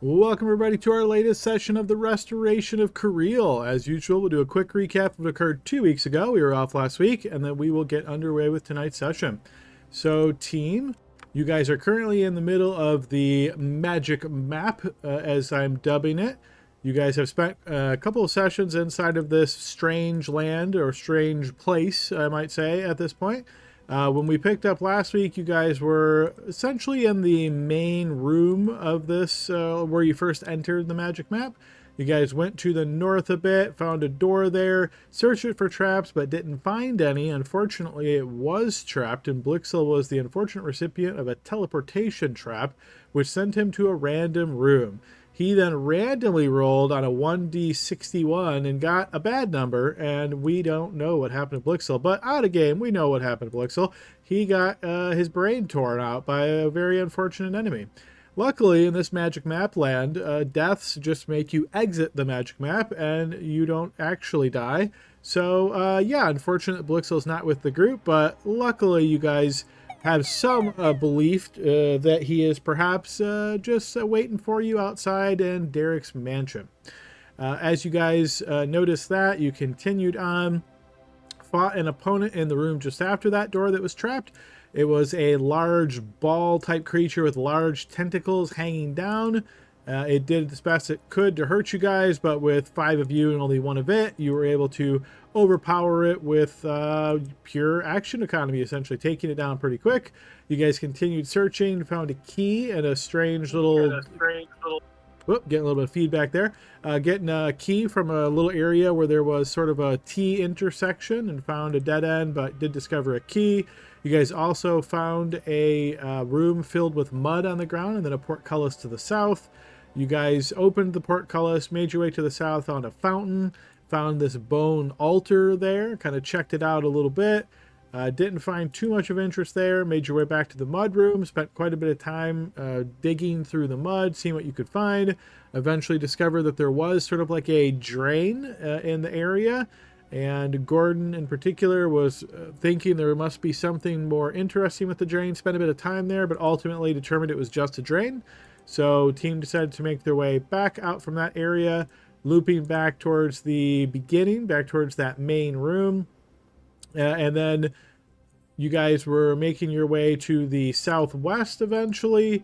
Welcome everybody to our latest session of the Restoration of Cariele. As usual, we'll do a quick recap of what occurred 2 weeks ago. We were off last week, and then we will get underway with tonight's session. So, team, you guys are currently in the middle of the magic map, as I'm dubbing it. You guys have spent a couple of sessions inside of this strange land, or strange place, I might say, at this point. When we picked up last week, you guys were essentially in the main room of this, where you first entered the magic map. You guys went to the north a bit, found a door there, searched it for traps, but didn't find any. Unfortunately, it was trapped, and Blixel was the unfortunate recipient of a teleportation trap, which sent him to a random room. He then randomly rolled on a 1d61 and got a bad number, and we don't know what happened to Blixel. But out of game, we know what happened to Blixel. He got his brain torn out by a very unfortunate enemy. Luckily, in this magic map land, deaths just make you exit the magic map, and you don't actually die. So, yeah, unfortunate Blixel's not with the group, but luckily you guys have some belief that he is perhaps just waiting for you outside in Derek's mansion. As you guys noticed that, you continued on, fought an opponent in the room just after that door that was trapped. It was a large ball-type creature with large tentacles hanging down. It did its best it could to hurt you guys, but with 5 of you and only 1 of it, you were able to overpower it with pure action economy, essentially taking it down pretty quick. You guys continued searching, found a key and a strange little... Whoop, getting a little bit of feedback there. Getting a key from a little area where there was sort of a T intersection and found a dead end, but did discover a key. You guys also found a room filled with mud on the ground and then a portcullis to the south. You guys opened the portcullis, made your way to the south, found a fountain, found this bone altar there, kind of checked it out a little bit. Didn't find too much of interest there, made your way back to the mud room, spent quite a bit of time digging through the mud, seeing what you could find. Eventually discovered that there was sort of like a drain in the area, and Gordon in particular was thinking there must be something more interesting with the drain. Spent a bit of time there, but ultimately determined it was just a drain. So team decided to make their way back out from that area, looping back towards the beginning, back towards that main room. And then you guys were making your way to the southwest eventually.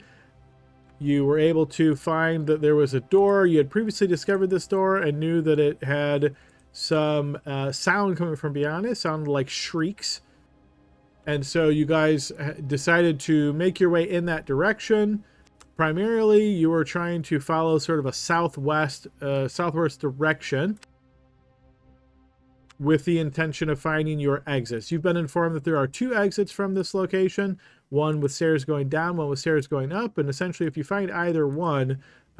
You were able to find that there was a door. You had previously discovered this door and knew that it had some sound coming from beyond it. It sounded like shrieks. And so you guys decided to make your way in that direction. Primarily, you were trying to follow sort of a southwest direction with the intention of finding your exits. You've been informed that there are 2 exits from this location, one with stairs going down, one with stairs going up, and essentially if you find either one,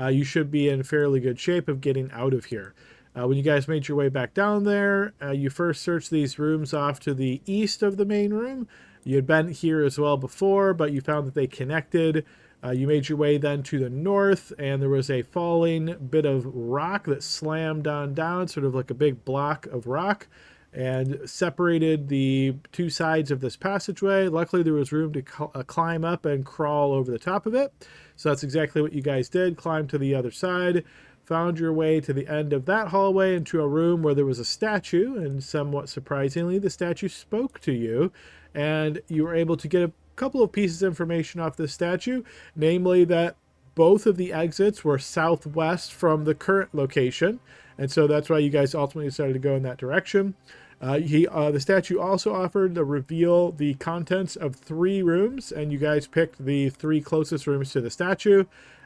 you should be in fairly good shape of getting out of here. When you guys made your way back down there, you first searched these rooms off to the east of the main room. You had been here as well before, but you found that they connected. You made your way then to the north, and there was a falling bit of rock that slammed on down, sort of like a big block of rock, and separated the 2 sides of this passageway. Luckily, there was room to climb up and crawl over the top of it. So that's exactly what you guys did. Climbed to the other side, found your way to the end of that hallway into a room where there was a statue, and somewhat surprisingly, the statue spoke to you, and you were able to get a couple of pieces of information off this statue, namely that both of the exits were southwest from the current location, and so that's why you guys ultimately decided to go in that direction. The statue also offered to reveal the contents of 3 rooms, and you guys picked the 3 closest rooms to the statue,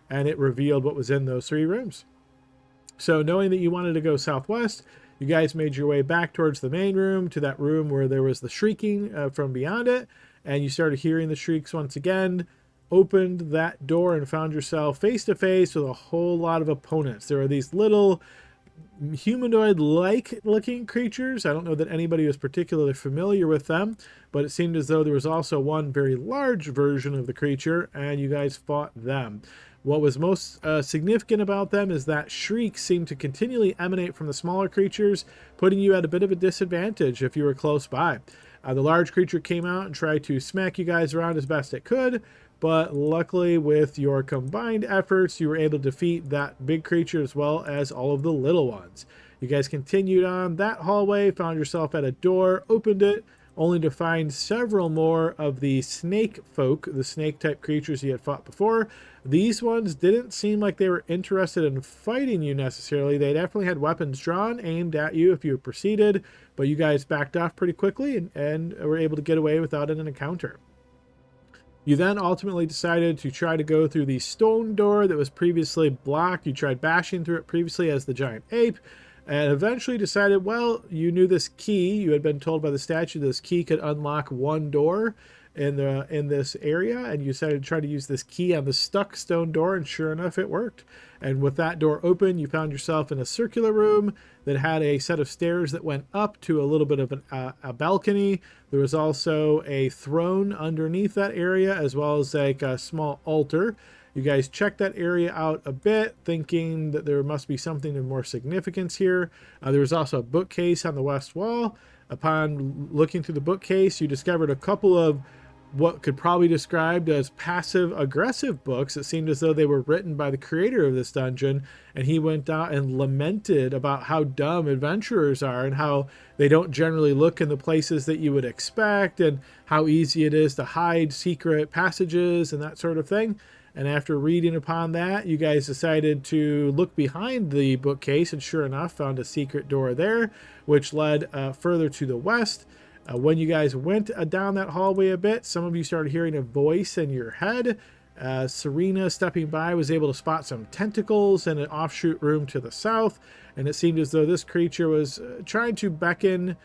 and it revealed what was in those 3 rooms. So knowing that you wanted to go southwest, you guys made your way back towards the main room, to that room where there was the shrieking from beyond it, and you started hearing the shrieks once again, opened that door and found yourself face to face with a whole lot of opponents. There are these little humanoid-like looking creatures. I don't know that anybody was particularly familiar with them, but it seemed as though there was also one very large version of the creature, and you guys fought them. What was most significant about them is that shrieks seemed to continually emanate from the smaller creatures, putting you at a bit of a disadvantage if you were close by. The large creature came out and tried to smack you guys around as best it could, but luckily with your combined efforts, you were able to defeat that big creature as well as all of the little ones. You guys continued on that hallway, found yourself at a door, opened it, only to find several more of the snake folk, the snake type creatures you had fought before. These ones didn't seem like they were interested in fighting you necessarily. They definitely had weapons drawn, aimed at you if you proceeded, but you guys backed off pretty quickly and were able to get away without an encounter. You then ultimately decided to try to go through the stone door that was previously blocked. You tried bashing through it previously as the giant ape, and eventually decided, well, you knew this key. You had been told by the statue this key could unlock one door in this area, and you decided to try to use this key on the stuck stone door, and sure enough, it worked. And with that door open, you found yourself in a circular room that had a set of stairs that went up to a little bit of a balcony. There was also a throne underneath that area, as well as like a small altar. You guys checked that area out a bit, thinking that there must be something of more significance here. There was also a bookcase on the west wall. Upon looking through the bookcase, you discovered a couple of what could probably be described as passive-aggressive books. It seemed as though they were written by the creator of this dungeon, and he went out and lamented about how dumb adventurers are and how they don't generally look in the places that you would expect and how easy it is to hide secret passages and that sort of thing. And after reading upon that, you guys decided to look behind the bookcase, and sure enough, found a secret door there, which led further to the west. When you guys went down that hallway a bit, some of you started hearing a voice in your head. Serena, stepping by, was able to spot some tentacles in an offshoot room to the south, and it seemed as though this creature was trying to beckon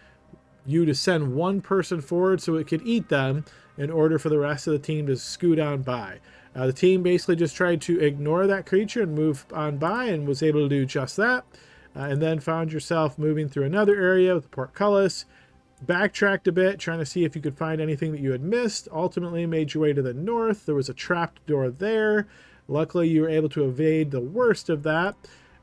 you to send one person forward so it could eat them in order for the rest of the team to scoot on by. The team basically just tried to ignore that creature and move on by, and was able to do just that. And then found yourself moving through another area with the portcullis. Backtracked a bit, trying to see if you could find anything that you had missed. Ultimately made your way to the north. There was a trapped door there. Luckily, you were able to evade the worst of that.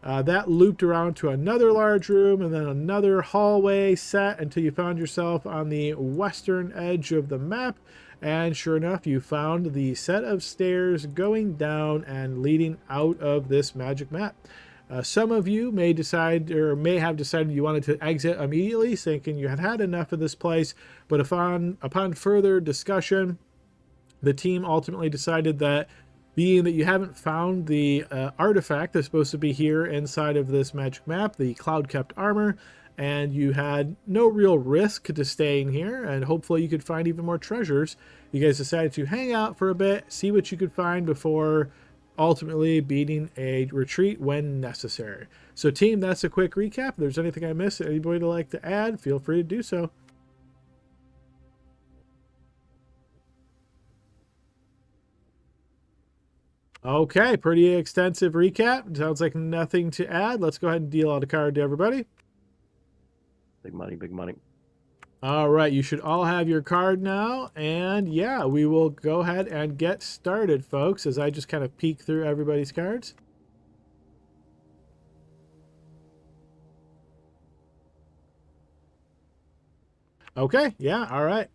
That looped around to another large room and then another hallway set until you found yourself on the western edge of the map. And sure enough, you found the set of stairs going down and leading out of this magic map. Some of you may decide, or may have decided, you wanted to exit immediately, thinking you had had enough of this place. But upon further discussion, the team ultimately decided that, being that you haven't found the artifact that's supposed to be here inside of this magic map, the cloud-kept armor, and you had no real risk to staying here, and hopefully you could find even more treasures, you guys decided to hang out for a bit, see what you could find before ultimately beating a retreat when necessary. So team, that's a quick recap. If there's anything I missed, anybody would like to add, feel free to do so. Okay, pretty extensive recap. Sounds like nothing to add. Let's go ahead and deal out a card to everybody. Big money, big money. All right, you should all have your card now, and yeah, we will go ahead and get started, folks, as I just kind of peek through everybody's cards. Okay, yeah, all right.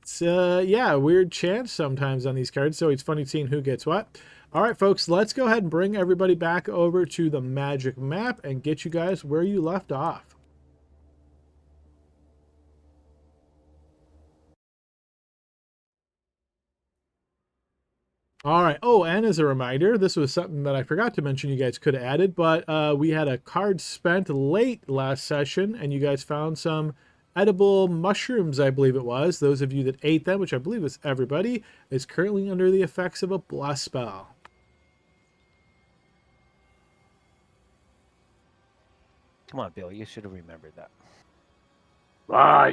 It's, yeah, a weird chance sometimes on these cards, so it's funny seeing who gets what. All right, folks, let's go ahead and bring everybody back over to the magic map and get you guys where you left off. All right. Oh, and as a reminder, this was something that I forgot to mention you guys could have added, but we had a card spent late last session, and you guys found some edible mushrooms, I believe it was. Those of you that ate them, which I believe is everybody, is currently under the effects of a bless spell. Come on, Bill. You should have remembered that.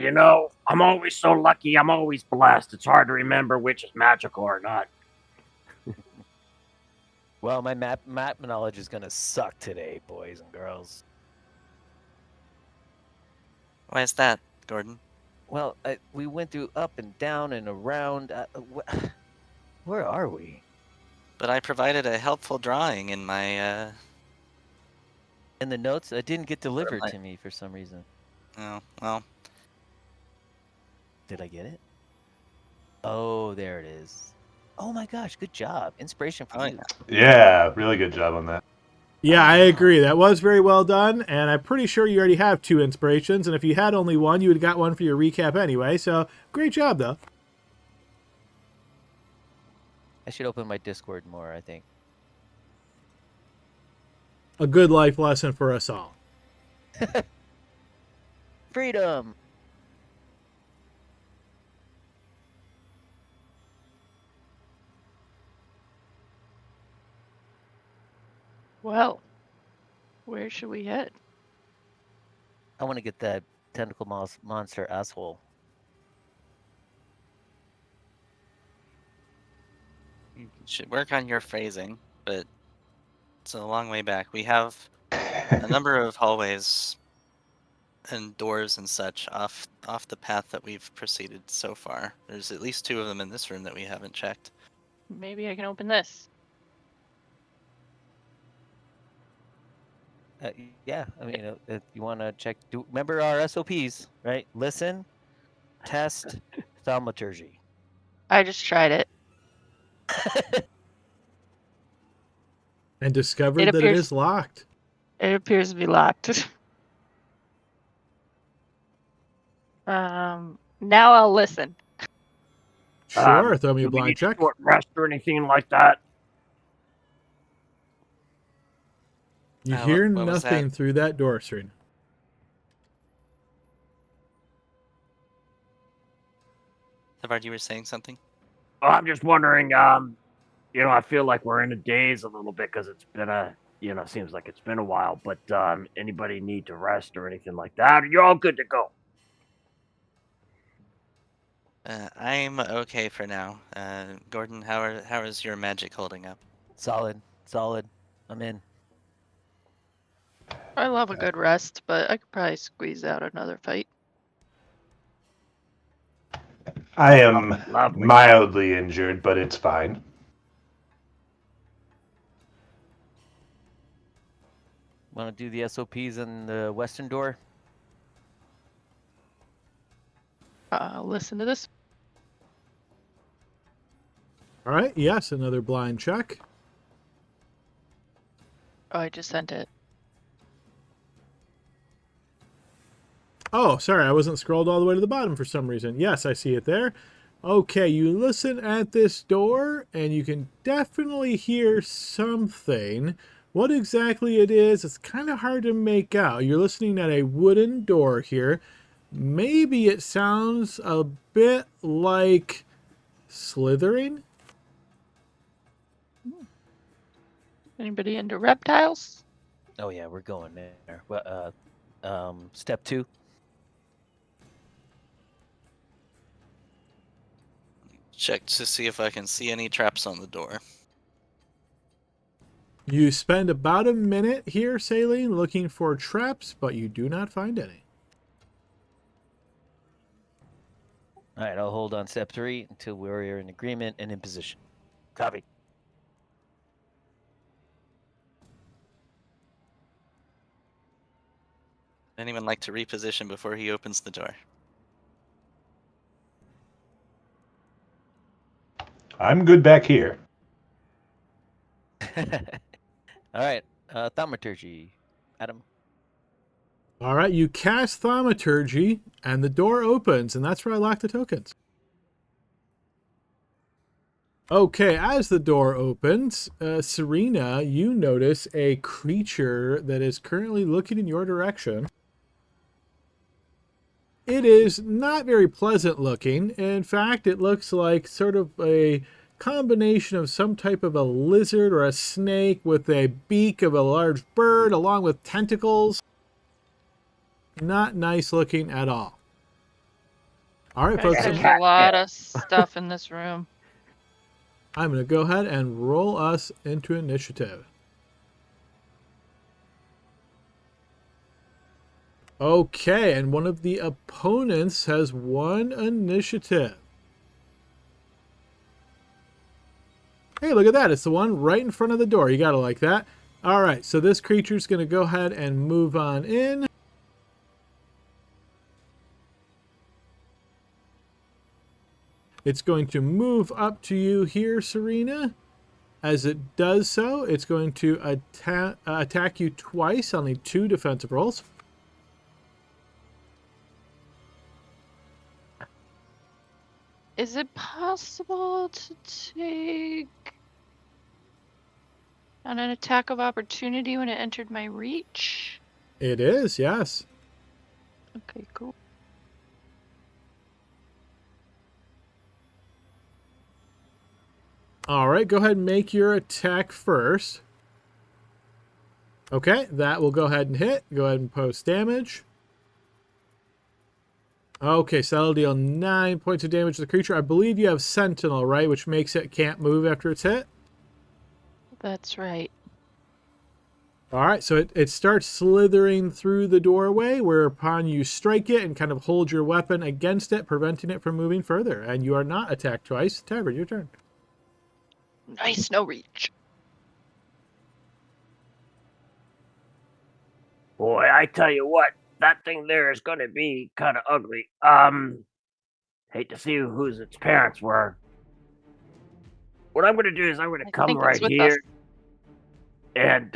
You know, I'm always so lucky. I'm always blessed. It's hard to remember which is magical or not. Well, my map knowledge is going to suck today, boys and girls. Why is that, Gordon? Well, we went through up and down and around. Where are we? But I provided a helpful drawing in my, In the notes? It didn't get delivered to me for some reason. Oh, well. Did I get it? Oh, there it is. Oh my gosh, good job. Inspiration for Oh, you. Yeah, really good job on that. Yeah, I Oh, wow. agree. That was very well done, and I'm pretty sure you already have 2 inspirations, and if you had only one, you would have got one for your recap anyway, so great job, though. I should open my Discord more, I think. A good life lesson for us all. Freedom! Well, where should we head? I want to get that tentacle monster asshole. You should work on your phrasing, but it's a long way back. We have a number of hallways and doors and such off the path that we've proceeded so far. There's at least 2 of them in this room that we haven't checked. Maybe I can open this. Yeah, I mean, if you want to check, remember our SOPs, right? Listen, test, thaumaturgy. I just tried it. And discovered It that it appears- is locked. It appears to be locked. Now I'll listen. Sure, throw me Do a we blind need to check. short rest or anything like that? You What hear was nothing that? through that door, Serena. Savard, you were saying something? Well, I'm just wondering, I feel like we're in a daze a little bit because it's been seems like it's been a while, but anybody need to rest or anything like that? You're all good to go. I'm okay for now. Gordon, how is your magic holding up? Solid. I'm in. I love a good rest, but I could probably squeeze out another fight. I am Lovely. mildly injured, but it's fine. Want to do the SOPs in the western door? Listen to this. All right, yes, another blind check. Oh, I just sent it. Oh, sorry, I wasn't scrolled all the way to the bottom for some reason. Yes, I see it there. Okay, you listen at this door, and you can definitely hear something. What exactly it is, it's kind of hard to make out. You're listening at a wooden door here. Maybe it sounds a bit like slithering. Anybody into reptiles? Oh yeah, we're going there. Well, step 2. Check to see if I can see any traps on the door. You spend about a minute here sailing, looking for traps, but you do not find any. All right, I'll hold on step 3 until we're in agreement and in position. Copy. Anyone like to reposition before he opens the door? I'm good back here. All right, thaumaturgy. Adam. All right, you cast thaumaturgy, and the door opens, and that's where I lock the tokens. Okay, as the door opens, Serena, you notice a creature that is currently looking in your direction. It is not very pleasant looking. In fact, it looks like sort of a combination of some type of a lizard or a snake with a beak of a large bird along with tentacles. Not nice looking at all. All right, folks, There's cat a lot tail. of stuff in this room. I'm going to go ahead and roll us into initiative. Okay, and one of the opponents has 1 initiative. Hey, look at that. It's the one right in front of the door. You got to like that. All right, so this creature's going to go ahead and move on in. It's going to move up to you here, Serena. As it does so, it's going to attack you twice. I'll need 2 defensive rolls. Is it possible to take an attack of opportunity when it entered my reach? It is, yes. Okay, cool. All right, go ahead and make your attack first. Okay, that will go ahead and hit. Go ahead and post damage. Okay, so that'll deal 9 points of damage to the creature. I believe you have Sentinel, right? Which makes it can't move after it's hit. That's right. All right, so it starts slithering through the doorway, whereupon you strike it and kind of hold your weapon against it, preventing it from moving further. And you are not attacked twice. Tavern, your turn. Nice, no reach. Boy, I tell you what, that thing there is going to be kind of ugly. Hate to see whose its parents were. What I'm going to do is I'm going to I come think right it's with here, us. and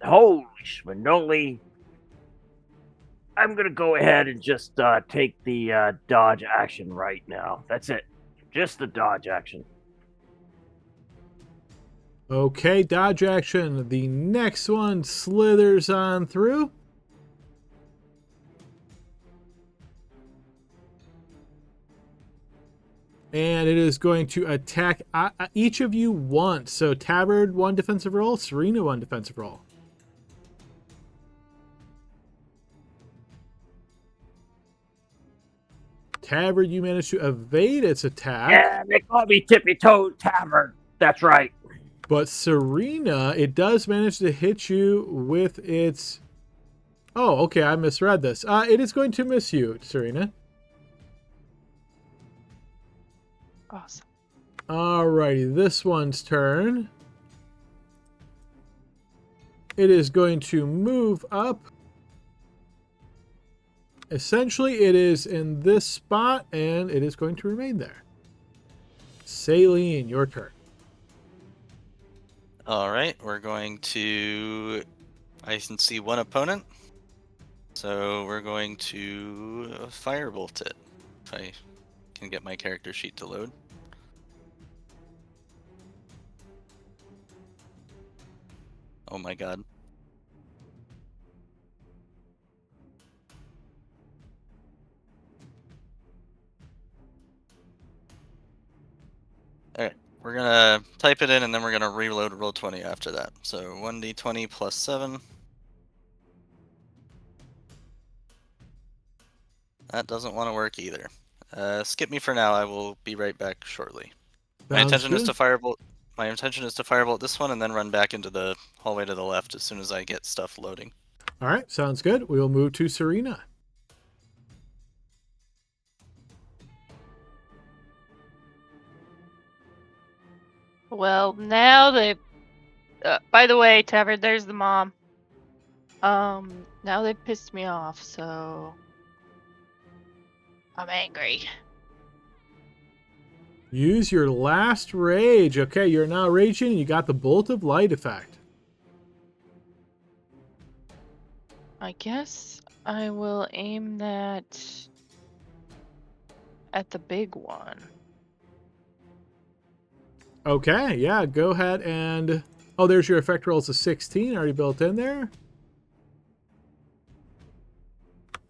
holy schmanoli, I'm going to go ahead and just take the dodge action right now. That's it, just the dodge action. Okay, dodge action. The next one slithers on through. And it is going to attack each of you once. So Tabard, 1 defensive roll. Serena, 1 defensive roll. Tabard, you managed to evade its attack. Yeah, they call me Tippy Toe Tavern. That's right. But Serena, it does manage to hit you with its... Oh, okay, I misread this. It is going to miss you, Serena. Awesome. Alrighty, this one's turn. It is going to move up. Essentially, it is in this spot, and it is going to remain there. Saline, your turn. All right, we're going to. I can see one opponent, so we're going to firebolt it. If I can get my character sheet to load. Oh my god. Alright, we're gonna type it in and then we're gonna reload roll 20 after that. So 1d20 plus 7. That doesn't want to work either. Skip me for now, I will be right back shortly. My intention is to firebolt. My intention is to firebolt this one and then run back into the hallway to the left as soon as I get stuff loading. All right, sounds good. We will move to Serena. Well, now they. By the way, Tavern, there's the mom. Now they pissed me off, so I'm angry. Use your last rage. Okay, you're now raging and you got the Bolt of Light effect. I guess I will aim that at the big one. Okay, yeah, go ahead and... Oh, there's your effect roll. It's a 16, already built in there.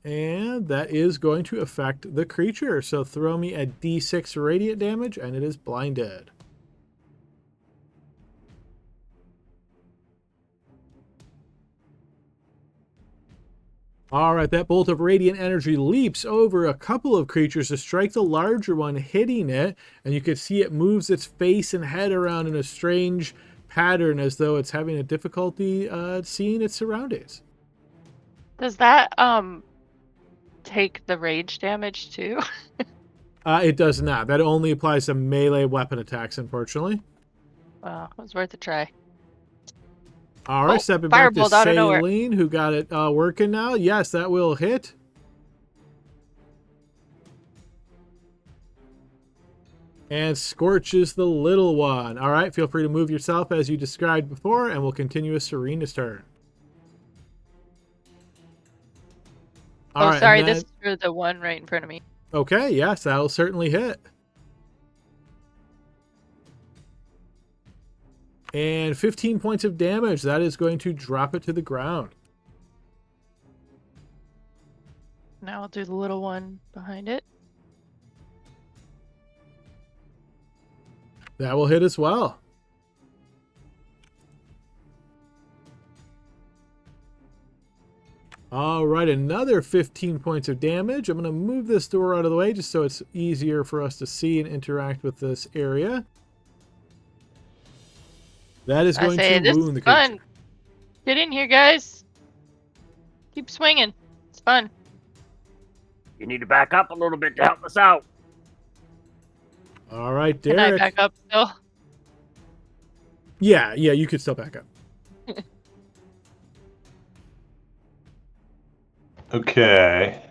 And that is going to affect the creature. So throw me a d6 radiant damage, and it is blinded. All right, that bolt of radiant energy leaps over a couple of creatures to strike the larger one, hitting it. And you can see it moves its face and head around in a strange pattern as though it's having a difficulty seeing its surroundings. Does that take the rage damage too? It does not. That only applies to melee weapon attacks, unfortunately. Well, it was worth a try. All right, Oh, stepping back to firebolt out of nowhere. Saline, who got it working now. Yes, that will hit. And scorches the little one. All right, feel free to move yourself as you described before, and we'll continue with Serena's turn. All Oh, right, sorry. and This then, is for the one right in front of me. okay, yes, that'll certainly hit. And 15 points of damage. That is going to drop it to the ground. Now I'll do the little one behind it. That will hit as well. All right, another 15 points of damage. I'm going to move this door out of the way just so it's easier for us to see and interact with this area. That is I going say, to this wound is the fun. creature. Get in here, guys. Keep swinging. It's fun. You need to back up a little bit to help us out. All right, Can I Derek. back up still? Yeah, you could still back up. Okay.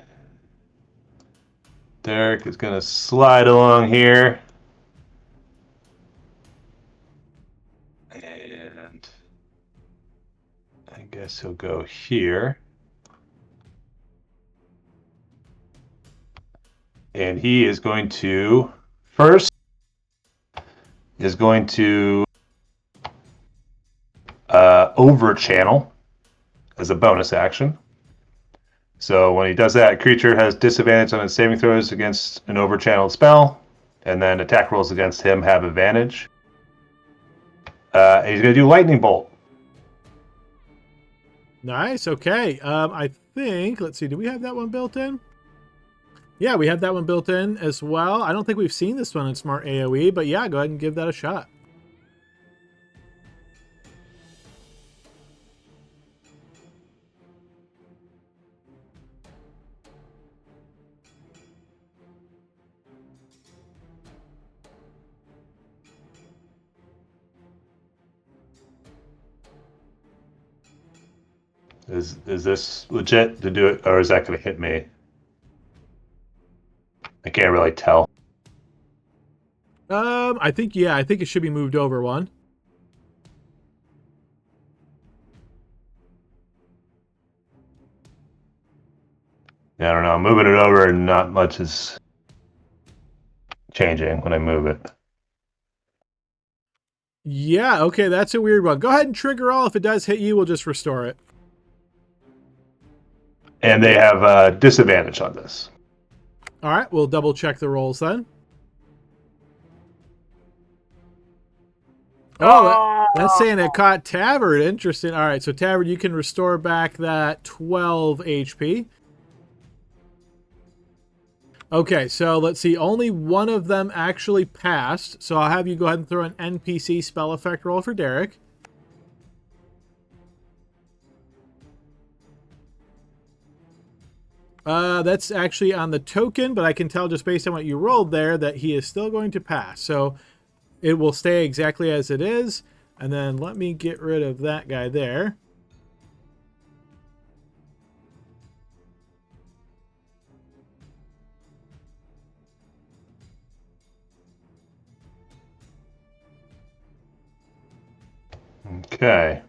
Derek is going to slide along here. And I guess he'll go here. And he is going to, first, is going to over channel as a bonus action. So when he does that, creature has disadvantage on its saving throws against an over-channeled spell, and then attack rolls against him have advantage. He's going to do lightning bolt. Nice. Okay. I think, let's see, do we have that one built in? Yeah, we have that one built in as well. I don't think we've seen this one in Smart AoE, but yeah, go ahead and give that a shot. Is this legit to do it, or is that going to hit me? I can't really tell. I think it should be moved over one. Yeah, I don't know. I'm moving it over, and not much is changing when I move it. Yeah, okay, that's a weird one. Go ahead and trigger all. If it does hit you, we'll just restore it. And they have disadvantage on this. All right, we'll double check the rolls then. Oh, that's saying it caught Tavern. Interesting. All right, so Tavern, you can restore back that 12 HP. Okay, so let's see. Only one of them actually passed. So I'll have you go ahead and throw an NPC spell effect roll for Derek. That's actually on the token, but I can tell just based on what you rolled there that he is still going to pass. So it will stay exactly as it is. And then let me get rid of that guy there. Okay.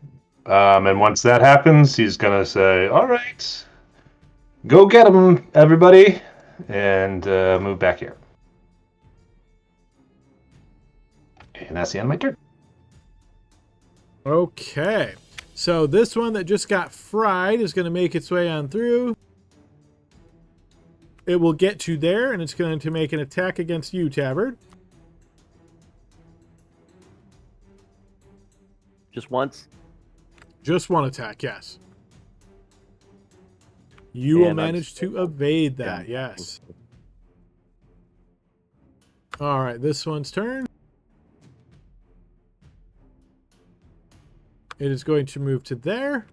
And once that happens, he's going to say, all right, go get him, everybody, and move back here. And that's the end of my turn. Okay. So this one that just got fried is going to make its way on through. It will get to there, and it's going to make an attack against you, Tabard. Just once. Just one attack, yes. You will And I'm manage still to evade that, Yeah. yes. All right, this one's turn. It is going to move to there.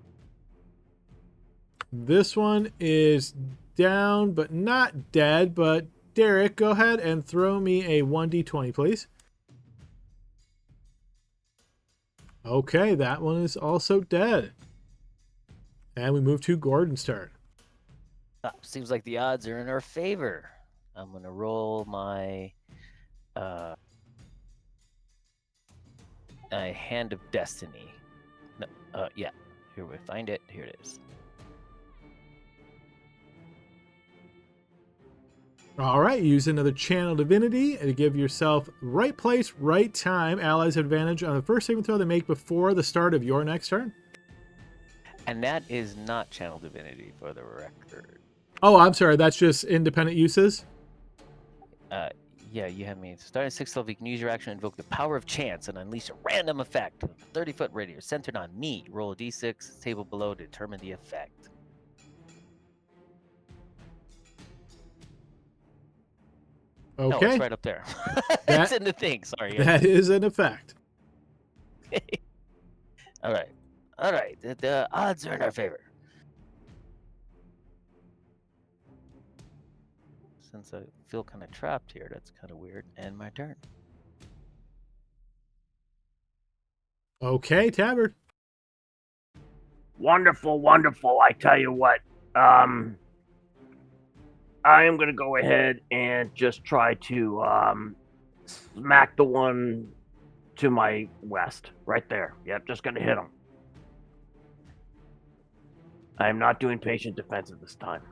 This one is down, but not dead. But Derek, go ahead and throw me a 1d20, please. Okay, that one is also dead. And we move to Gordon's turn. Seems like the odds are in our favor. I'm gonna roll my a Hand of Destiny. No, yeah. Here we find it. Here it is. All right, use another channel divinity to give yourself right place, right time. Allies have advantage on the first saving throw they make before the start of your next turn. And that is not Channel Divinity for the record. Oh, I'm sorry. That's just independent uses. Yeah, you have me. Starting 6th level, you can use your action to invoke the power of chance and unleash a random effect with a 30-foot radius centered on me. Roll a d6, table below to determine the effect. Okay. No, it's right up there. It's in the thing. Sorry. That is an effect. All right. All right. The odds are in our favor. Since I feel kind of trapped here, that's kind of weird. And my turn. Okay, Tabard. Wonderful, wonderful. I tell you what, I am going to go ahead and just try to smack the one to my west. Right there. Yep, just going to hit him. I am not doing patient defensive this time.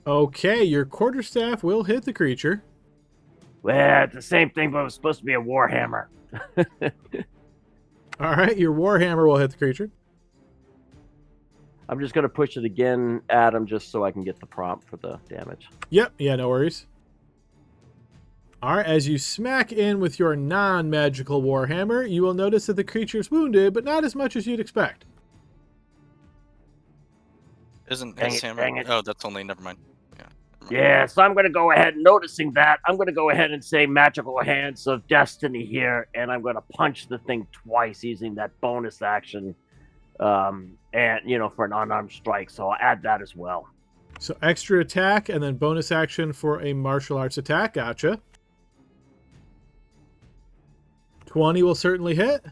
Okay, your quarterstaff will hit the creature. Well, it's the same thing, but it was supposed to be a warhammer. All right, your warhammer will hit the creature. I'm just going to push it again, Adam, just so I can get the prompt for the damage. Yep, yeah, no worries. All right, as you smack in with your non-magical warhammer, you will notice that the creature is wounded, but not as much as you'd expect. Isn't Dang his it, hammer? dang it. Oh, that's only. Never mind. Yeah. Never mind. Yeah, so I'm going to go ahead, noticing that, I'm going to go ahead and say Magical Hands of Destiny here, and I'm going to punch the thing twice using that bonus action, and, for an unarmed strike, so I'll add that as well. So extra attack and then bonus action for a martial arts attack. Gotcha. 20 will certainly hit.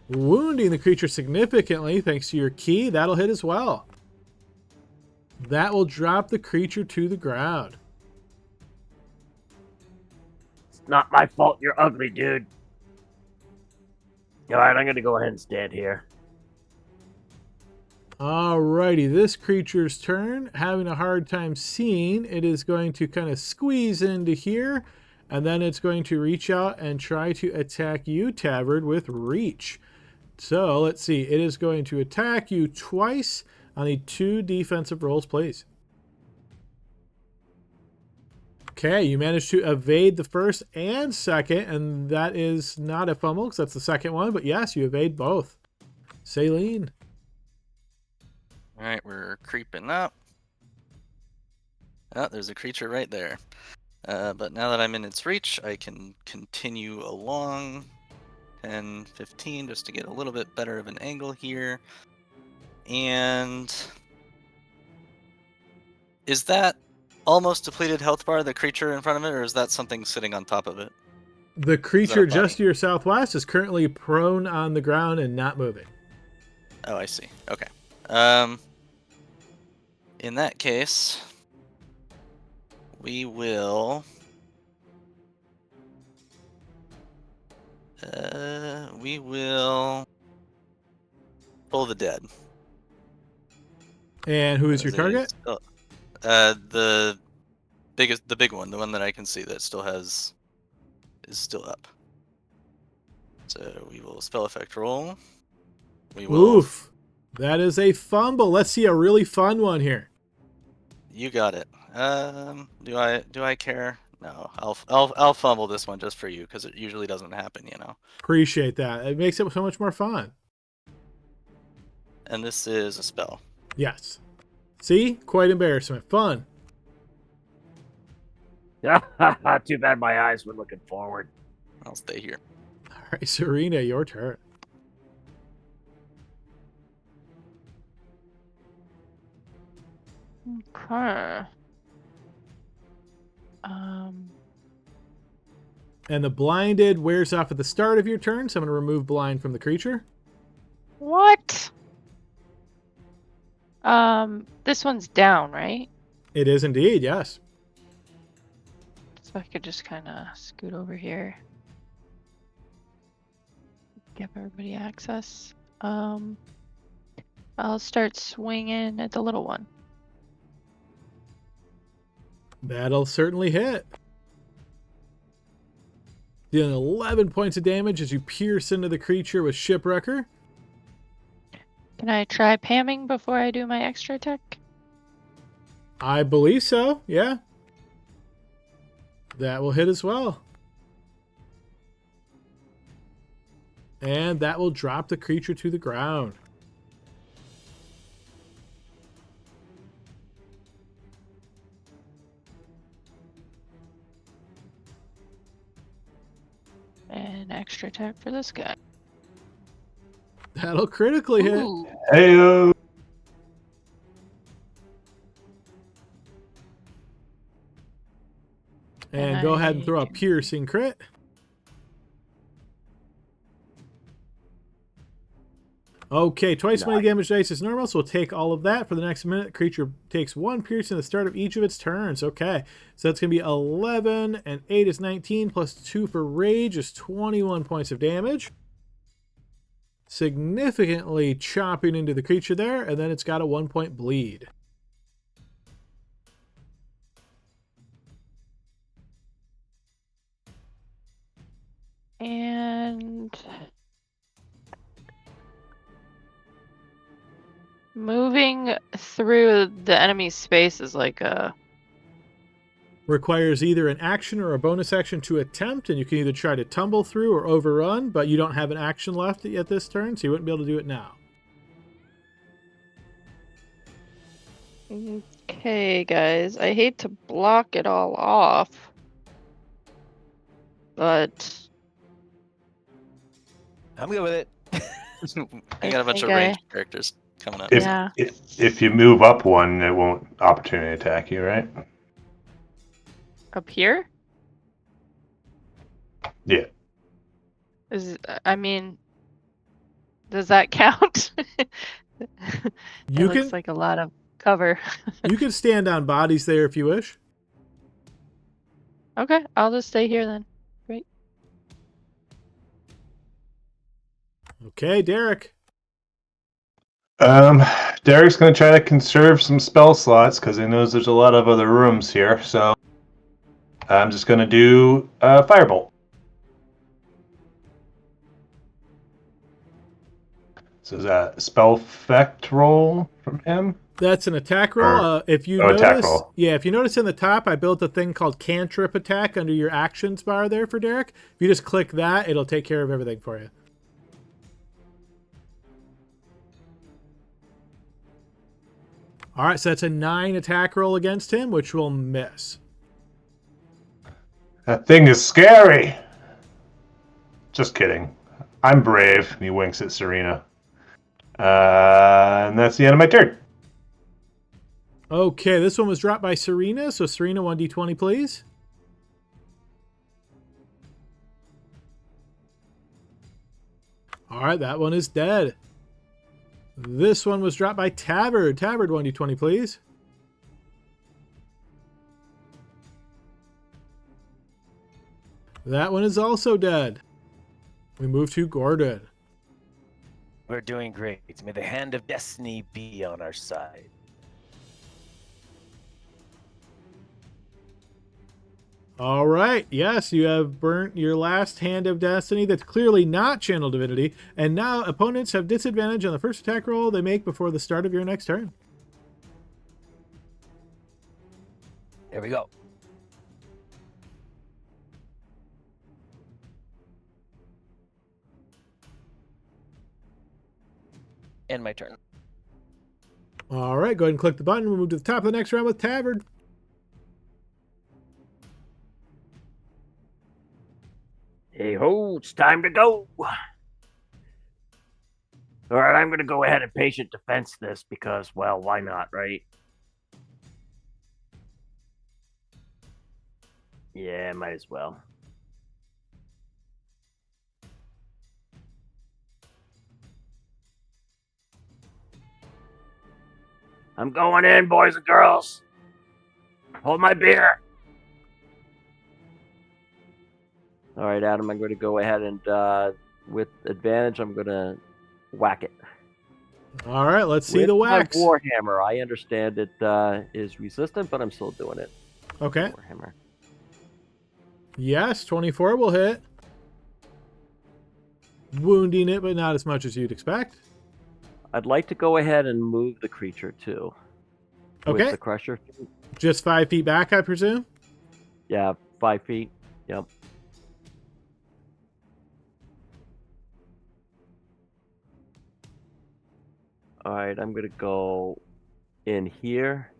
Wounding the creature significantly thanks to your key. That'll hit as well. That will drop the creature to the ground. It's not my fault you're ugly, dude. Alright, I'm going to go ahead and stand here. Alrighty, this creature's turn. Having a hard time seeing, it is going to kind of squeeze into here, and then it's going to reach out and try to attack you, Tabard, with Reach. So let's see, it is going to attack you twice. I need 2 defensive rolls, please. Okay, you managed to evade the first and second, and that is not a fumble because that's the second one, but yes, you evade both. Saline. All right, we're creeping up. Oh, there's a creature right there. But now that I'm in its reach, I can continue along 10, 15, just to get a little bit better of an angle here. And is that almost depleted health bar, the creature in front of it, or is that something sitting on top of it? The creature body? just to your southwest is currently prone on the ground and not moving. Oh, I see. Okay. In that case, we will pull the dead. And who is your target? The big one, the one that I can see that is still up. So we will spell effect roll. We will. Oof. That is a fumble. Let's see a really fun one here. You got it. Do I care? No, I'll fumble this one just for you because it usually doesn't happen, Appreciate that. It makes it so much more fun. And this is a spell. Yes. See? Quite embarrassment. Fun. Too bad my eyes were looking forward. I'll stay here. All right, Serena, your turn. Okay. And the blinded wears off at the start of your turn, so I'm going to remove blind from the creature. What? This one's down, right? It is indeed, yes. So I could just kind of scoot over here. Give everybody access. I'll start swinging at the little one. That'll certainly hit. Dealing 11 points of damage as you pierce into the creature with Shipwrecker. Can I try pamming before I do my extra attack? I believe so, yeah. That will hit as well. And that will drop the creature to the ground. And extra attack for this guy. That'll critically hit. Ooh. Heyo. And go ahead and throw a can- piercing crit. Okay, twice money damage dice is normal, so we'll take all of that. For the next minute, the creature takes 1 piercing at the start of each of its turns. Okay, so that's going to be 11, and 8 is 19, plus 2 for rage is 21 points of damage. Significantly chopping into the creature there, and then it's got a 1-point bleed. And moving through the enemy's space is like a... Requires either an action or a bonus action to attempt, and you can either try to tumble through or overrun, but you don't have an action left at this turn, so you wouldn't be able to do it now. Okay, guys. I hate to block it all off, but I'm good with it. I got a bunch of think I- ranged characters coming up. If, Yeah. if you move up one, it won't opportunity attack you, right? up here Yeah. is, I mean, does that count? You it looks can like a lot of cover. you can stand on bodies there if you wish. Okay, I'll just stay here then. Okay, Derek. Derek's going to try to conserve some spell slots because he knows there's a lot of other rooms here. So I'm just going to do Firebolt. So is that a spell effect roll from him? That's an attack roll. If you attack notice, roll. yeah, if you notice in the top, I built a thing called Cantrip Attack under your actions bar there for Derek. If you just click that, it'll take care of everything for you. All right, so that's a 9 attack roll against him, which will miss. That thing is scary. Just kidding. I'm brave. And he winks at Serena. And that's the end of my turn. Okay, this one was dropped by Serena. So Serena, 1d20, please. All right, that one is dead. This one was dropped by Tabard. Tabard, 1d20, please. That one is also dead. We move to Gordon. We're doing great. May the hand of destiny be on our side. All right. Yes, you have burnt your last hand of destiny. That's clearly not channel divinity. And now opponents have disadvantage on the first attack roll they make before the start of your next turn. There we go. End my turn. All right. Go ahead and click the button. We'll move to the top of the next round with Tabard. Hey ho, it's time to go. All right, I'm going to go ahead and patient defense this because, well, why not, right? Yeah, might as well. I'm going in, boys and girls. Hold my beer. All right, Adam, I'm going to go ahead and with advantage, I'm going to whack it. All right, let's see With the my wax. Warhammer. I understand it is resistant, but I'm still doing it. Okay. Warhammer. Yes, 24 will hit. Wounding it, but not as much as you'd expect. I'd like to go ahead and move the creature too. Okay. With the crusher. Just 5 feet back, I presume? Yeah, 5 feet. Yep. All right, I'm going to go in here.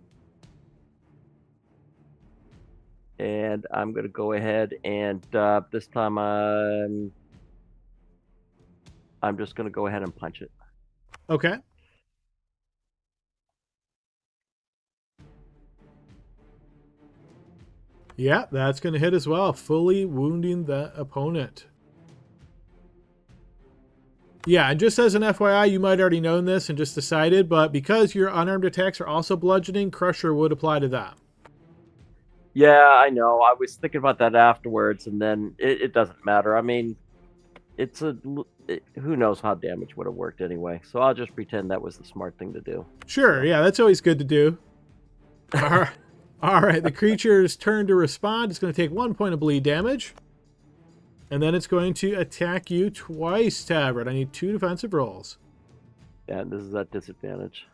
And I'm going to go ahead and this time I'm just going to go ahead and punch it. Okay. Yeah, that's going to hit as well, fully wounding the opponent. Yeah, and just as an FYI, you might already known this and just decided, but because your unarmed attacks are also bludgeoning, Crusher would apply to that. Yeah, I know. I was thinking about that afterwards, and then it doesn't matter. I mean, who knows how damage would have worked anyway. So I'll just pretend that was the smart thing to do. Sure, So. yeah, that's always good to do. All right, the creature's turn to respond. It's going to take 1 point of bleed damage. And then it's going to attack you twice, Tavern. I need 2 defensive rolls. Yeah, this is at disadvantage.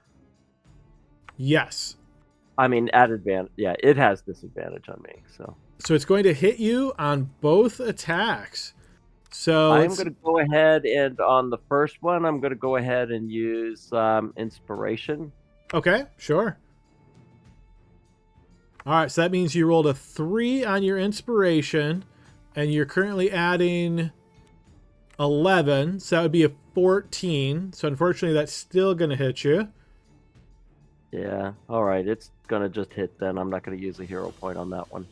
Yes. I mean, at advantage. Yeah, it has disadvantage on me. So it's going to hit you on both attacks. So I'm going to go ahead and on the first one, I'm going to go ahead and use inspiration. Okay, sure. All right, so that means you rolled a 3 on your inspiration, and you're currently adding 11, so that would be a 14. So unfortunately, that's still going to hit you. Yeah, all right, it's going to just hit then. I'm not going to use a hero point on that one.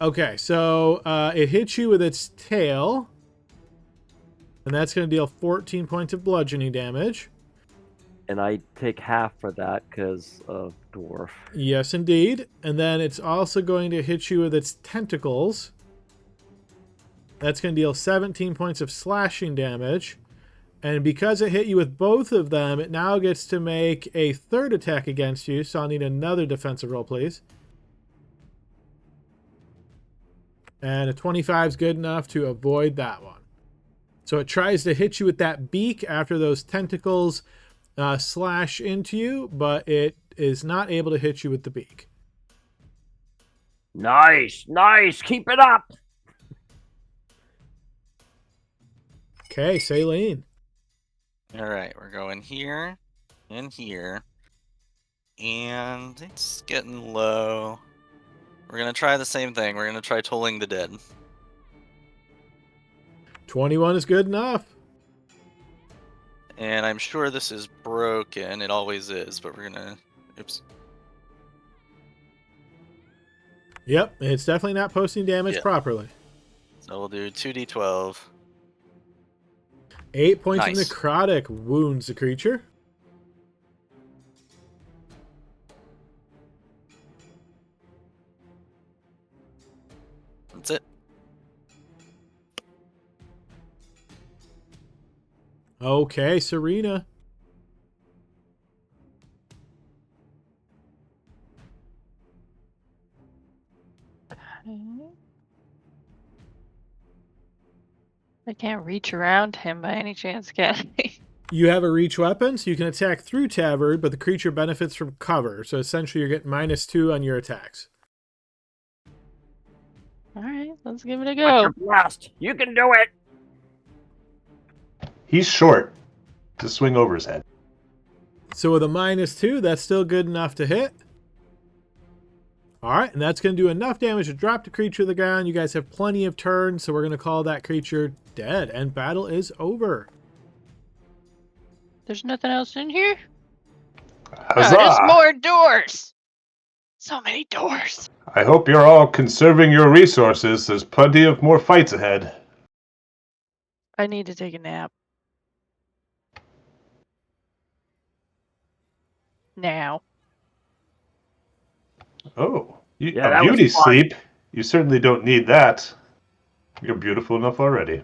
Okay, so it hits you with its tail, and that's going to deal 14 points of bludgeoning damage. And I take half for that because of dwarf. Yes, indeed. And then it's also going to hit you with its tentacles. That's going to deal 17 points of slashing damage. And because it hit you with both of them, it now gets to make a third attack against you. So I'll need another defensive roll, please. And a 25 is good enough to avoid that one. So it tries to hit you with that beak after those tentacles slash into you, but it is not able to hit you with the beak. Nice. Keep it up. Okay, Saline. All right, we're going here and here. And it's getting low. We're going to try the same thing. We're going to try tolling the dead. 21 is good enough. And I'm sure this is broken. It always is, but we're going to... Oops. Yep, it's definitely not posting damage properly. So we'll do 2d12. 8 points of Nice. necrotic wounds the creature. That's it. Okay, Serena. I can't reach around him by any chance, can I? You have a reach weapon, so you can attack through Tavern, but the creature benefits from cover. So essentially, you're getting -2 on your attacks. All right, let's give it a What's go. your blast? You can do it. He's short. Just swing over his head. So with a -2, that's still good enough to hit. All right, and that's going to do enough damage to drop the creature to the ground. You guys have plenty of turns, so we're going to call that creature dead, and battle is over. There's nothing else in here? Huzzah! There's more doors! So many doors. I hope you're all conserving your resources. There's plenty of more fights ahead. I need to take a nap. Now. Oh, Yeah, a that was beauty fun. sleep? You certainly don't need that. You're beautiful enough already.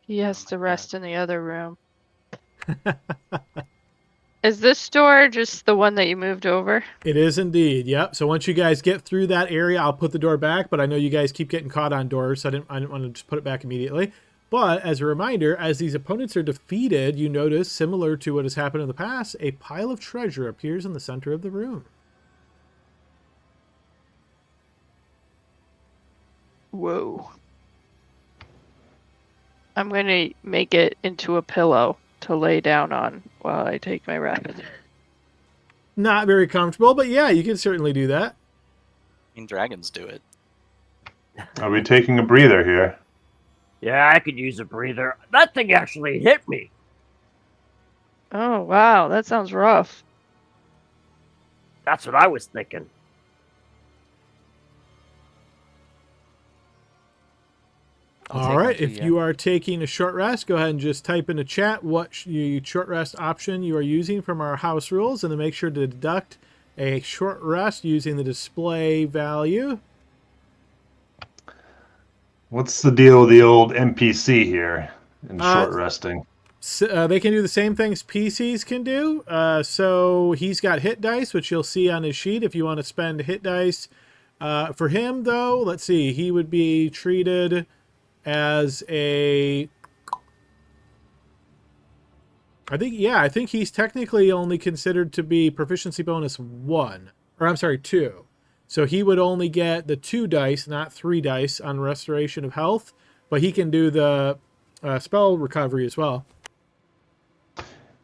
He has my to God. rest in the other room. Is this door just the one that you moved over? It is indeed. Yep. So once you guys get through that area, I'll put the door back, but I know you guys keep getting caught on doors, so I didn't want to just put it back immediately. But as a reminder, as these opponents are defeated, you notice, similar to what has happened in the past, a pile of treasure appears in the center of the room. Whoa. I'm going to make it into a pillow to lay down on while I take my rest. Not very comfortable, but yeah, you can certainly do that. I mean, dragons do it. Are we taking a breather here? Yeah, I could use a breather. That thing actually hit me. Oh, wow. That sounds rough. That's what I was thinking. All right. If you are taking a short rest, go ahead and just type in the chat what short rest option you are using from our house rules, and then make sure to deduct a short rest using the display value. What's the deal with the old NPC here in short resting? So, they can do the same things PCs can do. So he's got hit dice, which you'll see on his sheet if you want to spend hit dice. For him, though, let's see, he would be treated as a... I think he's technically only considered to be proficiency bonus 1. Or I'm sorry, 2. So he would only get the 2 dice, not 3 dice on Restoration of Health. But he can do the spell recovery as well.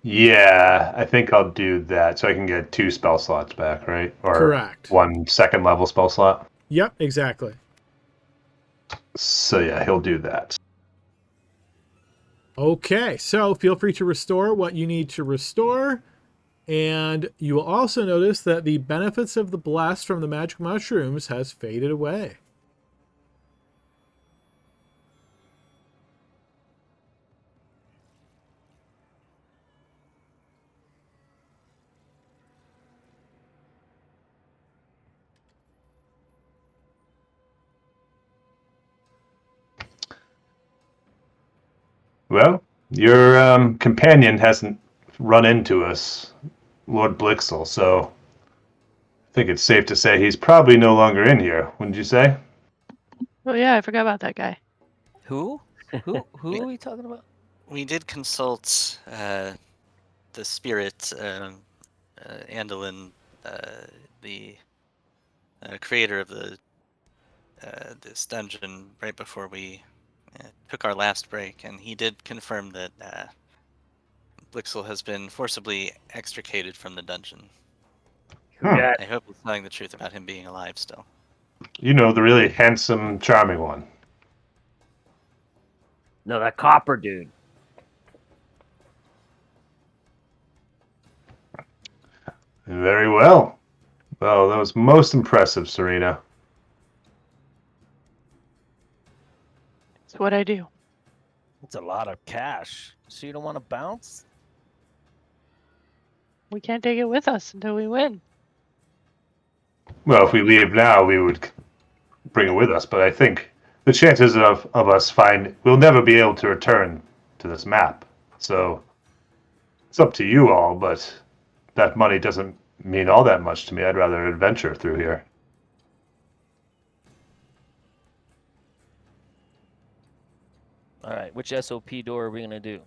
Yeah, I think I'll do that so I can get 2 spell slots back, right? Or Correct. 1 second level spell slot. Yep, exactly. So yeah, he'll do that. Okay, so feel free to restore what you need to restore. And you will also notice that the benefits of the blast from the magic mushrooms has faded away. Well, your companion hasn't run into us, Lord Blixel, so I think it's safe to say he's probably no longer in here, wouldn't you say? Oh, yeah. I forgot about that guy. Who? Who are we talking about? We did consult the spirit, Andalin, the creator of this dungeon, right before we took our last break, and he did confirm that Blixel has been forcibly extricated from the dungeon. Yeah, I hope he's telling the truth about him being alive still. You know, the really handsome, charming one. no, that copper dude. Very well. Well, that was most impressive, Serena. It's what I do. It's a lot of cash. So you don't want to bounce? We can't take it with us until we win. Well, if we leave now, we would bring it with us, but I think the chances of us we'll never be able to return to this map. So it's up to you all, but that money doesn't mean all that much to me. I'd rather adventure through here. All right, which SOP door are we going to do?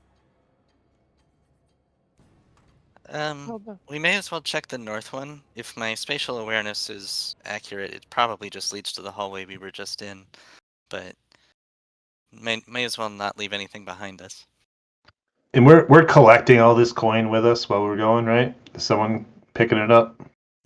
We may as well check the north one. If my spatial awareness is accurate, it probably just leads to the hallway we were just in. But may as well not leave anything behind us. And we're collecting all this coin with us while we're going, right? Is someone picking it up?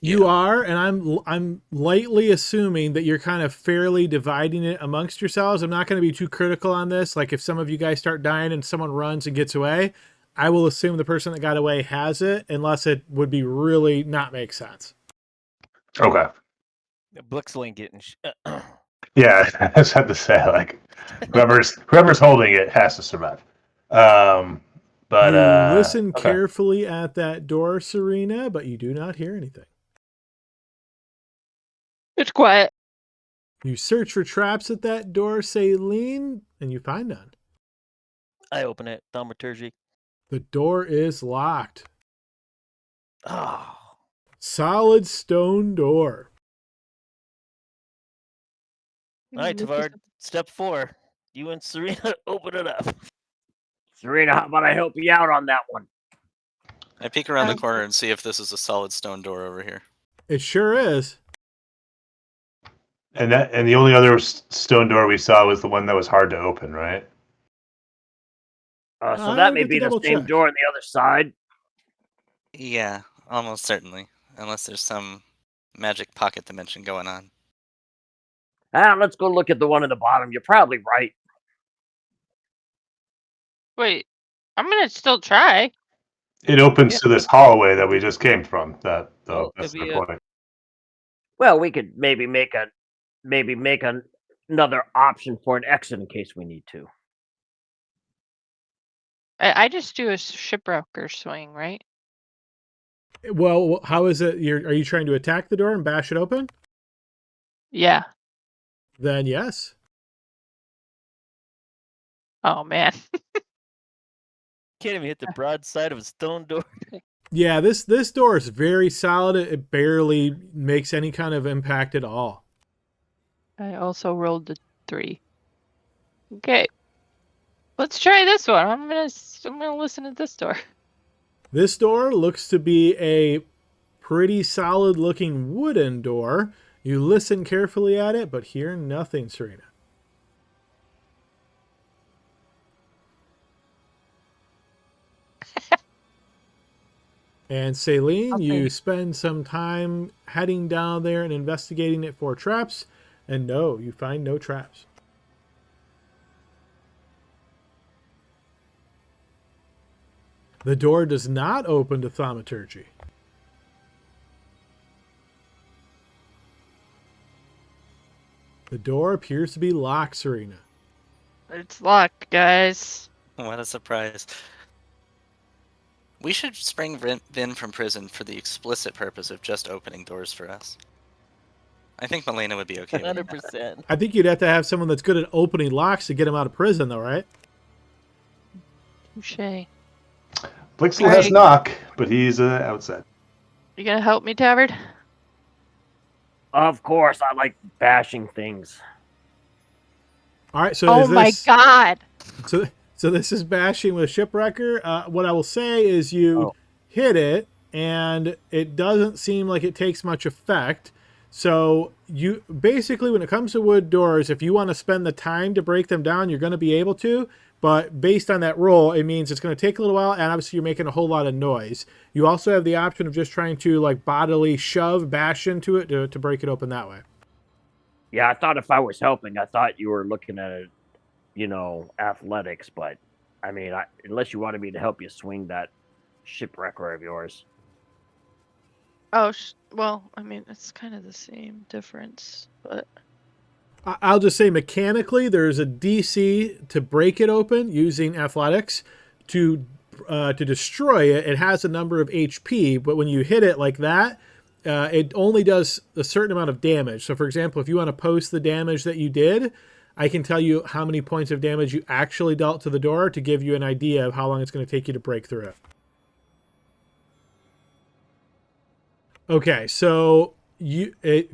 You are, and I'm lightly assuming that you're kind of fairly dividing it amongst yourselves. I'm not going to be too critical on this. Like if some of you guys start dying and someone runs and gets away, I will assume the person that got away has it, unless it would be really not make sense. Okay. Blixel ain't getting Yeah, I just had to say, like, whoever's holding it has to survive. But you listen okay. carefully at that door, Serena, but you do not hear anything. It's quiet. You search for traps at that door, Saline, and you find none. I open it. Thaumaturgy. The door is locked. Oh. Solid stone door. All right, Tavard. Step 4. You and Serena open it up. Serena, how about I help you out on that one? I peek around the corner and see if this is a solid stone door over here. It sure is. And the only other stone door we saw was the one that was hard to open, right? So I'll that may get to be the double same check. door on the other side. Yeah, almost certainly. Unless there's some magic pocket dimension going on. Let's go look at the one at the bottom. You're probably right. Wait, I'm gonna still try. It opens to this hallway that we just came from. That's could be the point. Well, we could maybe make another option for an exit in case we need to. I just do a shipwrecker swing, right? Well, how is it? Are you trying to attack the door and bash it open? Yeah. Then yes. Oh man. Can't even hit the broadside of a stone door. Yeah, this door is very solid. It barely makes any kind of impact at all. I also rolled a 3. Okay. Let's try this one. I'm gonna listen to this door. This door looks to be a pretty solid looking wooden door. You listen carefully at it, but hear nothing, Serena. And Saline, you spend some time heading down there and investigating it for traps, and no, you find no traps. The door does not open to thaumaturgy. The door appears to be locked, Serena. It's locked, guys. What a surprise. We should spring Vin from prison for the explicit purpose of just opening doors for us. I think Milena would be okay with that. 100%. I think you'd have to have someone that's good at opening locks to get him out of prison, though, right? Touché. Blixel has knock, but he's outside. You gonna help me, Tavard? Of course, I like bashing things. All right, so Oh my god! So this is bashing with Shipwrecker. What I will say is you hit it, and it doesn't seem like it takes much effect. So you basically, when it comes to wood doors, if you want to spend the time to break them down, you're going to be able to. But based on that roll, it means it's going to take a little while, and obviously you're making a whole lot of noise. You also have the option of just trying to like bodily bash into it to break it open that way. Yeah, I thought if I was helping, I thought you were looking at it, athletics. But I mean, unless you wanted me to help you swing that shipwrecker of yours. Oh, well, I mean, it's kind of the same difference, but... I'll just say mechanically, there's a DC to break it open using athletics. To destroy it, it has a number of HP, but when you hit it like that, it only does a certain amount of damage. So, for example, if you want to post the damage that you did, I can tell you how many points of damage you actually dealt to the door to give you an idea of how long it's going to take you to break through it. Okay, so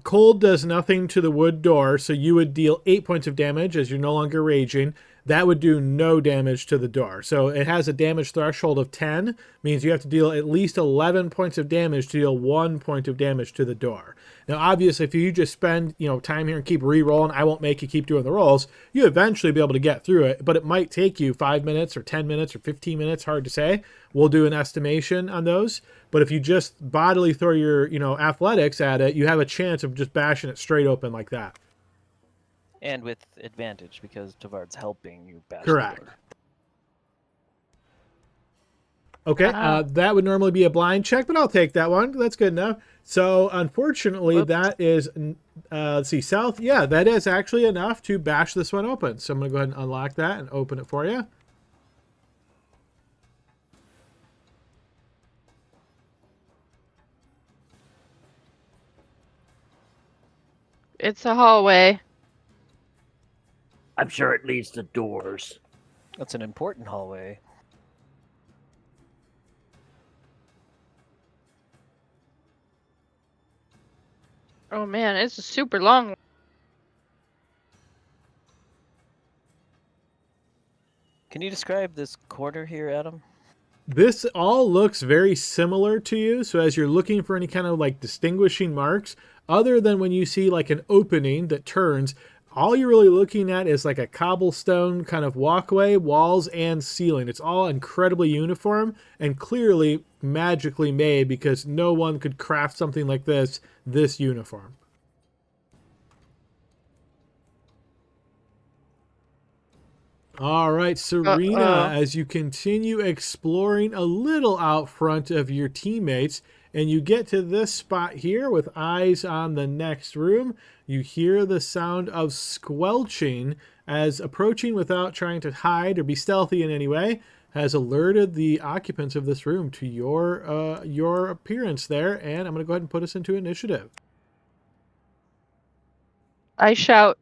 cold does nothing to the wood door, so you would deal 8 points of damage as you're no longer raging. That would do no damage to the door. So it has a damage threshold of 10, means you have to deal at least 11 points of damage to deal 1 point of damage to the door. Now, obviously, if you just spend time here and keep re-rolling, I won't make you keep doing the rolls. You eventually be able to get through it, but it might take you 5 minutes or 10 minutes or 15 minutes, hard to say. We'll do an estimation on those. But if you just bodily throw your athletics at it, you have a chance of just bashing it straight open like that. And with advantage, because Tavard's helping you bash Correct. the door. Okay, that would normally be a blind check, but I'll take that one. That's good enough. So, unfortunately, that is, let's see, south. Yeah, that is actually enough to bash this one open. So I'm going to go ahead and unlock that and open it for you. It's a hallway. I'm sure it leads to doors. That's an important hallway. Oh man, it's a super long one. Can you describe this corner here, Adam? This all looks very similar to you. So as you're looking for any kind of like distinguishing marks, other than when you see like an opening that turns, all you're really looking at is like a cobblestone kind of walkway, walls, and ceiling. It's all incredibly uniform and clearly magically made because no one could craft something like this uniform. All right, Cerilia, as you continue exploring a little out front of your teammates, and you get to this spot here with eyes on the next room, you hear the sound of squelching as approaching without trying to hide or be stealthy in any way has alerted the occupants of this room to your appearance there, and I'm going to go ahead and put us into initiative. I shout,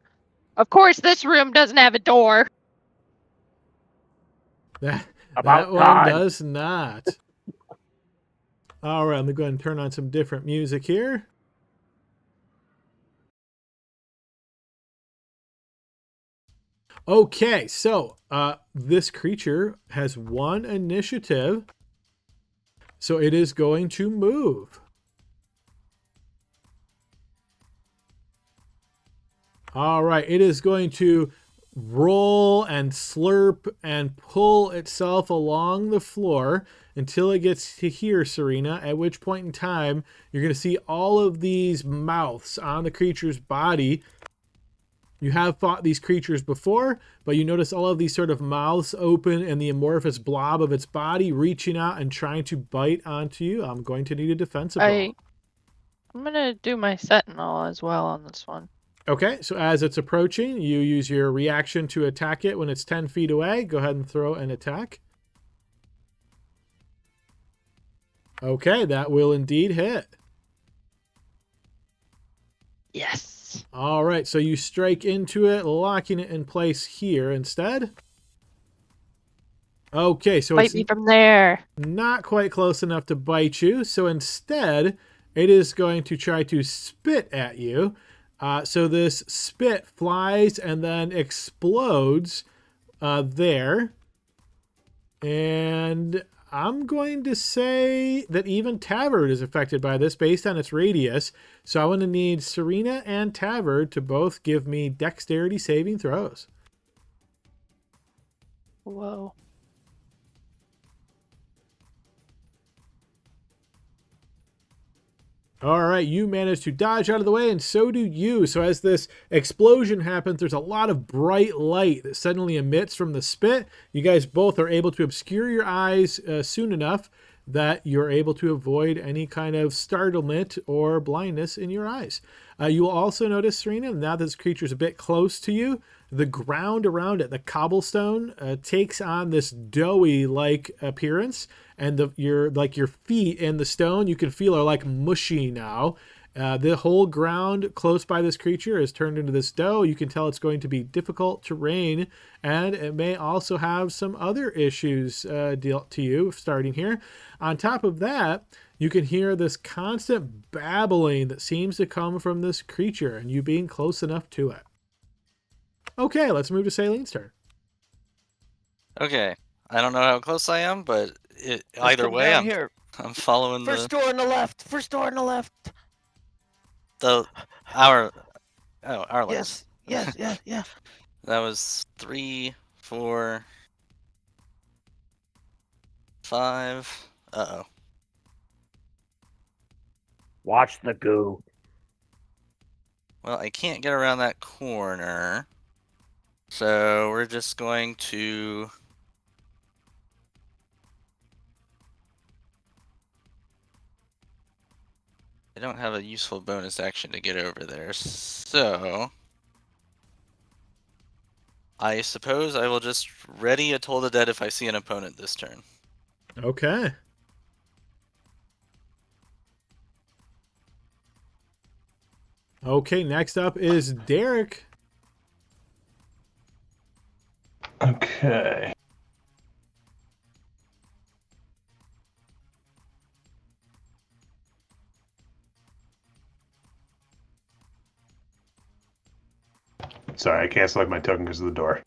"Of course this room doesn't have a door." That About one time. does not. All right, let me go ahead and turn on some different music here. Okay, so this creature has 1 initiative, so it is going to move. All right, it is going to roll and slurp and pull itself along the floor until it gets to here, Serena, at which point in time you're going to see all of these mouths on the creature's body. You have fought these creatures before, but you notice all of these sort of mouths open and the amorphous blob of its body reaching out and trying to bite onto you. I'm going to need a defensive roll. I'm gonna do my sentinel as well on this one. Okay, so as it's approaching, you use your reaction to attack it when it's 10 feet away. Go ahead and throw an attack. Okay, that will indeed hit. Yes. All right, so you strike into it, locking it in place here instead. Okay, so Bite it's me from there. not quite close enough to bite you. So instead, it is going to try to spit at you. So this spit flies and then explodes there. And I'm going to say that even Tavard is affected by this based on its radius. So I want to need Serena and Tavard to both give me dexterity saving throws. Whoa. All right, you manage to dodge out of the way, and so do you. So as this explosion happens, there's a lot of bright light that suddenly emits from the spit. You guys both are able to obscure your eyes soon enough that you're able to avoid any kind of startlement or blindness in your eyes. You will also notice, Serena, now that this creature's a bit close to you, the ground around it, the cobblestone, takes on this doughy-like appearance, and your feet in the stone you can feel are like mushy now. The whole ground close by this creature is turned into this dough. You can tell it's going to be difficult terrain, and it may also have some other issues dealt to you starting here. On top of that, you can hear this constant babbling that seems to come from this creature, and you being close enough to it. Okay, let's move to Saileen's turn. Okay, I don't know how close I am, but either come way, down here. I'm following First door on the left. First door on the left. our left. Yes. That was 3, 4, 5. Uh-oh. Watch the goo. Well, I can't get around that corner. So we're just going to... I don't have a useful bonus action to get over there, so... I suppose I will just ready a Toll the Dead if I see an opponent this turn. Okay. Okay, next up is Derek. Okay. Sorry, I can't select my token because of the door.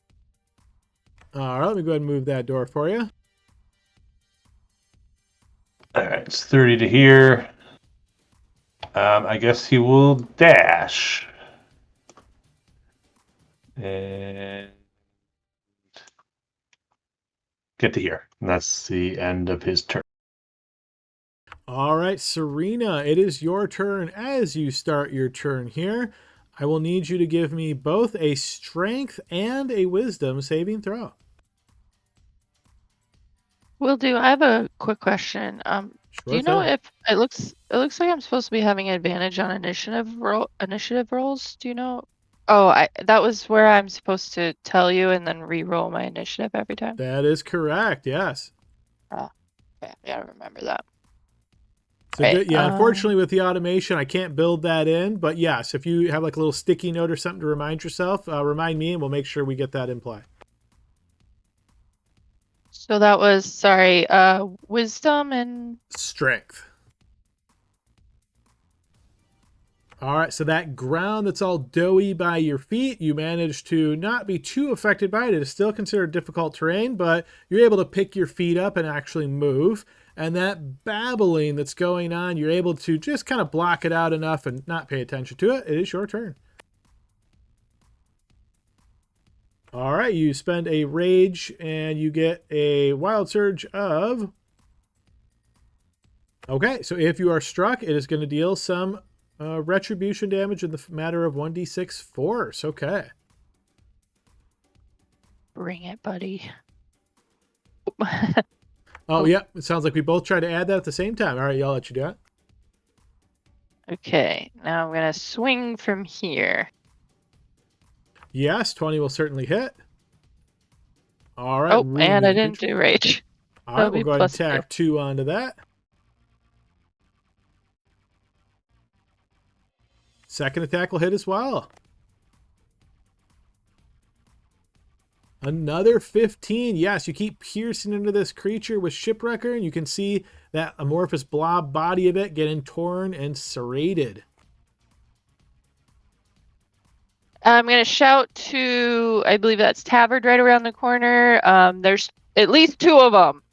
All right, let me go ahead and move that door for you. All right, it's 30 to here. I guess he will dash. And get to here. And that's the end of his turn. All right, Serena, it is your turn. As you start your turn here, I will need you to give me both a strength and a wisdom saving throw. Will do. I have a quick question. Do Sure you know thing. if it looks like I'm supposed to be having advantage on initiative rolls? Do you know? Oh, that was where I'm supposed to tell you and then re-roll my initiative every time. That is correct, yes. Oh, okay, I gotta remember that. So Right, good. Yeah, unfortunately with the automation, I can't build that in. But yes, if you have like a little sticky note or something to remind yourself, remind me and we'll make sure we get that in play. So that was, sorry, wisdom and... Strength. All right, so that ground that's all doughy by your feet, you managed to not be too affected by it. It is still considered difficult terrain, but you're able to pick your feet up and actually move. And that babbling that's going on, you're able to just kind of block it out enough and not pay attention to it. It is your turn. All right, you spend a rage and you get a wild surge of... Okay, so if you are struck, it is going to deal some retribution damage in the matter of 1d6 force. Okay. Bring it, buddy. Oh, yeah. It sounds like we both tried to add that at the same time. All right, y'all let you do it. Okay, now I'm gonna swing from here. Yes, 20 will certainly hit. All right. Oh, and I didn't do rage. All right, That'll we'll be go ahead and plus tack 2 onto that. Second attack will hit as well. Another 15. Yes, you keep piercing into this creature with Shipwrecker, and you can see that amorphous blob body of it getting torn and serrated. I'm gonna shout to, I believe that's Tavern right around the corner. There's at least 2 of them.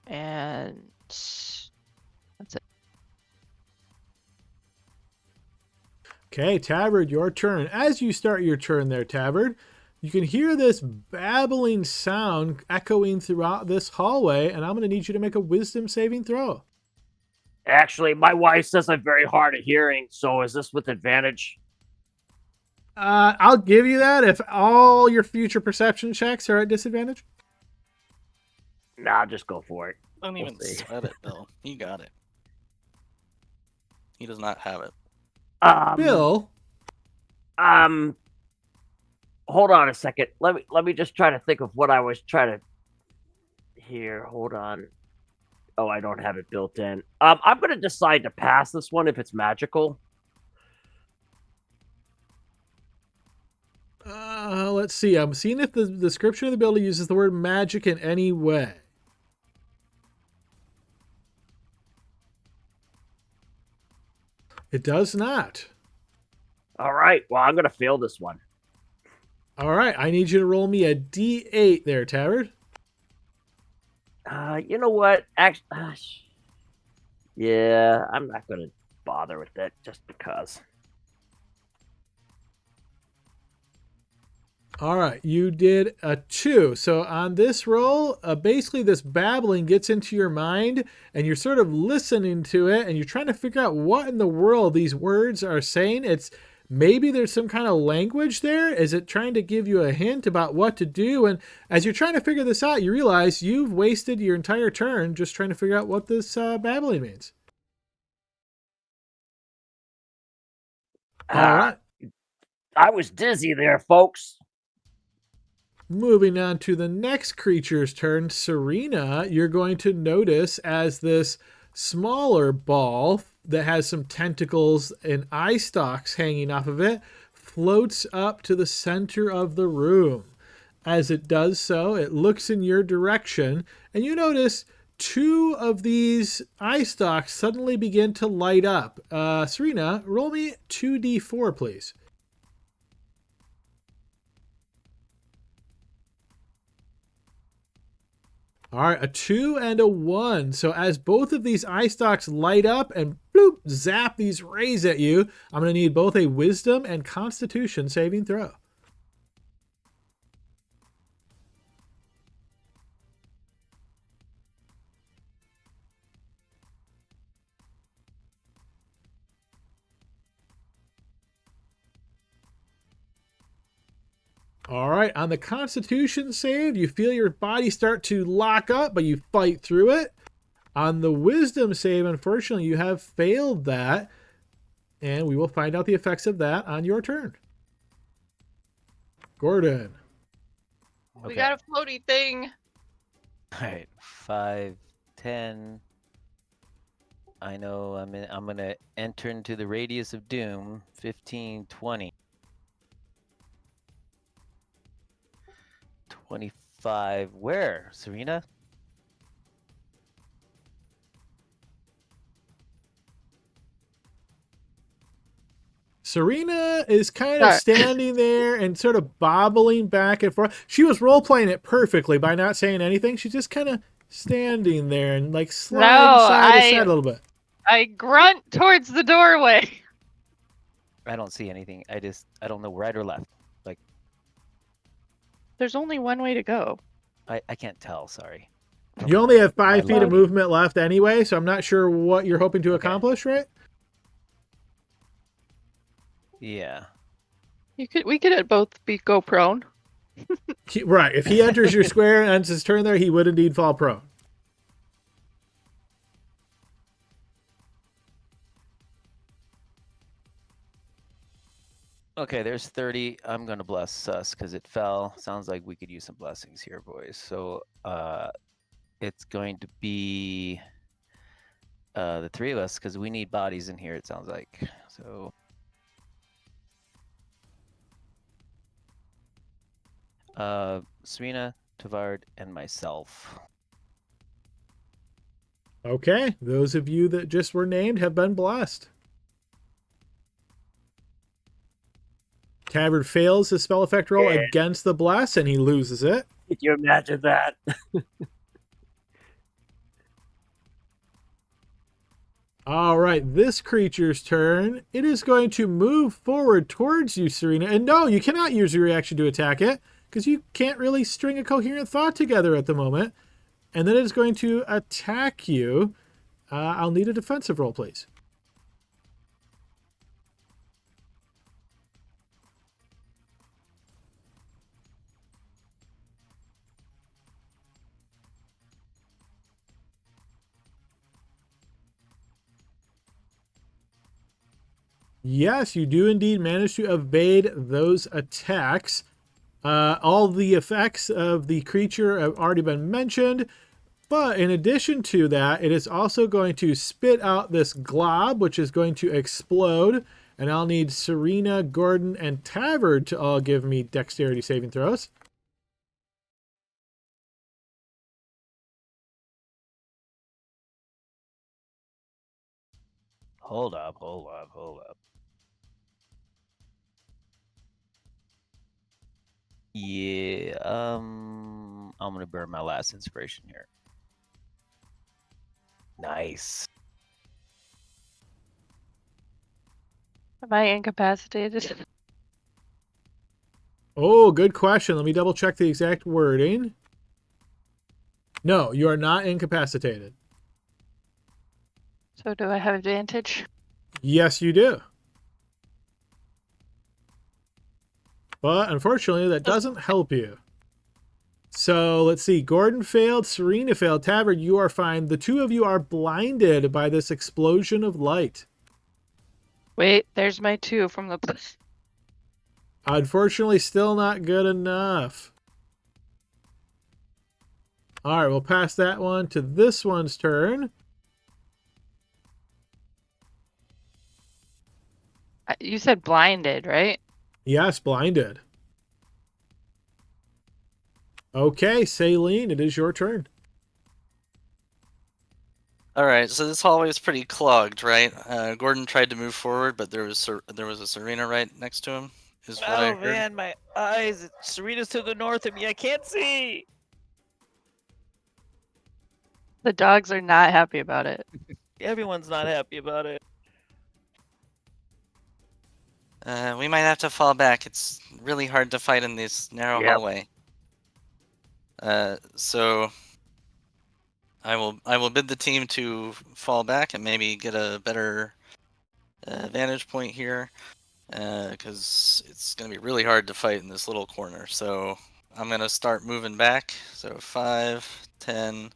And that's it. Okay, Tavern, your turn. As you start your turn there, Tavern, you can hear this babbling sound echoing throughout this hallway, and I'm going to need you to make a wisdom saving throw. Actually, my wife says I'm very hard of hearing, so is this with advantage? I'll give you that if all your future perception checks are at disadvantage. Nah, just go for it. Don't We'll even see. sweat it, Bill. He got it. He does not have it. Bill, Hold on a second. Let me just try to think of what I was trying to hear. Hold on. Oh, I don't have it built in. I'm gonna decide to pass this one if it's magical. let's see. I'm seeing if the description of the building uses the word magic in any way. It does not. All right. Well, I'm gonna fail this one. All right, I need you to roll me a D8 there, Tavern. You know what? Actually, yeah, I'm not gonna bother with it just because. All right, you did a 2. So on this roll, basically this babbling gets into your mind and you're sort of listening to it and you're trying to figure out what in the world these words are saying. It's maybe there's some kind of language there. Is it trying to give you a hint about what to do? And as you're trying to figure this out, you realize you've wasted your entire turn just trying to figure out what this babbling means. All right. I was dizzy there, folks. Moving on to the next creature's turn, Serena, you're going to notice as this smaller ball that has some tentacles and eye stalks hanging off of it floats up to the center of the room. As it does so, it looks in your direction, and you notice 2 of these eye stalks suddenly begin to light up. Serena, roll me 2d4, please. All right, a 2 and a 1. So as both of these eye stalks light up and bloop, zap these rays at you, I'm going to need both a wisdom and constitution saving throw. All right, on the Constitution save, you feel your body start to lock up, but you fight through it. On the Wisdom save, unfortunately, you have failed that, and we will find out the effects of that on your turn. Gordon. We got a floaty thing. All right, 5, 10. I know I'm gonna enter into the radius of doom. 15, 20. 25. Where, Serena? Serena is kind of standing there and sort of bobbling back and forth. She was role playing it perfectly by not saying anything. She's just kind of standing there and like sliding side to side a little bit. I grunt towards the doorway. I don't see anything. I don't know right or left. Like, there's only one way to go. I can't tell. Sorry. You only have 5 feet of movement left anyway, so I'm not sure what you're hoping to accomplish, right? Yeah. We could both go prone. Right. If he enters your square and ends his turn there, he would indeed fall prone. Okay, there's 30. I'm gonna bless Sus because it fell. Sounds like we could use some blessings here, boys. So it's going to be the 3 of us because we need bodies in here, it sounds like. So Serena, Tavard, and myself. Okay, those of you that just were named have been blessed. Tavard fails his spell effect roll against the bless, and he loses it. Can you imagine that? All right, this creature's turn. It is going to move forward towards you, Serena. And no, you cannot use your reaction to attack it, because you can't really string a coherent thought together at the moment. And then it is going to attack you. I'll need a defensive roll, please. Yes, you do indeed manage to evade those attacks. All the effects of the creature have already been mentioned, but in addition to that, it is also going to spit out this glob, which is going to explode, and I'll need Serena, Gordon, and Tavard to all give me dexterity saving throws. Hold up. Yeah, I'm gonna burn my last inspiration here. Nice. Am I incapacitated? Oh, good question. Let me double check the exact wording. No, you are not incapacitated. So do I have advantage? Yes, you do. But unfortunately, that doesn't help you. So let's see. Gordon failed. Serena failed. Tavard, you are fine. The 2 of you are blinded by this explosion of light. Wait, there's my 2 from the... Unfortunately, still not good enough. All right, we'll pass that one to this one's turn. You said blinded, right? Yes, blinded. Okay, Saline, it is your turn. All right, so this hallway is pretty clogged, right? Gordon tried to move forward, but there was a Serena right next to him. Is what I Oh heard. man, my eyes! Serena's to the north of me. I can't see. The dogs are not happy about it. Everyone's not happy about it. We might have to fall back. It's really hard to fight in this narrow Yep. hallway. So I will bid the team to fall back and maybe get a better vantage point here, because it's gonna be really hard to fight in this little corner. So I'm gonna start moving back. So 5, 10,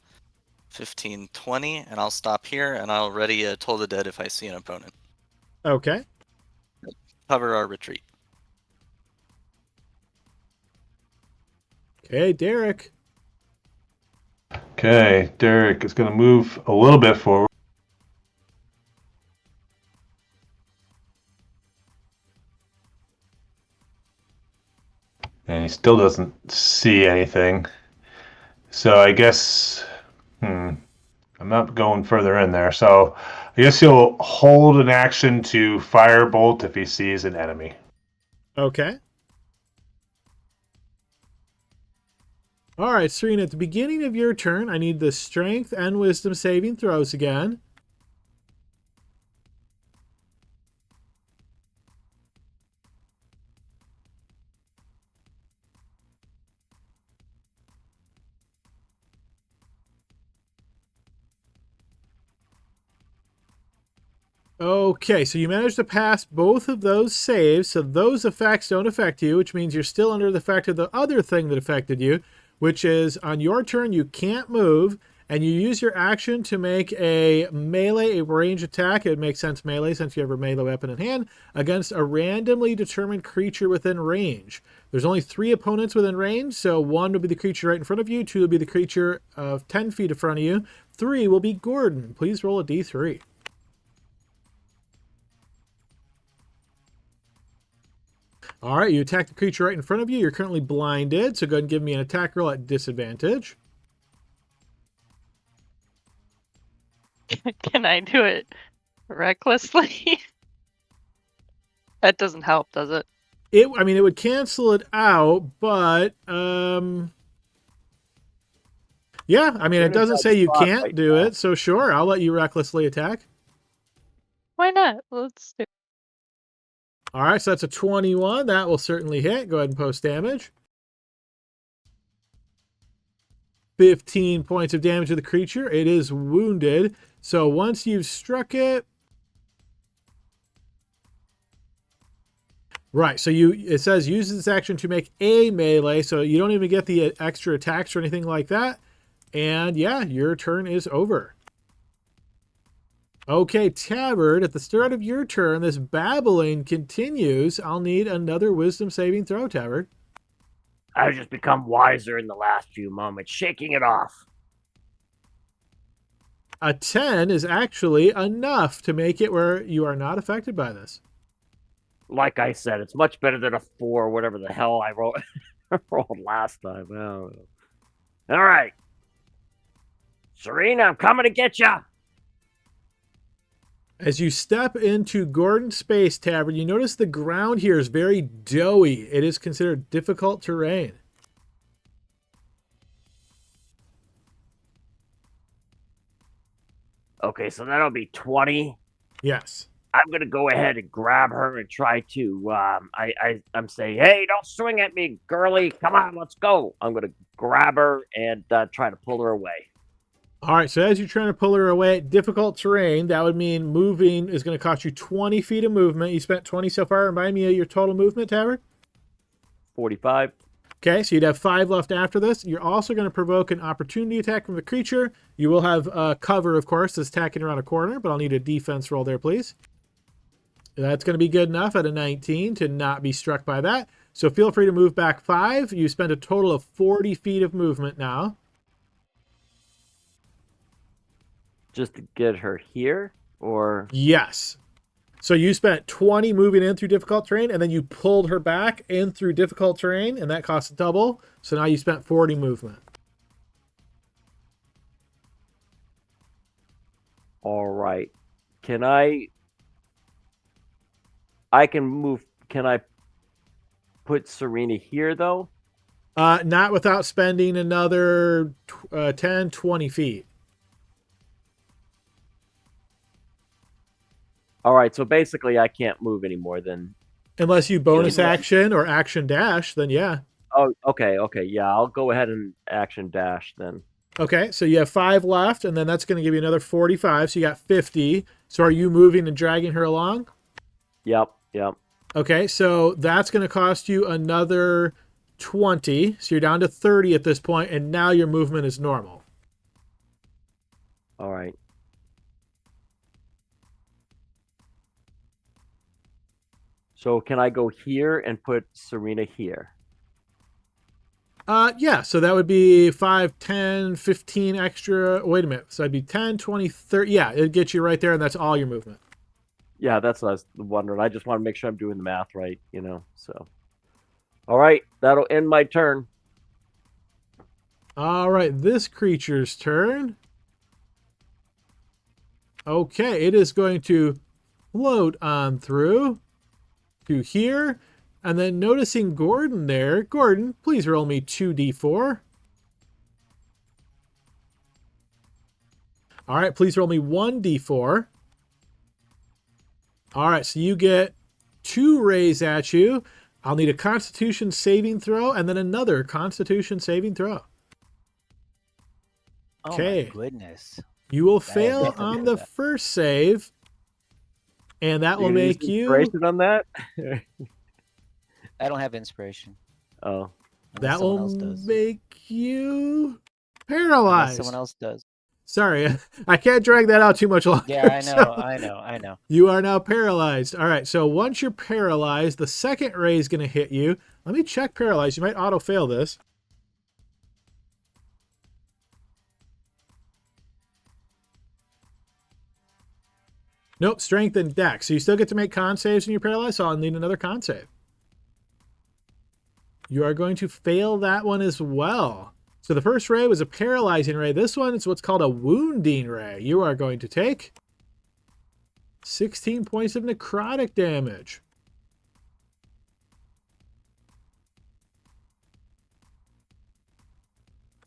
15, 20, and I'll stop here and I'll ready a Toll the Dead if I see an opponent. Okay. Cover our retreat. Okay, Derek. Okay, Derek is going to move a little bit forward. And he still doesn't see anything. So I guess, I'm not going further in there. So I guess he'll hold an action to firebolt if he sees an enemy. Okay. All right, Serena, at the beginning of your turn, I need the strength and wisdom saving throws again. Okay, so you managed to pass both of those saves, so those effects don't affect you, which means you're still under the effect of the other thing that affected you, which is on your turn you can't move, and you use your action to make a melee, a range attack. It would make sense melee since you have a melee weapon in hand, against a randomly determined creature within range. There's only 3 opponents within range, so 1 will be the creature right in front of you, 2 will be the creature of 10 feet in front of you, 3 will be Gordon. Please roll a d3. All right, you attack the creature right in front of you. You're currently blinded, so go ahead and give me an attack roll at disadvantage. Can I do it recklessly? That doesn't help, does it? I mean, it would cancel it out, but yeah, I mean, it doesn't say you can't do it, so sure, I'll let you recklessly attack. Why not? Let's do it. All right, so that's a 21. That will certainly hit. Go ahead and post damage. 15 points of damage to the creature. It is wounded. So once you've struck it, right, so it says use this action to make a melee, so you don't even get the extra attacks or anything like that. And yeah, your turn is over. Okay, Tabard, at the start of your turn, this babbling continues. I'll need another wisdom saving throw, Tabard. I've just become wiser in the last few moments, shaking it off. A 10 is actually enough to make it where you are not affected by this. Like I said, it's much better than a 4, whatever the hell I rolled last time. All right. Serena, I'm coming to get you. As you step into Gordon's Space Tavern, you notice the ground here is very doughy. It is considered difficult terrain. Okay, so that'll be 20. Yes. I'm gonna go ahead and grab her and try to. I'm saying, hey, don't swing at me, girly. Come on, let's go. I'm gonna grab her and try to pull her away. All right, so as you're trying to pull her away, difficult terrain, that would mean moving is going to cost you 20 feet of movement. You spent 20 so far. Remind me of your total movement, Tabard. 45. Okay, so you'd have 5 left after this. You're also going to provoke an opportunity attack from the creature. You will have cover, of course, that's attacking around a corner, but I'll need a defense roll there, please. That's going to be good enough at a 19 to not be struck by that. So feel free to move back 5. You spend a total of 40 feet of movement now. Just to get her here, or Yes. So you spent 20 moving in through difficult terrain, and then you pulled her back in through difficult terrain, and that cost double. So now you spent 40 movement. All right. Can can move. Can I put Serena here though? Not without spending another 10, 20 feet. All right. So basically, I can't move anymore then. Unless you bonus Yeah. action or action dash, then yeah. Oh, okay. Okay. Yeah, I'll go ahead and action dash then. Okay, so you have 5 left, and then that's going to give you another 45, so you got 50. So are you moving and dragging her along? Yep. Yep. Okay, so that's going to cost you another 20. So you're down to 30 at this point, and now your movement is normal. All right. So can I go here and put Serena here? Yeah, so that would be 5, 10, 15 extra. Wait a minute. So that'd be 10, 20, 30. Yeah, it'd get you right there, and that's all your movement. Yeah, that's what I was wondering. I just want to make sure I'm doing the math right, so. All right, that'll end my turn. All right, this creature's turn. Okay, it is going to float on through to here. And then noticing Gordon there. Gordon, please roll me 2d4. All right, please roll me 1d4. All right, so you get 2 rays at you. I'll need a Constitution saving throw and then another Constitution saving throw. Okay. Oh my goodness. You will That is fail definitely on good. the first save. And that will gonna use make you... inspiration on that? I don't have inspiration. Oh. Unless That someone will else does. make you Unless paralyzed. someone else does. Sorry, I can't drag that out too much longer. Yeah, I know, so I know. You are now paralyzed. All right, so once you're paralyzed, the second ray is going to hit you. Let me check paralyzed. You might auto-fail this. Nope, strength and dex. So you still get to make con saves when you're paralyzed, so I'll need another con save. You are going to fail that one as well. So the first ray was a paralyzing ray. This one is what's called a wounding ray. You are going to take 16 points of necrotic damage.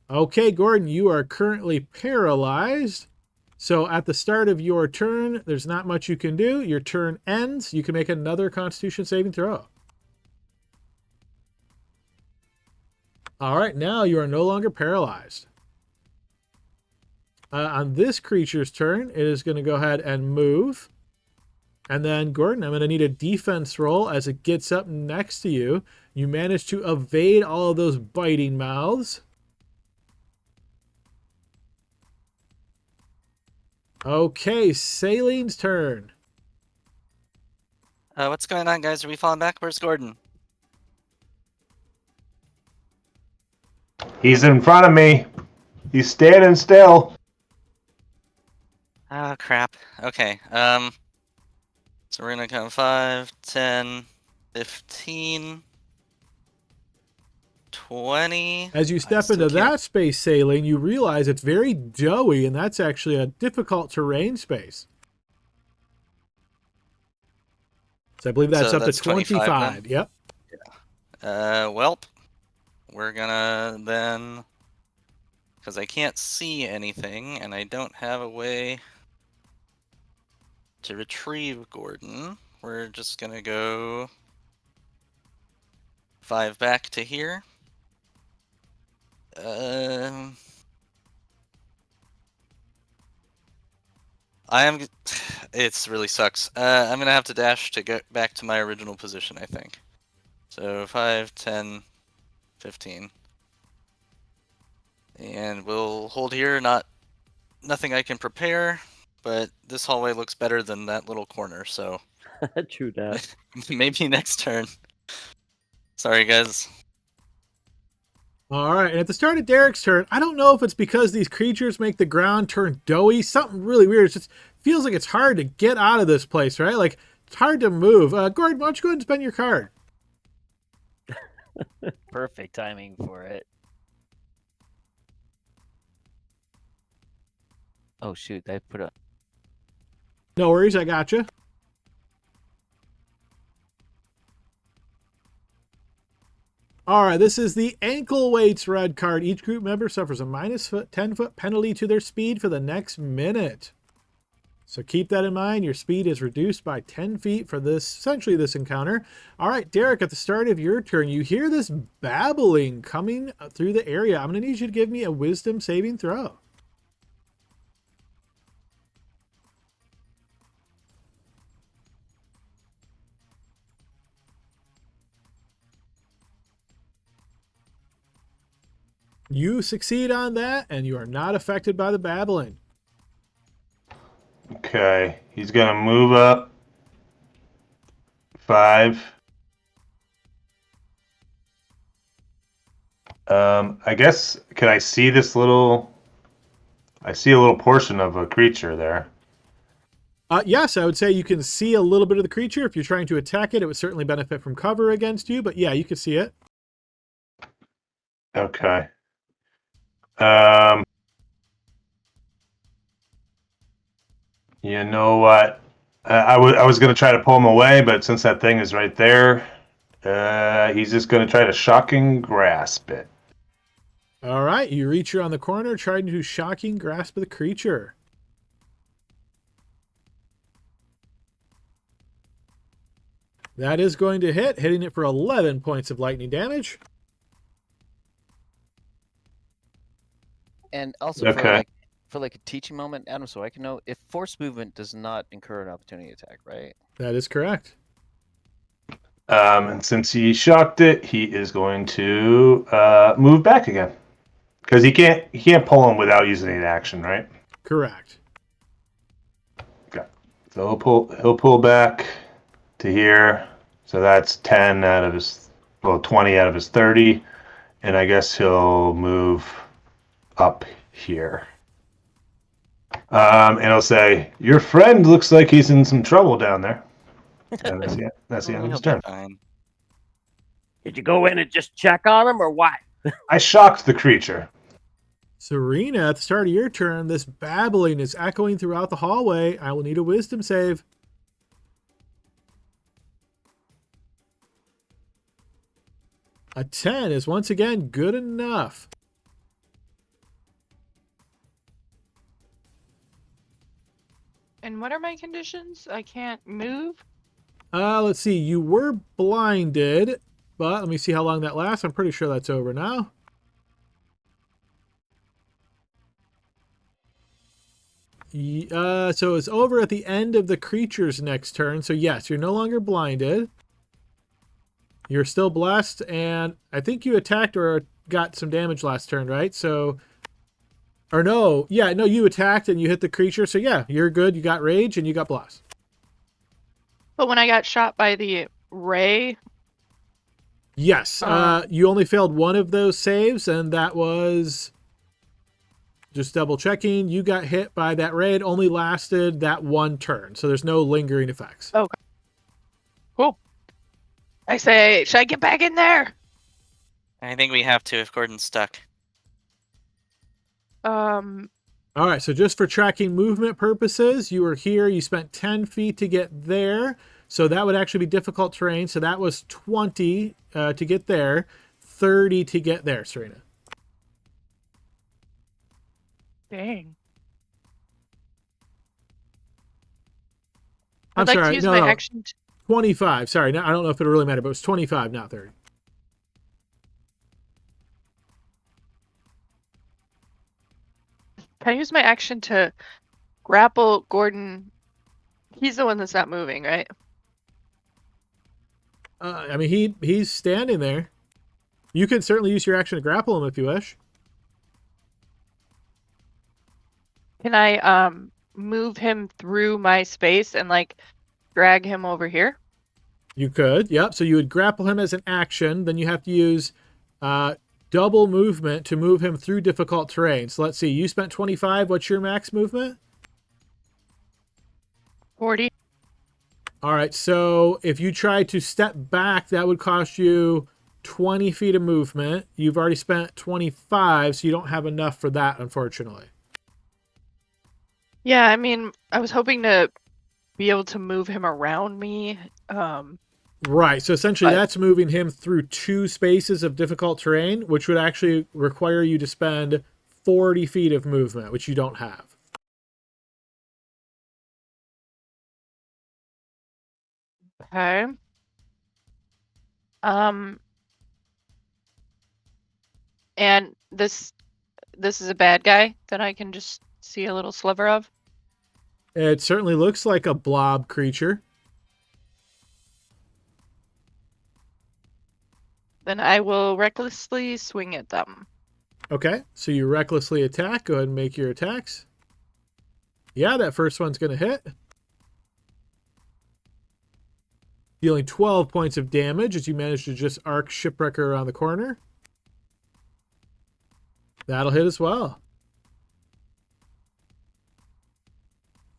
Okay, Gordon, you are currently paralyzed. So at the start of your turn, there's not much you can do. Your turn ends. You can make another Constitution saving throw. All right, now you are no longer paralyzed. On this creature's turn, it is going to go ahead and move. And then, Gordon, I'm going to need a defense roll as it gets up next to you. You manage to evade all of those biting mouths. Okay, Saline's turn. What's going on, guys? Are we falling back? Where's Gordon? He's in front of me. He's standing still. Oh, crap. Okay. So we're gonna count 5, 10, 15, 20. As you I step still into can't- that space, Saline, you realize it's very doughy, and that's actually a difficult terrain space. So I believe that's So up that's to 25 25. then? Yep. Welp. We're gonna then, because I can't see anything and I don't have a way to retrieve Gordon, we're just gonna go 5 back to here. It's really sucks. I'm gonna have to dash to get back to my original position, I think. So 5, 10, 15. And we'll hold here, nothing I can prepare, but this hallway looks better than that little corner, so True that. maybe next turn. Sorry, guys. All right, and at the start of Derek's turn, I don't know if it's because these creatures make the ground turn doughy. Something really weird. It just feels like it's hard to get out of this place, right? Like It's hard to move. Gordon, why don't you go ahead and spend your card? Perfect timing for it. Oh shoot! I put a. No worries, I gotcha. All right, this is the ankle weights red card. Each group member suffers a minus 10-foot penalty to their speed for the next minute. So keep that in mind. Your speed is reduced by 10 feet for essentially this encounter. All right, Derek, at the start of your turn, you hear this babbling coming through the area. I'm going to need you to give me a wisdom saving throw. You succeed on that, and you are not affected by the babbling. Okay, he's gonna move up 5. I guess, can I see this little? I see a little portion of a creature there. Yes, I would say you can see a little bit of the creature. If you're trying to attack it, it would certainly benefit from cover against you, but yeah, you can see it. Okay. You know what? I was going to try to pull him away, but since that thing is right there, he's just going to try to shocking grasp it. All right, you reach around the corner, trying to shocking grasp of the creature. That is going to hit, hitting it for 11 points of lightning damage. And also Okay. for a teaching moment, Adam, so I can know if force movement does not incur an opportunity attack, right? That is correct. And since he shocked it, he is going to move back again because he can't pull him without using an action, right? Correct. Okay. So he'll pull back to here. So that's 10 out of his 20 out of his 30, and I guess he'll move up here. And he'll say, "Your friend looks like he's in some trouble down there." And that's the end of his turn. Fine. Did you go in and just check on him or what? I shocked the creature. Serena, at the start of your turn, this babbling is echoing throughout the hallway. I will need a wisdom save. A 10 is once again good enough. And what are my conditions? I can't move? Let's see. You were blinded, but let me see how long that lasts. I'm pretty sure that's over now. So it's over at the end of the creature's next turn. So yes, you're no longer blinded. You're still blessed, and I think you attacked or got some damage last turn, right? So, or no, yeah, no, you attacked and you hit the creature. So yeah, you're good. You got rage and you got blessed. But when I got shot by the ray, Yes, you only failed one of those saves, and that was just double checking. You got hit by that ray. It only lasted that one turn, so there's no lingering effects. okay. Cool. I say, should I get back in there? I think we have to if Gordon's stuck. All right, so just for tracking movement purposes, you were here. You spent 10 feet to get there, so that would actually be difficult terrain. So that was 20 to get there, 30 to get there, Serena. Dang. I'm I'd like sorry, to use no, my no. action. 25. Sorry, no, I don't know if it'll really matter, but it was 25, not 30. Can I use my action to grapple Gordon? He's the one that's not moving, right? I mean, he's standing there. You can certainly use your action to grapple him if you wish. Can I move him through my space and drag him over here? You could, yep. So you would grapple him as an action. Then you have to use double movement to move him through difficult terrain. So let's see. You spent 25. What's your max movement? 40. All right, so if you try to step back, that would cost you 20 feet of movement. You've already spent 25, so you don't have enough for that, unfortunately. Yeah, I mean, I was hoping to be able to move him around me. Right, so essentially But- that's moving him through 2 spaces of difficult terrain, which would actually require you to spend 40 feet of movement, which you don't have. Okay. And this is a bad guy that I can just see a little sliver of. It certainly looks like a blob creature. Then I will recklessly swing at them. Okay, so you recklessly attack. Go ahead and make your attacks. Yeah, that first one's going to hit. Dealing 12 points of damage as you manage to just arc Shipwrecker around the corner. That'll hit as well.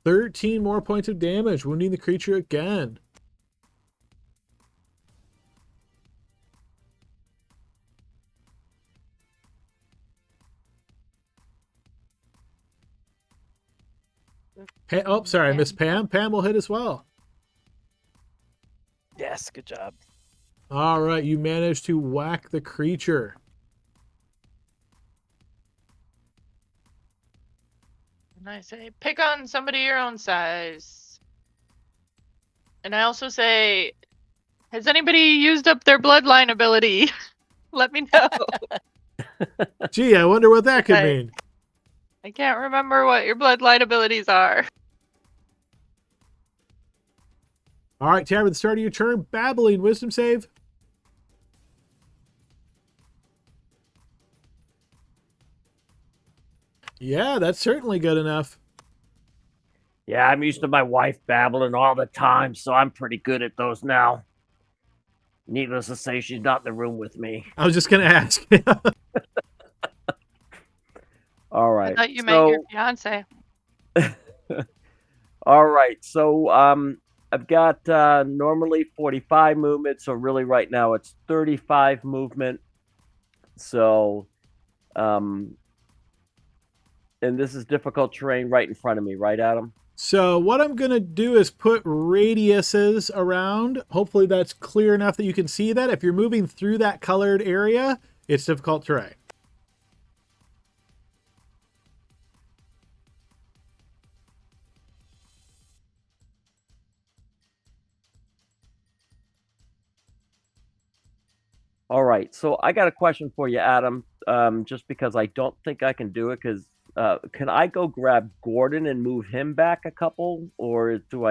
13 more points of damage, wounding the creature again. Oh, sorry, I missed Pam. Pam will hit as well. Yes, good job. All right, you managed to whack the creature. And I say, pick on somebody your own size. And I also say, has anybody used up their bloodline ability? Let me know. Gee, I wonder what that could mean. I can't remember what your bloodline abilities are. All right, Tab, at the start of your turn, babbling wisdom save. Yeah, that's certainly good enough. Yeah, I'm used to my wife babbling all the time, so I'm pretty good at those now. Needless to say, she's not in the room with me. I was just going to ask. All right. I thought you meant your fiance. All right. So I've got normally 45 movement, so really right now it's 35 movement. So and this is difficult terrain right in front of me, right, Adam? So what I'm going to do is put radiuses around. Hopefully that's clear enough that you can see that. If you're moving through that colored area, it's difficult terrain. All right. So I got a question for you, Adam, just because I don't think I can do it because can I go grab Gordon and move him back a couple, or do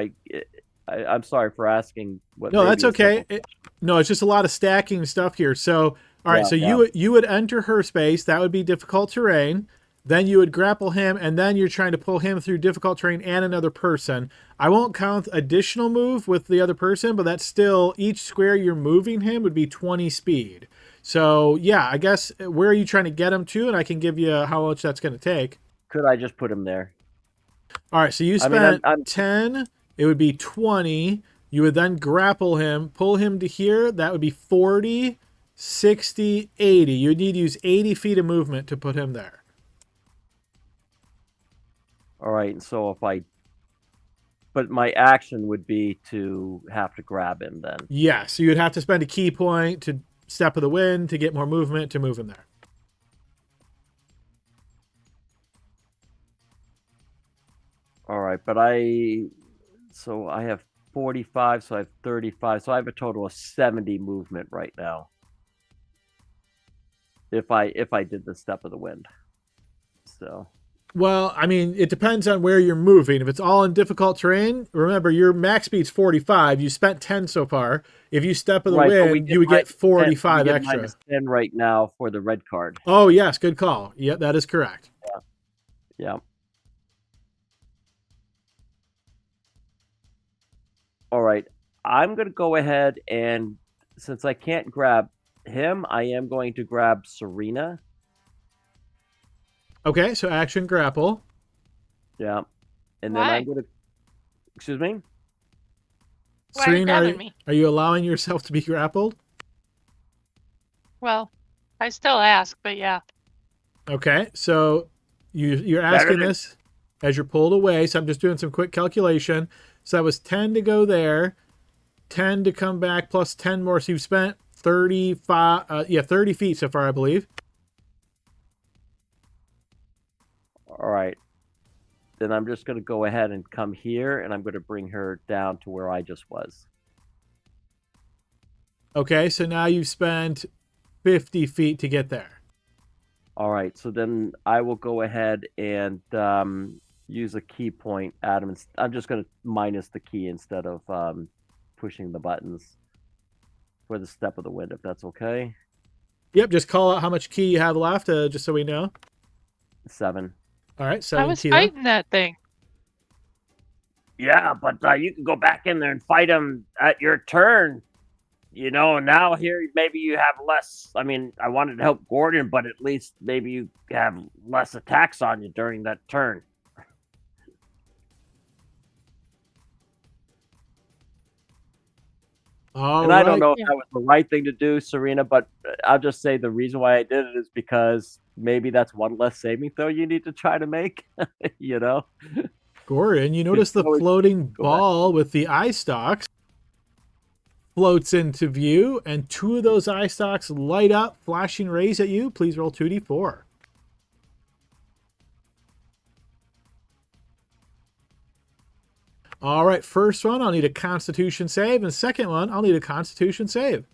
I'm sorry for asking. What No, may that's be a okay. simple- No, it's just a lot of stacking stuff here. So, all right, Yeah, so yeah. you would enter her space. That would be difficult terrain. Then you would grapple him, and then you're trying to pull him through difficult terrain and another person. I won't count additional move with the other person, but that's still each square you're moving him would be 20 speed. So, yeah, I guess where are you trying to get him to? And I can give you how much that's going to take. Could I just put him there? All right, so you I mean, spent I'm 10. It would be 20. You would then grapple him, pull him to here. That would be 40, 60, 80. You would need to use 80 feet of movement to put him there. all right. So but my action would be to have to grab him then. Yes, you would have to spend a key point to step of the wind to get more movement to move him there. All right, but so I have 45, so I have 35, so I have a total of 70 movement right now. If I did the step of the wind. So Well, I mean, it depends on where you're moving. If it's all in difficult terrain, remember your max speed's 45. You spent 10 so far. If you step of the Right, but we wind, get you would get minus 10 45 we get extra. minus 10 right now for the red card. Oh, yes, good call. Yeah, that is correct. Yeah. All right. I'm going to go ahead and since I can't grab him, I am going to grab Serena. Okay, so action grapple. Yeah. And then Why? I'm going to excuse me. Why are you Serena, grabbing me? are you allowing yourself to be grappled? Well, I still ask, but yeah. Okay, so you're Better asking than- this as you're pulled away. So I'm just doing some quick calculation. So that was 10 to go there, 10 to come back, plus 10 more. So you've spent 35, 30 feet so far, I believe. All right. Then I'm just going to go ahead and come here, and I'm going to bring her down to where I just was. Okay, so now you've spent 50 feet to get there. All right. So then I will go ahead and use a key point, Adam. I'm just going to minus the key instead of pushing the buttons for the step of the wind, if that's okay. Yep, just call out how much key you have left, just so we know. 7. All right, I 7 was key left. fighting that thing. Yeah, but you can go back in there and fight him at your turn. You know, now here maybe you have less. I mean, I wanted to help Gordon, but at least maybe you have less attacks on you during that turn. All And I don't right. know if Yeah. that was the right thing to do, Serena, but I'll just say the reason why I did it is because maybe that's one less saving throw you need to try to make. You know? Gordon, you notice the always floating go back. ball with the eye stalks floats into view, and 2 of those eye stalks light up, flashing rays at you. Please roll 2d4. All right, first one, I'll need a Constitution save, and second one, I'll need a Constitution save.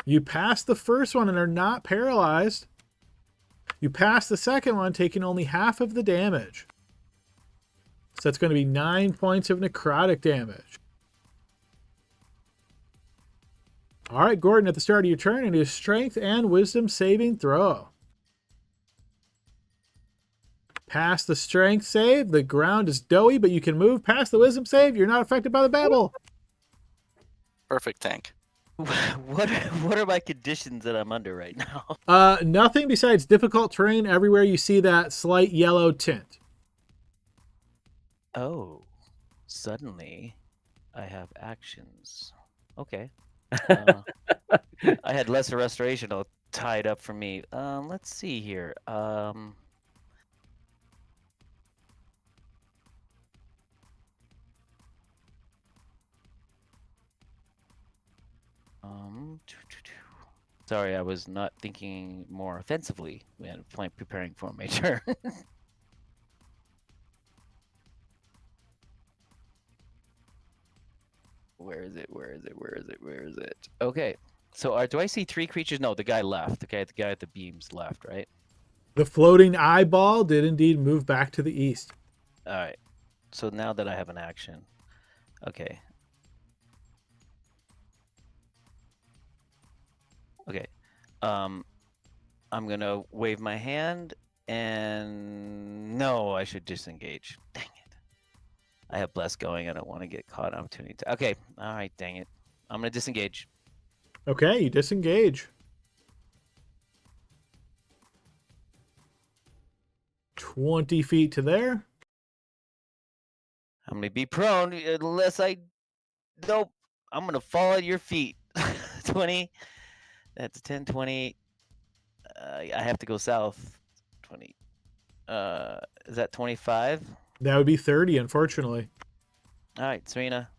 You passed the first one and are not paralyzed. You passed the second one, taking only half of the damage. So that's going to be 9 points of necrotic damage. All right, Gordon, at the start of your turn, it is strength and wisdom saving throw. Pass the strength save. The ground is doughy, but you can move. Past the wisdom save. You're not affected by the babble. Perfect tank. What are my conditions that I'm under right now? Nothing besides difficult terrain. Everywhere you see that slight yellow tint. Oh, suddenly I have actions. Okay. I had lesser restoration all tied up for me. Let's see here. Sorry, I was not thinking more offensively when preparing for my turn. Where is it? Where is it? Where is it? Where is it? Okay. So do I see 3 creatures? No, the guy left. The guy at the beams left, right? The floating eyeball did indeed move back to the east. All right. So now that I have an action. Okay. Okay. I'm going to wave my hand and no, I should disengage. Dang it. I have bless going. I don't want to get caught opportunity. Okay. All right. Dang it. I'm going to disengage. Okay, you disengage. 20 feet to there. I'm going to be prone unless I... Nope. I'm going to fall at your feet. 20. That's 10, 20. I have to go south. 20. Is that 25? That would be 30, unfortunately. All right, Serena.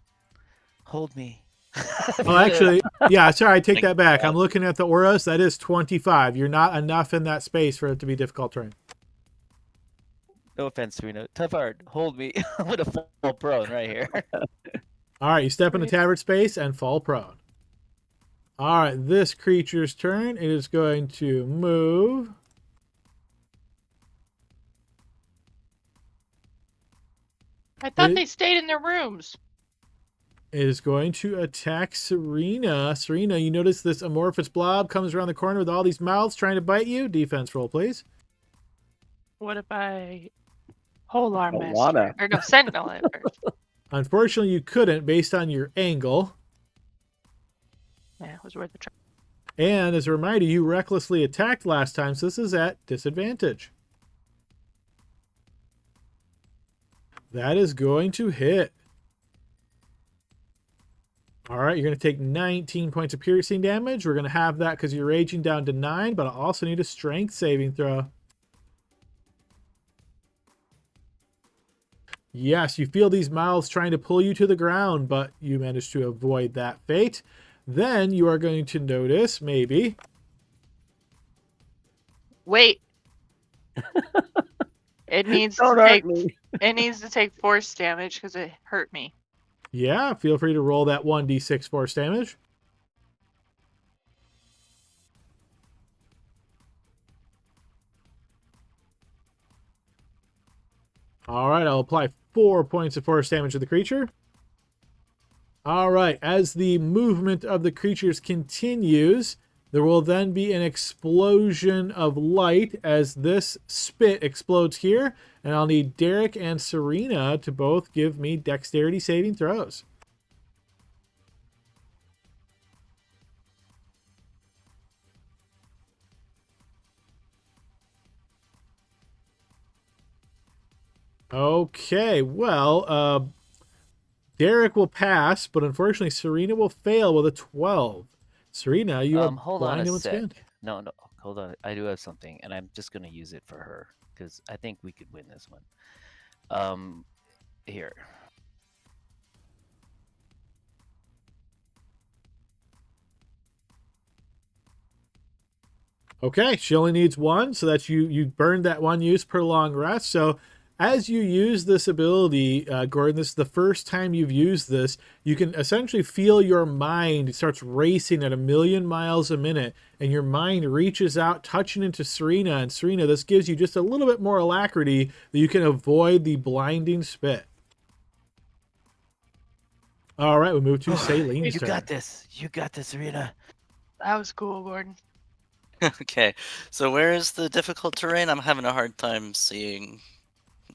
Hold me. Oh, actually, yeah, sorry, I take Thank that back. God. I'm looking at the auras. That is 25. You're not enough in that space for it to be difficult terrain. No offense, Serena. Tough art. Hold me. I'm going to fall prone right here. All right, you step into tabard space and fall prone. All right, this creature's turn. It is going to move. I thought they stayed in their rooms. It is going to attack Serena. Serena, you notice this amorphous blob comes around the corner with all these mouths trying to bite you. Defense roll, please. What if I whole arm Don't master? wanna. Or no, sentinel it first. Unfortunately, you couldn't based on your angle. Yeah, it was worth a try. And as a reminder, you recklessly attacked last time, so this is at disadvantage. That is going to hit. All right, you're going to take 19 points of piercing damage. We're going to have that because you're raging down to 9, but I also need a strength saving throw. Yes, you feel these mouths trying to pull you to the ground, but you manage to avoid that fate. Then you are going to notice, maybe... Wait. It needs Don't to hurt take me. it needs to take force damage because it hurt me. Yeah, feel free to roll that 1d6 force damage. All right, I'll apply 4 points of force damage to the creature. All right, as the movement of the creatures continues, there will then be an explosion of light as this spit explodes here, and I'll need Derek and Serena to both give me dexterity saving throws. Okay, well, Derek will pass, but unfortunately Serena will fail with a 12. Serena, you are Hold on blind a and sec. skinned. No, hold on. I do have something, and I'm just gonna use it for her because I think we could win this one. Here. Okay, she only needs one, so that's you burned that one use per long rest. So as you use this ability, Gordon, this is the first time you've used this, you can essentially feel your mind starts racing at 1,000,000 miles a minute, and your mind reaches out, touching into Serena. And Serena, this gives you just a little bit more alacrity that you can avoid the blinding spit. All right, we move to Saileen's You turn. got this. You got this, Rita. That was cool, Gordon. Okay, so where is the difficult terrain? I'm having a hard time seeing.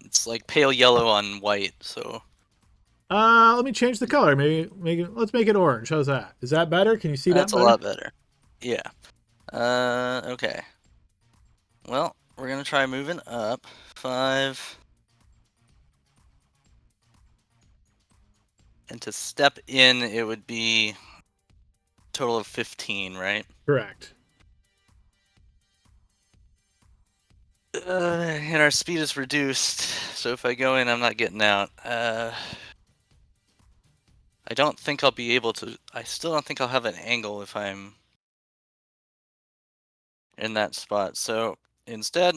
It's like pale yellow on white, so... Let me change the color. Let's make it orange. How's that? Is that better? Can you see That's that a better? lot better. Yeah. Okay. Well, we're gonna try moving up. 5. And to step in, it would be total of 15, right? Correct. And our speed is reduced, so if I go in, I'm not getting out. I don't think I'll be able to... I still don't think I'll have an angle if I'm in that spot. So instead,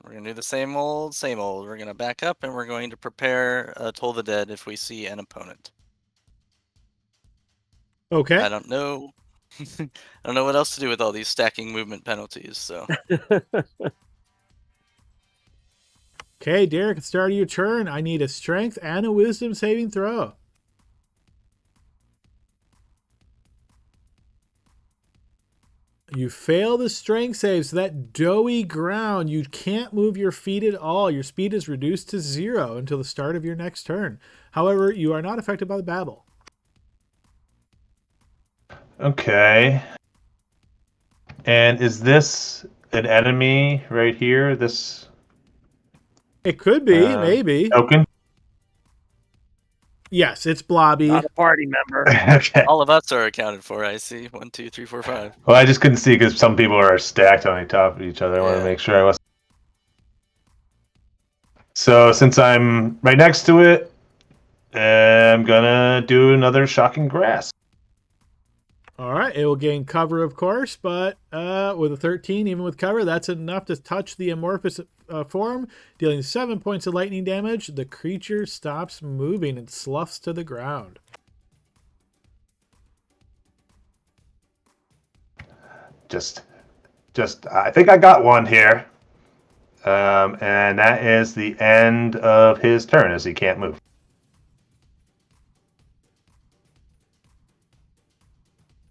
we're going to do the same old, same old. We're going to back up, and we're going to prepare Toll the Dead if we see an opponent. Okay. I don't know. I don't know what else to do with all these stacking movement penalties, so... Okay, Derek, at the start of your turn, I need a strength and a wisdom saving throw. You fail the strength save, so that doughy ground, you can't move your feet at all. Your speed is reduced to 0 until the start of your next turn. However, you are not affected by the babble. Okay. And is this an enemy right here? This It could be, maybe. token? Yes, it's blobby. Not a party member. Okay. All of us are accounted for, I see. 1, 2, 3, 4, 5. Well, I just couldn't see because some people are stacked on top of each other. I want to Yeah. make sure I was. So since I'm right next to it, I'm gonna do another shocking grasp. All right, it will gain cover, of course, but with a 13, even with cover, that's enough to touch the amorphous form, dealing 7 points of lightning damage. The creature stops moving and sloughs to the ground. Just, I think I got one here. And that is the end of his turn as he can't move.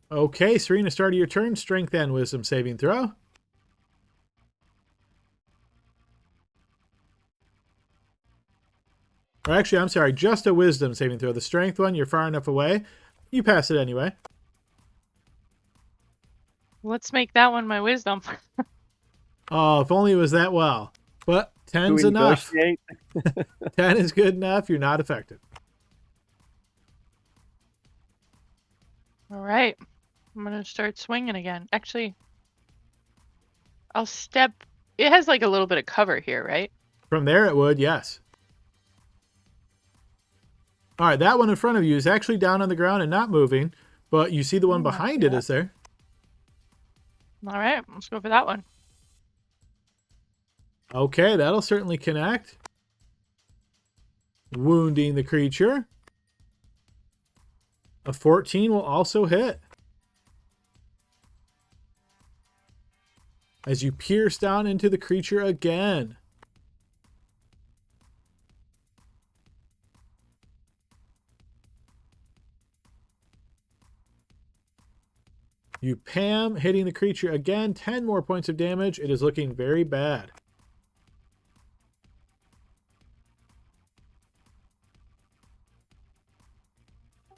Okay, Serena, start of your turn. Strength and wisdom saving throw. Or actually, I'm sorry, just a wisdom saving throw. The strength one, you're far enough away. You pass it anyway. Let's make that one my wisdom. Oh, if only it was that well. But Do 10's we enough. negotiate? 10 is good enough. You're not affected. All right. I'm going to start swinging again. Actually, I'll step. It has like a little bit of cover here, right? From there it would, yes. All right, that one in front of you is actually down on the ground and not moving, but you see the one behind it is there. All right, let's go for that one. Okay, that'll certainly connect. Wounding the creature. A 14 will also hit. As you pierce down into the creature again. You Pam, hitting the creature again. 10 more points of damage. It is looking very bad.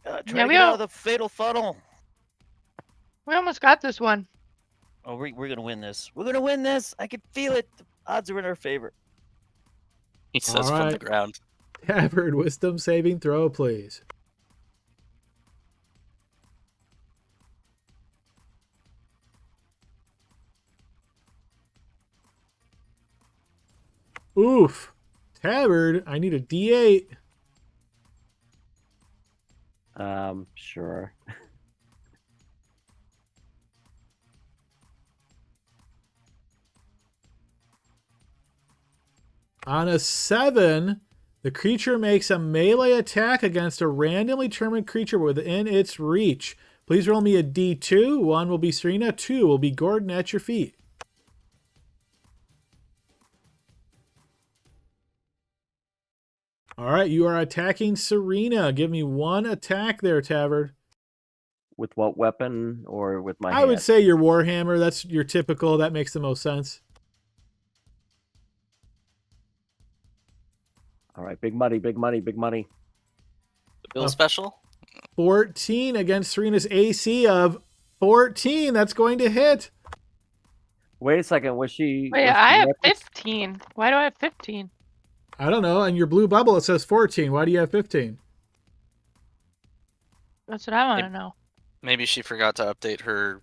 Try to get out of the fatal funnel. We almost got this one. Oh, we're gonna win this. We're gonna win this. I can feel it. The odds are in our favor. He says from the ground. Tavern, wisdom saving throw, please. Oof. Tavern, I need a D8. Sure. On a 7, the creature makes a melee attack against a randomly determined creature within its reach. Please roll me a D2. 1 will be Serena. 2 will be Gordon at your feet. All right, you are attacking Serena. Give me 1 attack there, Tavern. With what weapon or with my I would hand? say your Warhammer. That's your typical. That makes the most sense. All right, big money, big money, big money. The bill special? 14 against Serena's AC of 14. That's going to hit. Wait a second. Was she? Wait, was she I have necklace- 15. Why do I have 15? I don't know. On your blue bubble, it says 14. Why do you have 15? That's what I want to know. Maybe she forgot to update her.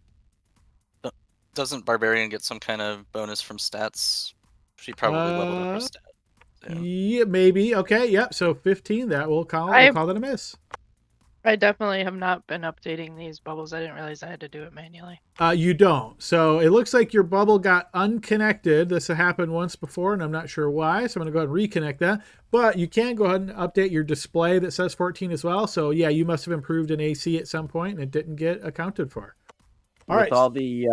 Doesn't Barbarian get some kind of bonus from stats? She probably leveled up her stat. Yeah, maybe. Okay, yep. So 15. That will call. We'll call that a miss. I definitely have not been updating these bubbles. I didn't realize I had to do it manually. You don't. So it looks like your bubble got unconnected. This happened once before, and I'm not sure why. So I'm going to go ahead and reconnect that. But you can go ahead and update your display that says 14 as well. So yeah, you must have improved an AC at some point, and it didn't get accounted for. All right. With all the,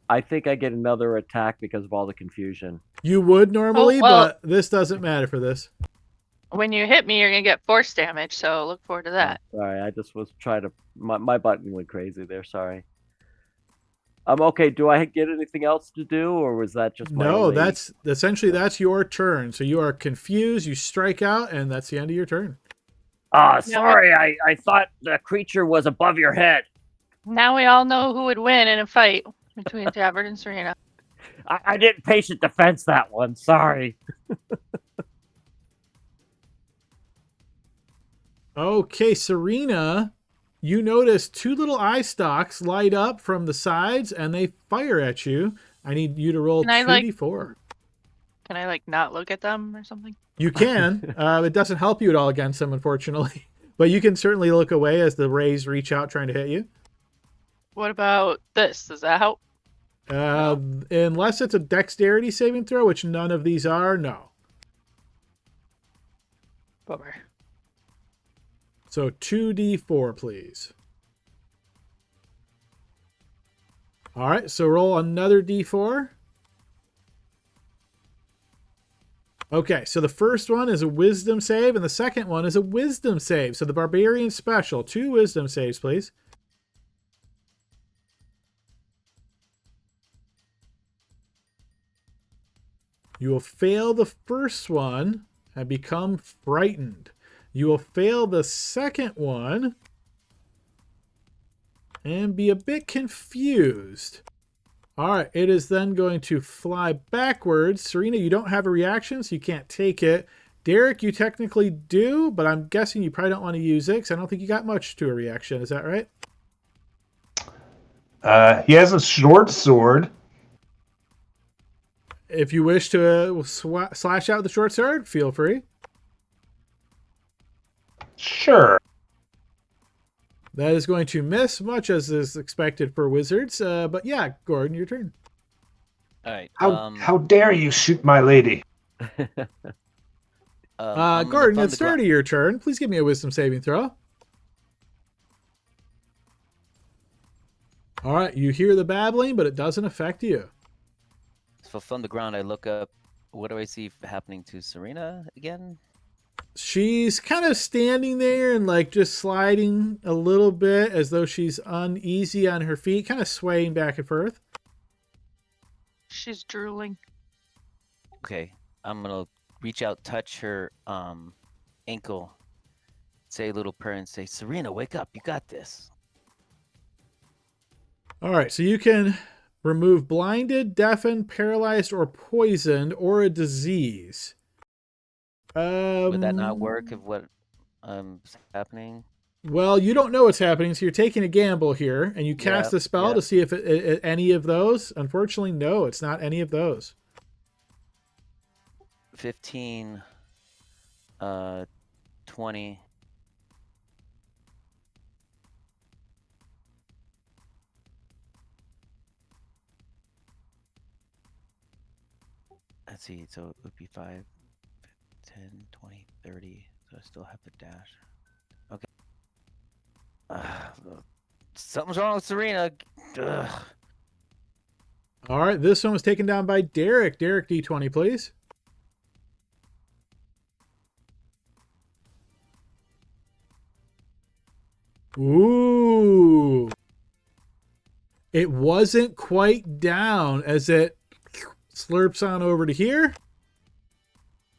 I think I get another attack because of all the confusion. You would normally, Oh, well- but this doesn't matter for this. When you hit me, you're going to get force damage, so look forward to that. Sorry, I just was trying to. My button went crazy there. Sorry. Okay. Do I get anything else to do, or was that just my No, only- that's essentially that's your turn. So you are confused. You strike out, and that's the end of your turn. Sorry. I thought the creature was above your head. Now we all know who would win in a fight between Tavern and Serena. I didn't patient defense that one. Sorry. Okay, Serena, you notice 2 little eye stalks light up from the sides, and they fire at you. I need you to roll Can I, 2d4. Can I, not look at them or something? You can. It doesn't help you at all against them, unfortunately. But you can certainly look away as the rays reach out trying to hit you. What about this? Does that help? Unless it's a dexterity saving throw, which none of these are, no. Bummer. So 2d4, please. All right, so roll another d4. Okay, so the first one is a wisdom save, and the second one is a wisdom save. So the barbarian special, 2 wisdom saves, please. You will fail the first one and become frightened. You will fail the second one and be a bit confused. All right, it is then going to fly backwards. Serena, you don't have a reaction, so you can't take it. Derek, you technically do, but I'm guessing you probably don't want to use it because I don't think you got much to a reaction. Is that right? He has a short sword. If you wish to slash out the short sword, feel free. Sure. That is going to miss, much as is expected for wizards. But yeah, Gordon, your turn. All right. How dare you shoot my lady? I'm gonna Gordon, thumb at the the start of your turn, please give me a wisdom saving throw. All right, you hear the babbling, but it doesn't affect you. So from the ground, I look up. What do I see happening to Serena again? She's kind of standing there and like just sliding a little bit as though she's uneasy on her feet, kind of swaying back and forth. She's drooling. Okay, I'm gonna reach out, touch her ankle, say a little prayer, and say, "Serena, wake up! You got this." All right, so you can remove blinded, deafened, paralyzed, or poisoned, or a disease. Would that not work if what is happening? Well, you don't know what's happening, so you're taking a gamble here, and you cast a spell to see if any of those. Unfortunately, no, it's not any of those. 15, 20. Let's see, so it would be 5, 10, 20, 30. So I still have the dash. Okay. Something's wrong with Serena. Ugh. All right, this one was taken down by Derek. Derek, D20, please. Ooh. It wasn't quite down as it slurps on over to here.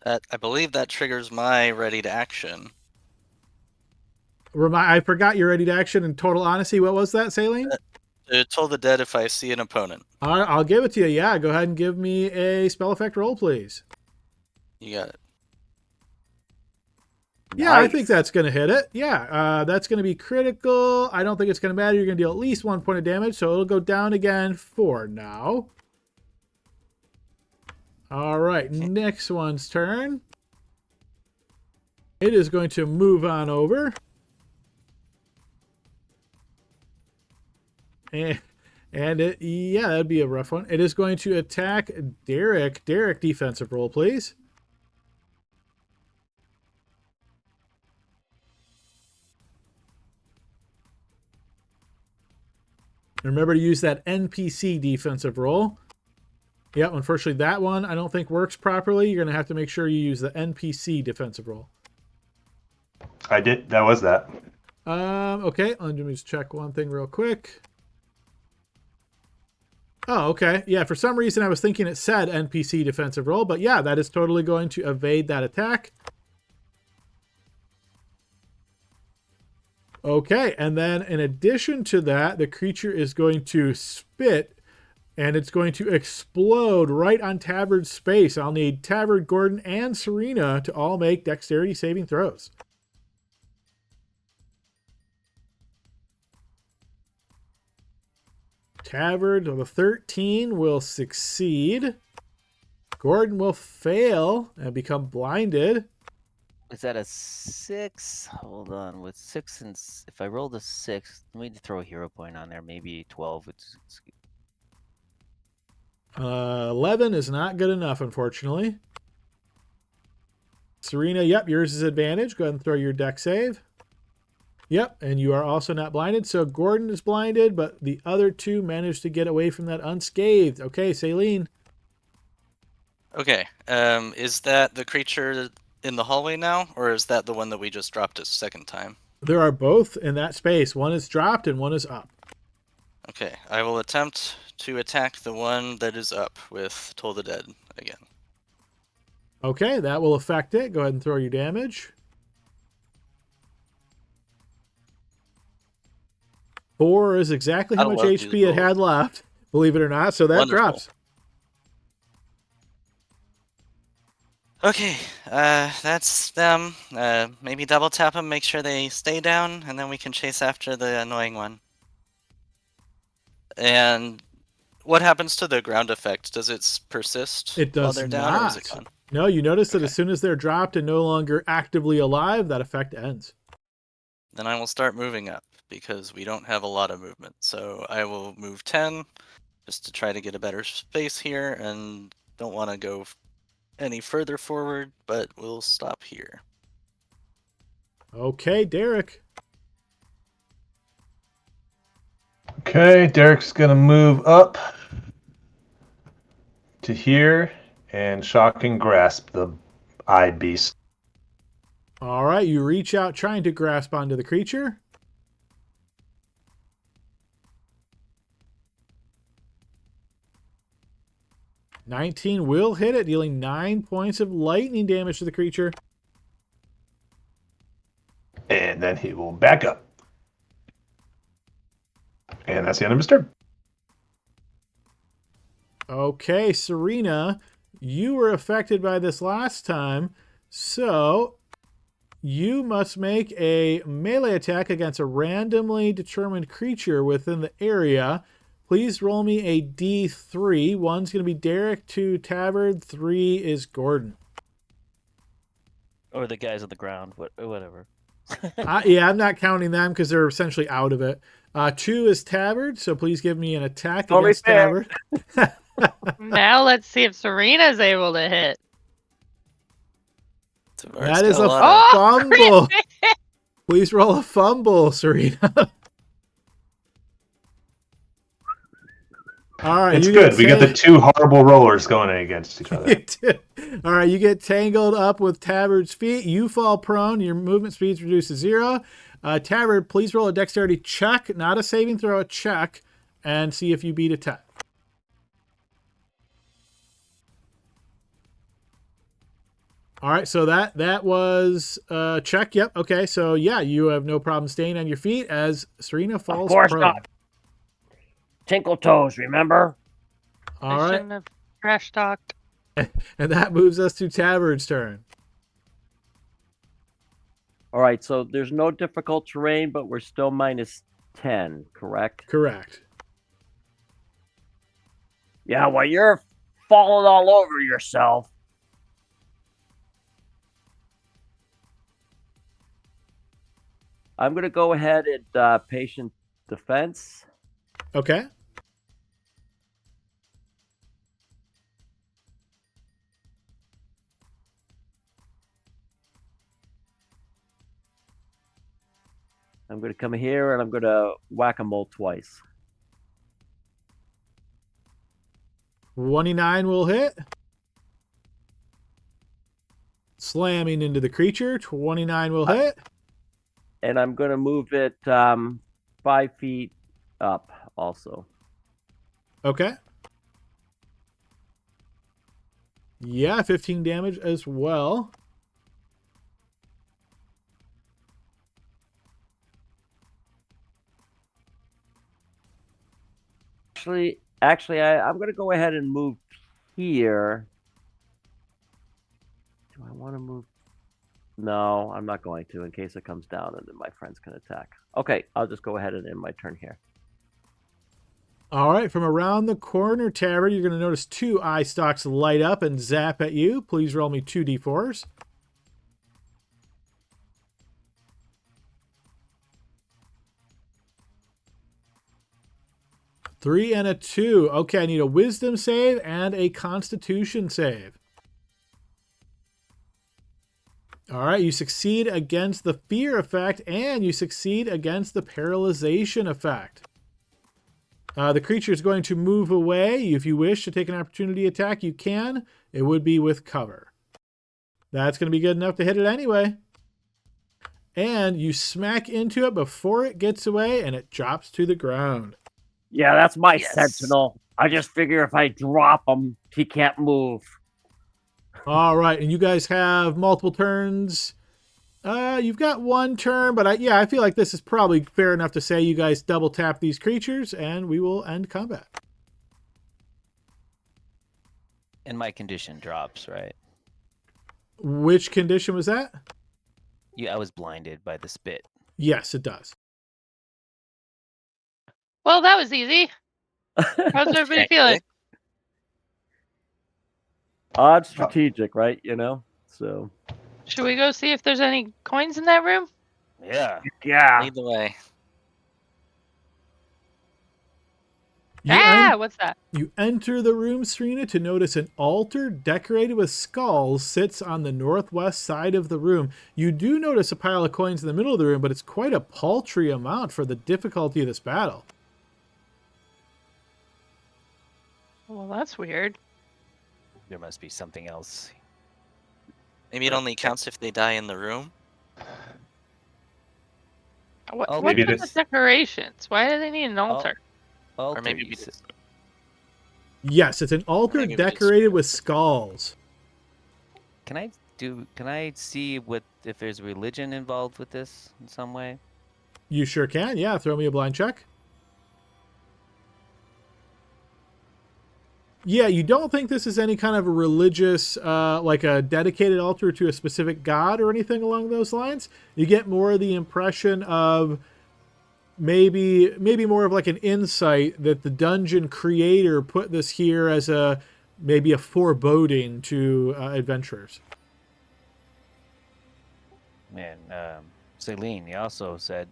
I believe that triggers my ready to action. I forgot you're ready to action. In total honesty, what was that, Saline? Toll the dead if I see an opponent. All right, I'll give it to you. Yeah, go ahead and give me a spell effect roll, please. You got it. Yeah, Nice. I think that's going to hit it. Yeah, that's going to be critical. I don't think it's going to matter. You're going to deal at least 1 point of damage, so it'll go down again for now. All right, next one's turn. It is going to move on over. And yeah, that'd be a rough one. It is going to attack Derek. Derek, defensive roll, please. Remember to use that NPC defensive roll. Yep, unfortunately that one I don't think works properly. You're going to have to make sure you use the NPC defensive roll. I did. That was that. Okay, let me just check one thing real quick. Oh, okay. Yeah, for some reason I was thinking it said NPC defensive roll, but yeah, that is totally going to evade that attack. Okay, and then in addition to that, the creature is going to spit, and it's going to explode right on Tavard's space. I'll need Tavard, Gordon, and Serena to all make dexterity saving throws. Tavard of a 13 will succeed. Gordon will fail and become blinded. Is that a 6? Hold on. With 6 and if I rolled a 6, let me throw a hero point on there. Maybe 12. It's 11 is not good enough, unfortunately. Serena, yep, yours is advantage. Go ahead and throw your dex save. Yep, and you are also not blinded. So Gordon is blinded, but the other two managed to get away from that unscathed. Okay, Saline. Okay. Is that the creature in the hallway now, or is that the one that we just dropped a second time? There are both in that space. One is dropped and one is up. Okay, I will attempt to attack the one that is up with Toll the Dead again. Okay, that will affect it. Go ahead and throw your damage. 4 is exactly how I much love these HP it had left, believe it or not. So that Wonderful. drops. Okay, that's them. Maybe double tap them, make sure they stay down, and then we can chase after the annoying one. And what happens to the ground effect? Does it persist It while does they're down, or is it not. gone? No, you notice that Okay. as soon as they're dropped and no longer actively alive, that effect ends. Then I will start moving up because we don't have a lot of movement. So I will move 10 just to try to get a better space here, and don't want to go any further forward, but we'll stop here. Okay, Derek. Okay, Derek's gonna move up to here and shocking grasp the eye beast. All right, you reach out trying to grasp onto the creature. $19 will hit it, dealing 9 points of lightning damage to the creature. And then he will back up. And that's the end of his turn. Okay, Serena, you were affected by this last time, so you must make a melee attack against a randomly determined creature within the area. Please roll me a D3. 1's going to be Derek, 2 Tavern, 3 is Gordon. Or the guys on the ground, whatever. Yeah, I'm not counting them because they're essentially out of it. 2 is Tavern, so please give me an attack Only against fair. Tavern. Now let's see if Serena's able to hit. That is a Oh, fumble. crit. Please roll a fumble, Serena. All right, It's you good. We get the two horrible rollers going against each other. All right, you get tangled up with Tavern's feet. You fall prone. Your movement speed's reduced to 0. Tavern, please roll a dexterity check, not a saving throw, a check, and see if you beat a 10. All right, so that was check. Yep. Okay, so yeah, you have no problem staying on your feet as Serena falls Of course prone. not. Tinkle toes, remember? All I right, shouldn't have trash talked. and that moves us to Tavern's turn. All right, so there's no difficult terrain, but we're still minus 10, correct? Correct. Yeah, well, you're falling all over yourself. I'm going to go ahead and patient defense. Okay. I'm going to come here and I'm going to whack-a-mole twice. 29 will hit. Slamming into the creature. 29 will hit. And I'm going to move it 5 feet up also. Okay. Yeah, 15 damage as well. Actually, I'm going to go ahead and move here. Do I want to move? No, I'm not going to in case it comes down and then my friends can attack. Okay, I'll just go ahead and end my turn here. All right, from around the corner, Tavern, you're going to notice 2 eye stalks light up and zap at you. Please roll me 2 d4s. Three and a 2. Okay, I need a wisdom save and a constitution save. All right, you succeed against the fear effect and you succeed against the paralyzation effect. The creature is going to move away. If you wish to take an opportunity attack, you can. It would be with cover. That's going to be good enough to hit it anyway. And you smack into it before it gets away and it drops to the ground. Yeah, that's my Yes. sentinel. I just figure if I drop him, he can't move. All right, and you guys have multiple turns. You've got 1 turn, but I feel like this is probably fair enough to say you guys double tap these creatures and we will end combat. And my condition drops, right? Which condition was that? Yeah, I was blinded by the spit. Yes, it does. Well, that was easy. How's everybody feeling? Odd strategic, right? You know? So. Should we go see if there's any coins in that room? Yeah. Yeah. Lead the way. What's that? You enter the room, Serena, to notice an altar decorated with skulls sits on the northwest side of the room. You do notice a pile of coins in the middle of the room, but it's quite a paltry amount for the difficulty of this battle. Well, that's weird. There must be something else. Maybe it only counts if they die in the room. What's maybe with the this- decorations? Why do they need an altar? Or maybe we Altar, just... Yes, it's an altar Maybe we just- decorated with skulls. Can I see if there's religion involved with this in some way? You sure can. Yeah, throw me a blind check. Yeah, you don't think this is any kind of a religious, like a dedicated altar to a specific god or anything along those lines. You get more of the impression of maybe more of like an insight that the dungeon creator put this here as maybe a foreboding to adventurers. And Celine, he also said,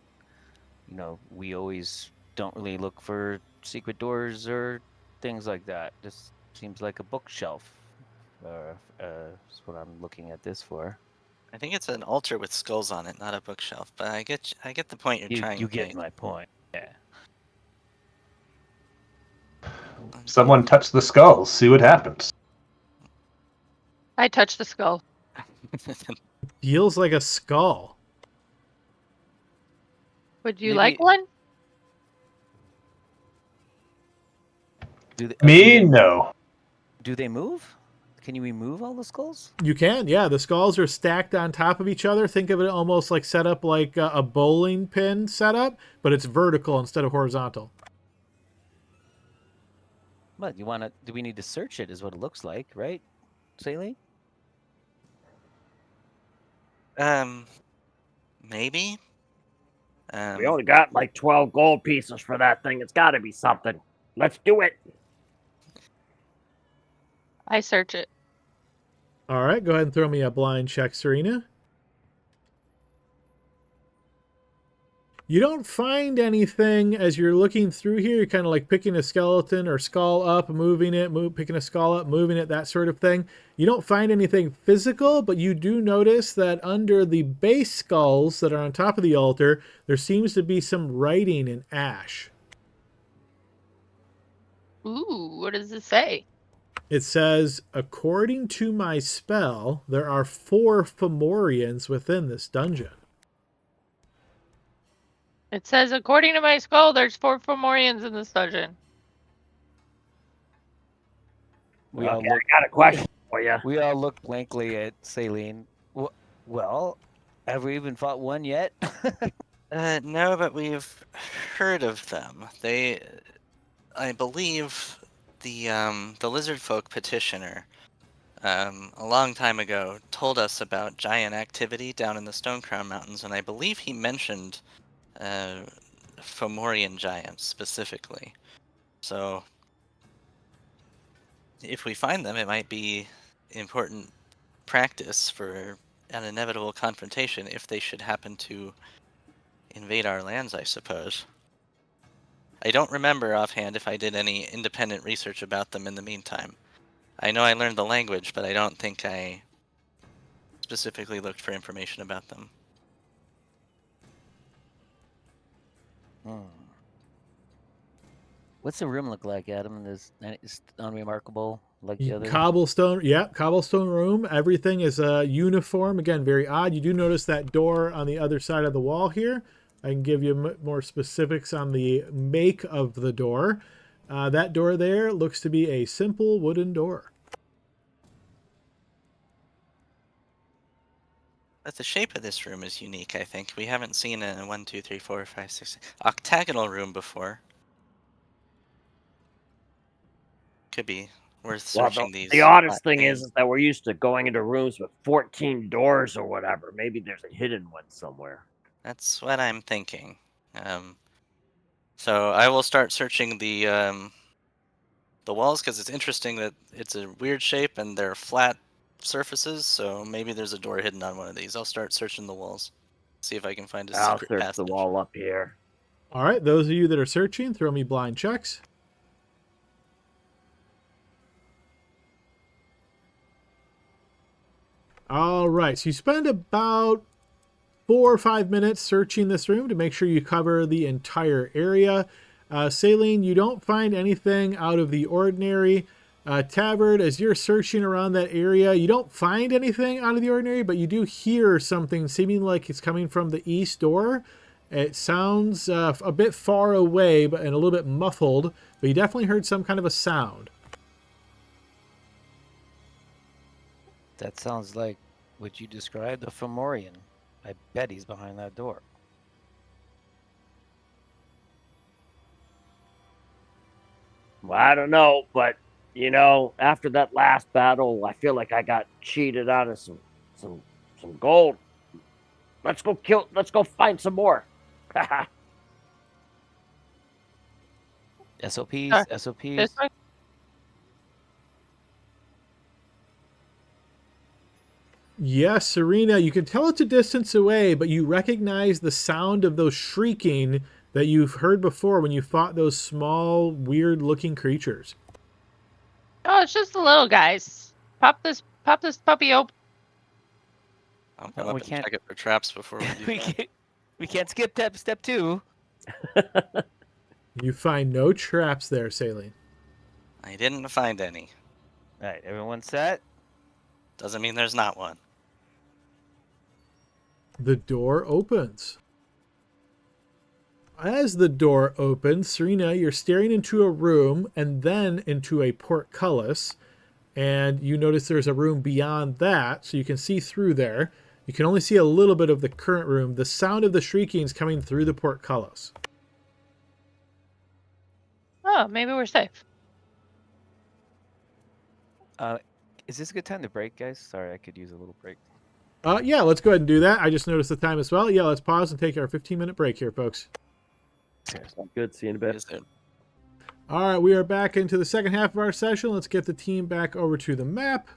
we always don't really look for secret doors or things like that. This seems like a bookshelf. That's what I'm looking at this for. I think it's an altar with skulls on it, not a bookshelf. But I get the point you're trying You to get make. my point. Yeah. Someone touch the skulls. See what happens. I touched the skull. Feels like a skull. Would you Maybe- like one? No. Do they move? Can you remove all the skulls? You can, yeah. The skulls are stacked on top of each other. Think of it almost like set up like a bowling pin setup, but it's vertical instead of horizontal. What do we need to search it? Is what it looks like, right, Celine? Maybe. We only got like 12 gold pieces for that thing. It's got to be something. Let's do it. I search it. All right, go ahead and throw me a blind check, Serena. You don't find anything as you're looking through here. You're kind of like picking a skeleton or skull up, moving it, picking a skull up, moving it, that sort of thing. You don't find anything physical, but you do notice that under the base skulls that are on top of the altar, there seems to be some writing in ash. Ooh, what does it say? It says, according to my spell, there are 4 Fomorians within this dungeon. It says, according to my skull, there's 4 Fomorians in this dungeon. We all Okay, look. I got a question for you. We all look blankly at Celine. Well, have we even fought one yet? No, but we've heard of them. I believe, the lizard folk petitioner, a long time ago, told us about giant activity down in the Stonecrown Mountains, and I believe he mentioned Fomorian giants specifically. So, if we find them, it might be important practice for an inevitable confrontation if they should happen to invade our lands, I suppose. I don't remember offhand if I did any independent research about them in the meantime. I know I learned the language, but I don't think I specifically looked for information about them. What's the room look like, Adam? It's unremarkable like the other. Cobblestone room. Everything is uniform. Again, very odd. You do notice that door on the other side of the wall here. I can give you more specifics on the make of the door. That door there looks to be a simple wooden door. But the shape of this room is unique, I think. We haven't seen a 1, 2, 3, 4, 5, 6 octagonal room before. Could be worth searching these. The oddest thing names. is that we're used to going into rooms with 14 doors or whatever. Maybe there's a hidden one somewhere. That's what I'm thinking. So I will start searching the the walls because it's interesting that it's a weird shape and they're flat surfaces. So maybe there's a door hidden on one of these. I'll start searching the walls, see if I can find a I'll secret search passage. the wall up here. All right, those of you that are searching, throw me blind checks. All right, so you spend about 4 or 5 minutes searching this room to make sure you cover the entire area. Saline, you don't find anything out of the ordinary. Tavern, as you're searching around that area, you don't find anything out of the ordinary, but you do hear something seeming like it's coming from the east door. It sounds a bit far away and a little bit muffled, but you definitely heard some kind of a sound. That sounds like what you described, a Fomorian. I bet he's behind that door. Well, I don't know, but you know, after that last battle, I feel like I got cheated out of some gold. Let's go find some more. SOPs, This SOPs. way? Yes, Serena, you can tell it's a distance away, but you recognize the sound of those shrieking that you've heard before when you fought those small, weird-looking creatures. Oh, it's just the little guys. Pop this puppy open. I'll No, come up we and can't- check it for traps before we do that. We can't skip step 2. You find no traps there, Saline. I didn't find any. All right, everyone set? Doesn't mean there's not one. The door opens. As the door opens, Serena, you're staring into a room and then into a portcullis. And you notice there's a room beyond that, so you can see through there. You can only see a little bit of the current room. The sound of the shrieking is coming through the portcullis. Oh, maybe we're safe. Is this a good time to break, guys? Sorry, I could use a little break. Yeah, let's go ahead and do that. I just noticed the time as well. Yeah, let's pause and take our 15-minute break here, folks. Good, see you in a bit. Is there- All right, we are back into the second half of our session. Let's get the team back over to the map.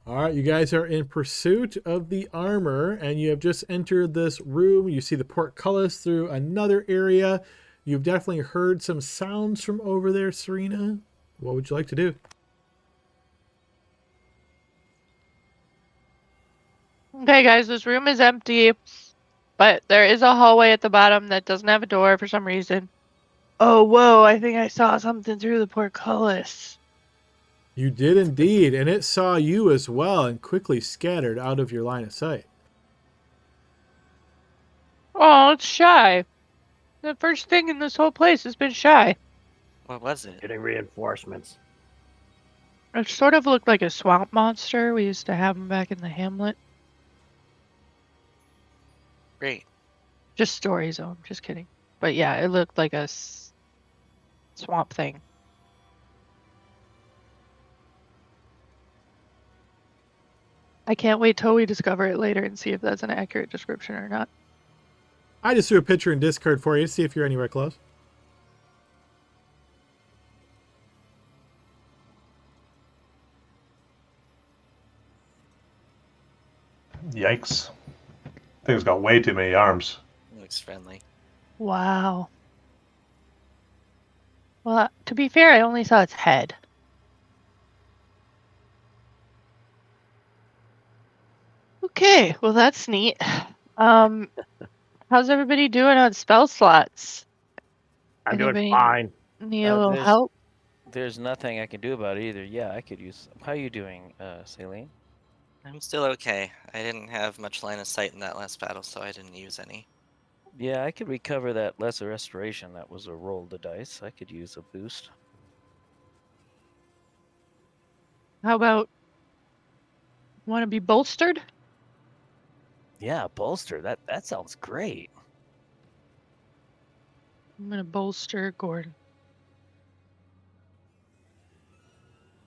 All right, you guys are in pursuit of the armor, and you have just entered this room. You see the portcullis through another area. You've definitely heard some sounds from over there, Serena. What would you like to do? Okay, guys, this room is empty, but there is a hallway at the bottom that doesn't have a door for some reason. Oh, whoa, I think I saw something through the portcullis. You did indeed, and it saw you as well and quickly scattered out of your line of sight. Oh, it's shy. The first thing in this whole place has been shy. What was it? Getting reinforcements. It sort of looked like a swamp monster. We used to have them back in the hamlet. Great. Just stories, though. I'm just kidding. But yeah, it looked like a swamp thing. I can't wait till we discover it later and see if that's an accurate description or not. I just threw a picture in Discord for you to see if you're anywhere close. Yikes. Thing's got way too many arms. Looks friendly. Wow. Well, to be fair, I only saw its head. Okay, well that's neat. How's everybody doing on spell slots? I'm doing Anybody fine. Need a little there's- help? There's nothing I can do about it either. Yeah, I could use. How are you doing, Saline? I'm still okay. I didn't have much line of sight in that last battle, so I didn't use any. Yeah, I could recover that lesser restoration. That was a roll of the dice. I could use a boost. How about want to be bolstered? Yeah, bolster. That sounds great. I'm gonna bolster Gordon.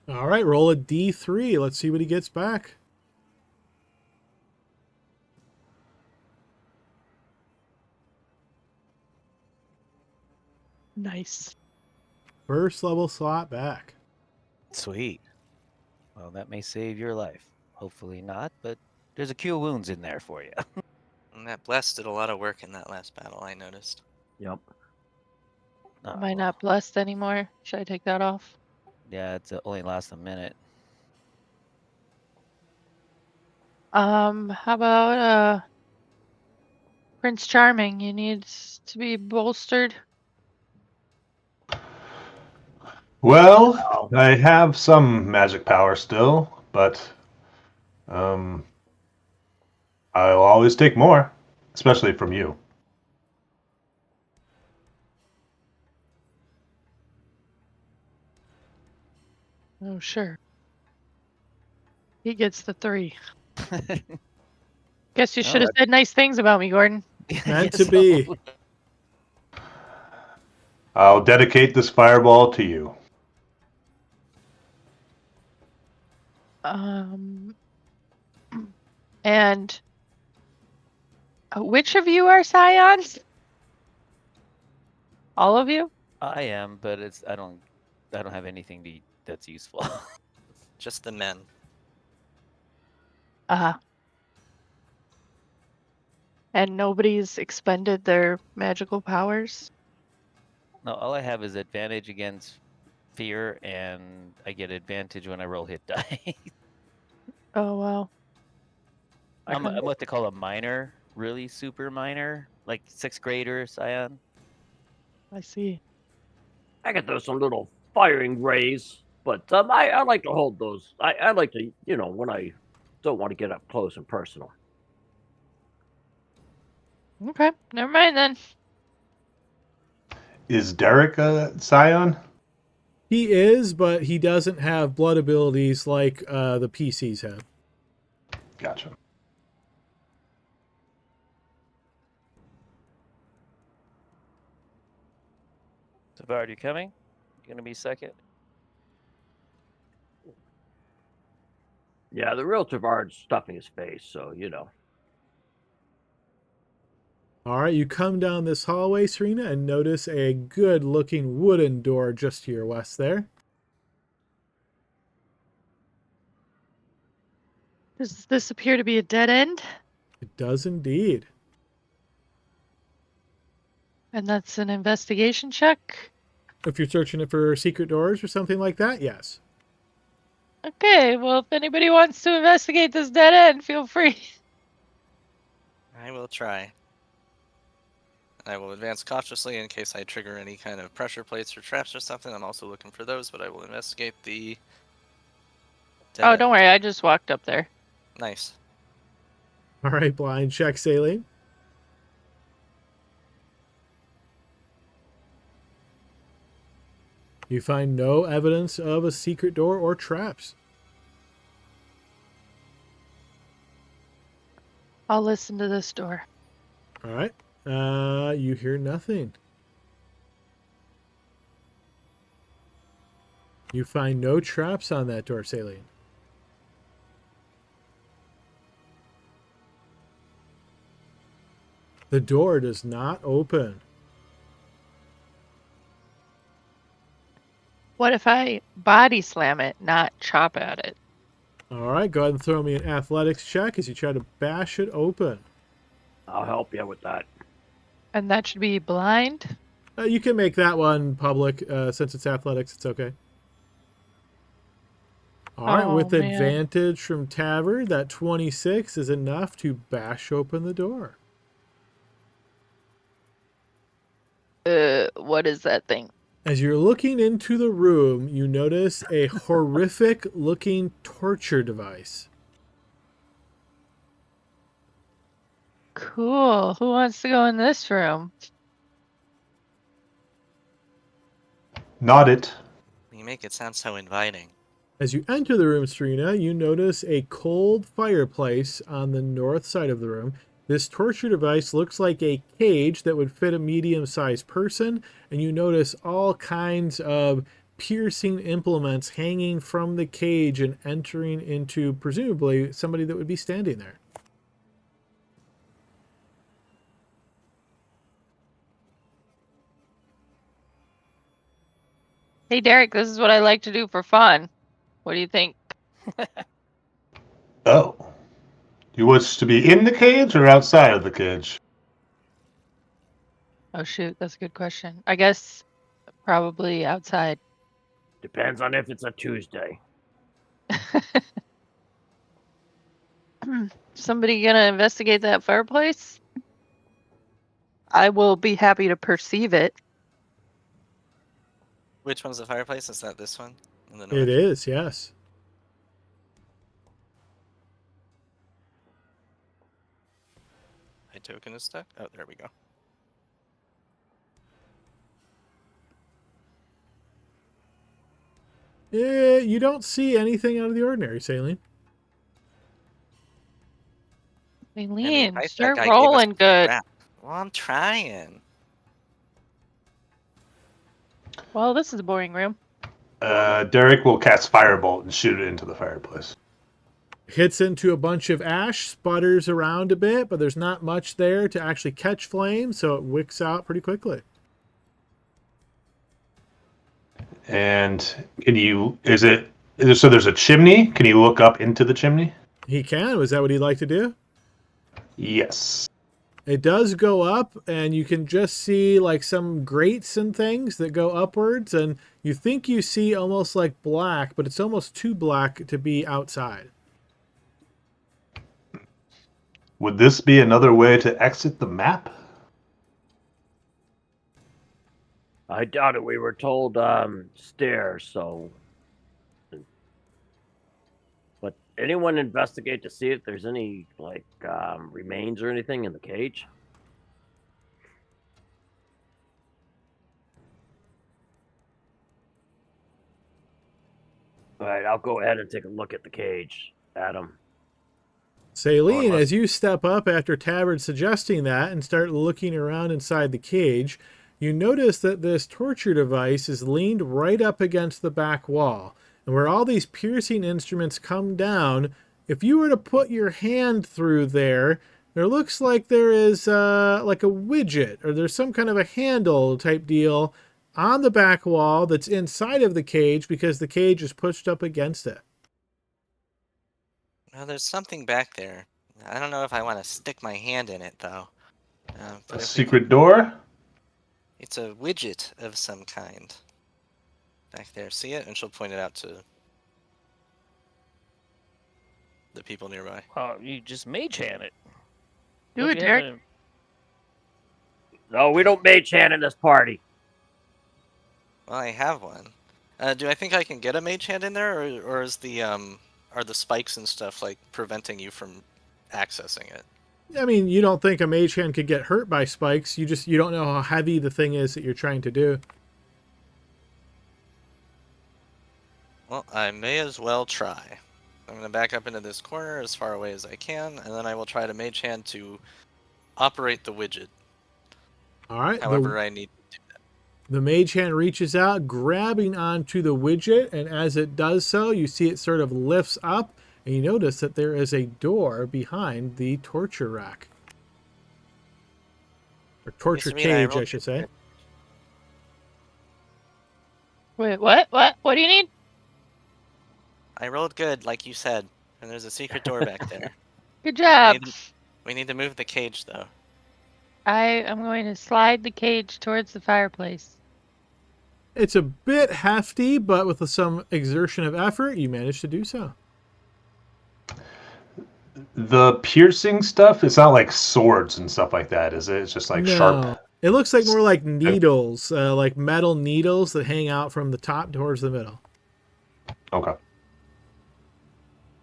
All right, roll a D3. Let's see what he gets back. Nice. First level slot back. Sweet. Well, that may save your life. Hopefully not, but there's a Cure Wounds in there for you. And that bless did a lot of work in that last battle, I noticed. Yep. Am I not blessed anymore? Should I take that off? Yeah, it's only lasts a minute. How about Prince Charming? He needs to be bolstered. Well, I have some magic power still, but I'll always take more, especially from you. Oh, sure. He gets the 3. Guess you should have said nice things about me, Gordon. Meant to be. I'll dedicate this fireball to you. And which of you are scions? All of you? I am, but I don't have anything that's useful. Just the men. And nobody's expended their magical powers? No, all I have is advantage against fear, and I get advantage when I roll hit die. Oh, well. I'm what they call a minor, really super minor, like 6th grader scion. I see. I can throw some little firing rays, but I like to hold those. I like to, when I don't want to get up close and personal. Okay, never mind then. Is Derek a scion? He is, but he doesn't have blood abilities like the PCs have. Gotcha. Savard, you coming? You gonna be second? Yeah, the real Tavard's stuffing his face, so All right, you come down this hallway, Serena, and notice a good-looking wooden door just to your west there. Does this appear to be a dead end? It does indeed. And that's an investigation check? If you're searching for secret doors or something like that, yes. Okay, well, if anybody wants to investigate this dead end, feel free. I will try. I will advance cautiously in case I trigger any kind of pressure plates or traps or something. I'm also looking for those, but I will investigate the dead Oh, end. don't worry, I just walked up there. Nice. All right, blind check, Saline. You find no evidence of a secret door or traps. I'll listen to this door. All right. You hear nothing. You find no traps on that door, Saline. The door does not open. What if I body slam it, not chop at it? All right, go ahead and throw me an athletics check as you try to bash it open. I'll help you with that. And that should be blind? You can make that one public since it's athletics. It's okay. All right, with man. advantage from Taver, that 26 is enough to bash open the door. What is that thing? As you're looking into the room, you notice a horrific-looking torture device. Cool. Who wants to go in this room? Not it. You make it sound so inviting. As you enter the room, Serena, you notice a cold fireplace on the north side of the room. This torture device looks like a cage that would fit a medium-sized person, and you notice all kinds of piercing implements hanging from the cage and entering into, presumably, somebody that would be standing there. Hey, Derek, this is what I like to do for fun. What do you think? Oh. You wish to be in the cage or outside of the cage? Oh, shoot. That's a good question. I guess probably outside. Depends on if it's a Tuesday. Somebody gonna investigate that fireplace? I will be happy to perceive it. Which one's the fireplace? Is that this one in the north? It is, yes. My token is stuck. Oh, there we go. You don't see anything out of the ordinary, Saline. Eileen, price start tag guy gave us rolling good. crap. Well, I'm trying. Well, this is a boring room. Derek will cast Firebolt and shoot it into the fireplace. Hits into a bunch of ash, sputters around a bit, but there's not much there to actually catch flame, so it wicks out pretty quickly. And so there's a chimney? Can you look up into the chimney? He can. Was that what he'd like to do? Yes. It does go up, and you can just see like some grates and things that go upwards, and you think you see almost like black, but it's almost too black to be outside. Would this be another way to exit the map? I doubt it. We were told stairs, so. But anyone investigate to see if there's any like remains or anything in the cage? All right, I'll go ahead and take a look at the cage, Adam. Saline, Unless- as you step up after Tavern suggesting that and start looking around inside the cage, you notice that this torture device is leaned right up against the back wall. And where all these piercing instruments come down, if you were to put your hand through there, there looks like there is like a widget, or there's some kind of a handle type deal on the back wall that's inside of the cage because the cage is pushed up against it. Well, there's something back there. I don't know if I want to stick my hand in it, though. But A if we secret door? It's a widget of some kind. Back there. See it? And she'll point it out to the people nearby. Oh, you just mage hand it. Do Don't it, you have Derek. No, we don't mage hand in this party. Well, I have one. Do I think I can get a mage hand in there, or is the are the spikes and stuff like preventing you from accessing it? I mean, you don't think a mage hand could get hurt by spikes. You don't know how heavy the thing is that you're trying to do. Well, I may as well try. I'm going to back up into this corner as far away as I can, and then I will try to mage hand to operate the widget. All right. However, I need to do that. The mage hand reaches out, grabbing onto the widget, and as it does so, you see it sort of lifts up, and you notice that there is a door behind the torture rack. Or torture cage, I should say. Wait, what? What do you need? I rolled good, like you said, and there's a secret door back there. Good job. We need to move the cage, though. I am going to slide the cage towards the fireplace. It's a bit hefty, but with some exertion of effort, you manage to do so. The piercing stuff, it's not like swords and stuff like that, is it? It's just like sharp. It looks like more like needles, like metal needles that hang out from the top towards the middle. Okay.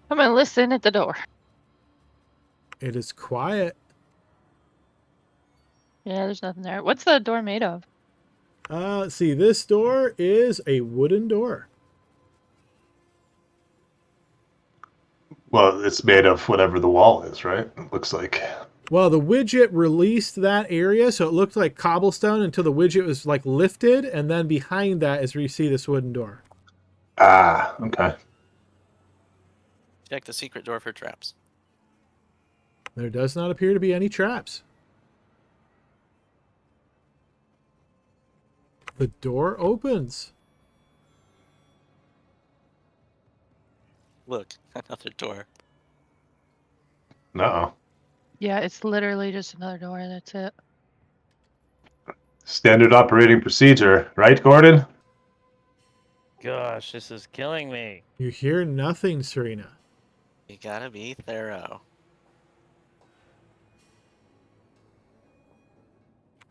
I'm going to listen at the door. It is quiet. Yeah, there's nothing there. What's the door made of? Let's see. This door is a wooden door. Well, it's made of whatever the wall is, right? It looks like. Well, the widget released that area, so it looked like cobblestone until the widget was like lifted, and then behind that is where you see this wooden door. Ah, okay. Check the secret door for traps. There does not appear to be any traps. The door opens. Look, another door. Uh-oh. Yeah, it's literally just another door. That's it. Standard operating procedure, right, Gordon? Gosh, this is killing me. You hear nothing, Serena. You gotta be thorough.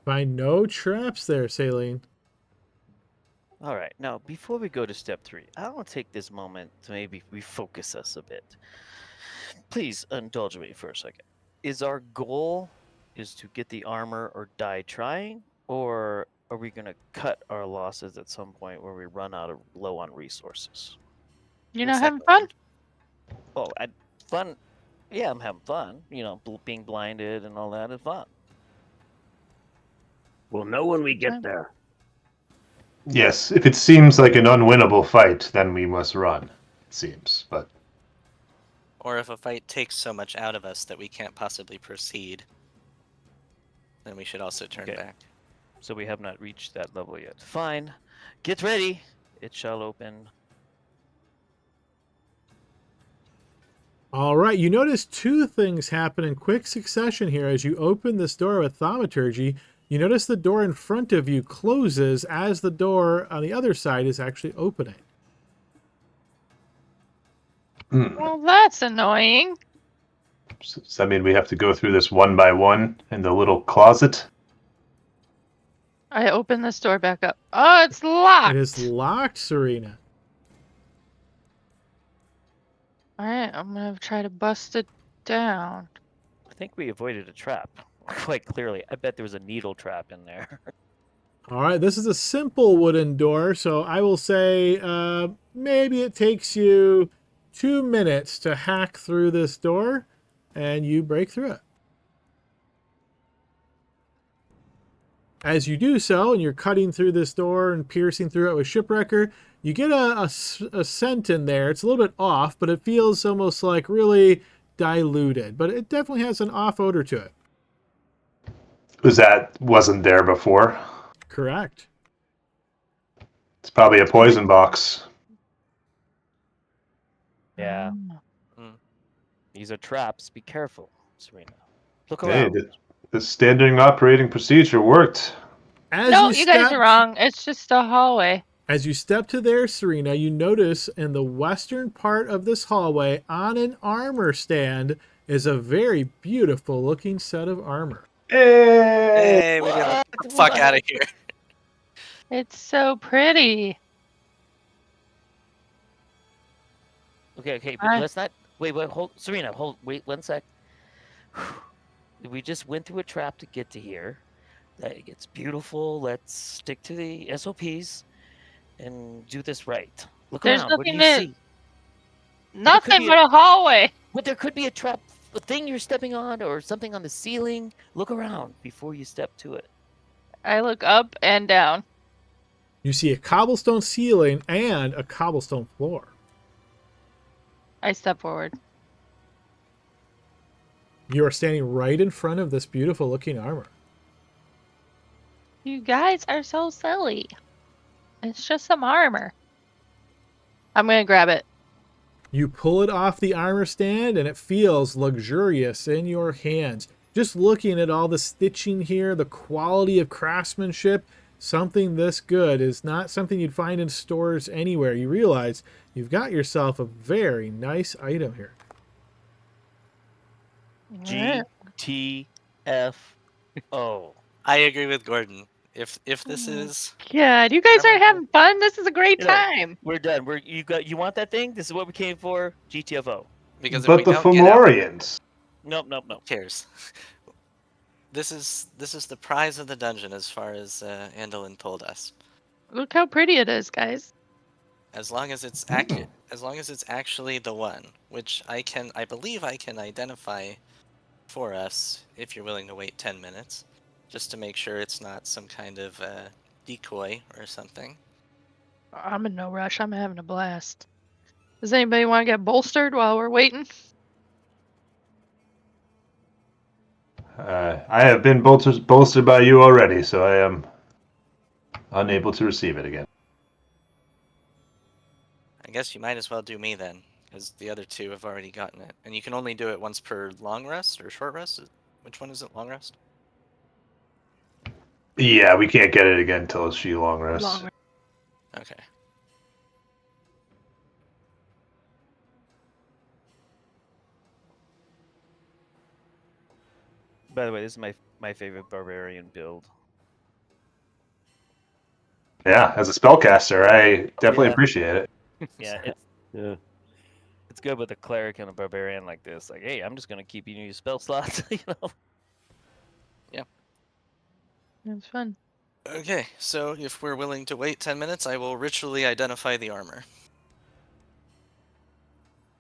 Find no traps there, Saline. All right, now before we go to step 3, I want to take this moment to maybe refocus us a bit. Please indulge me for a second. Is our goal is to get the armor or die trying, or are we going to cut our losses at some point where we run out of low on resources? You're The not having second fun? Oh, fun. Yeah, I'm having fun. You know, being blinded and all that is fun. We'll know when we Okay. get there. Yes, if it seems like an unwinnable fight, then we must run, it seems. But Or if a fight takes so much out of us that we can't possibly proceed, then we should also turn Okay. back. So we have not reached that level yet. Fine. Get ready. It shall open. All right, you notice two things happen in quick succession here as you open this door with thaumaturgy. You notice the door in front of you closes as the door on the other side is actually opening. Well, that's annoying. does that mean we have to go through this one by one in the little closet? I open this door back up. Oh, it's locked. It is locked, Serena. All right, I'm gonna try to bust it down. I think we avoided a trap. Quite clearly. I bet there was a needle trap in there. All right, this is a simple wooden door, so I will say maybe it takes you 2 minutes to hack through this door, and you break through it. As you do so, and you're cutting through this door and piercing through it with Shipwrecker, you get a scent in there. It's a little bit off, but it feels almost like really diluted. But it definitely has an off odor to it. Wasn't there before? Correct. It's probably a poison box. Yeah. Oh. These are traps. Be careful, Serena. Look Hey, around. the standard operating procedure worked. As No, you guys are wrong. It's just a hallway. As you step to there, Serena, you notice in the western part of this hallway on an armor stand is a very beautiful looking set of armor. Hey, we get the fuck out of here. It's so pretty. Okay, but let's not. Wait, hold. Serena, wait 1 sec. We just went through a trap to get to here. It's beautiful. Let's stick to the SOPs and do this right. Look There's around. What do you nothing see? Nothing but a hallway. But there could be a trap, a thing you're stepping on, or something on the ceiling. Look around before you step to it. I look up and down. You see a cobblestone ceiling and a cobblestone floor. I step forward. You are standing right in front of this beautiful looking armor. You guys are so silly. It's just some armor. I'm gonna grab it. You pull it off the armor stand and it feels luxurious in your hands. Just looking at all the stitching here, the quality of craftsmanship, something this good is not something you'd find in stores anywhere. You realize you've got yourself a very nice item here. GTFO. I agree with Gordon. If this is God, you guys are having fun. This is a great Yeah. time. We're done. You want that thing? This is what we came for. GTFO. because if But we the don't get out, Fomorians. Nope. who cares? This is the prize of the dungeon, as far as Andolin told us. Look how pretty it is, guys. As long as it's accurate, as long as it's actually the one, which I believe I can identify for us, if you're willing to wait 10 minutes, just to make sure it's not some kind of decoy or something. I'm in no rush. I'm having a blast. Does anybody want to get bolstered while we're waiting? I have been bolstered by you already, so I am unable to receive it again. I guess you might as well do me then, as the other two have already gotten it. And you can only do it once per long rest or short rest. Which one is it? Long rest? Yeah, we can't get it again until she long rests. Long Okay. By the way, this is my favorite barbarian build. Yeah, as a spellcaster, I definitely Yeah. appreciate it. Yeah, Yeah. it's good with a cleric and a barbarian like this. Like, hey, I'm just gonna keep you in your spell slots, you know. It's fun. Okay, so if we're willing to wait 10 minutes, I will ritually identify the armor.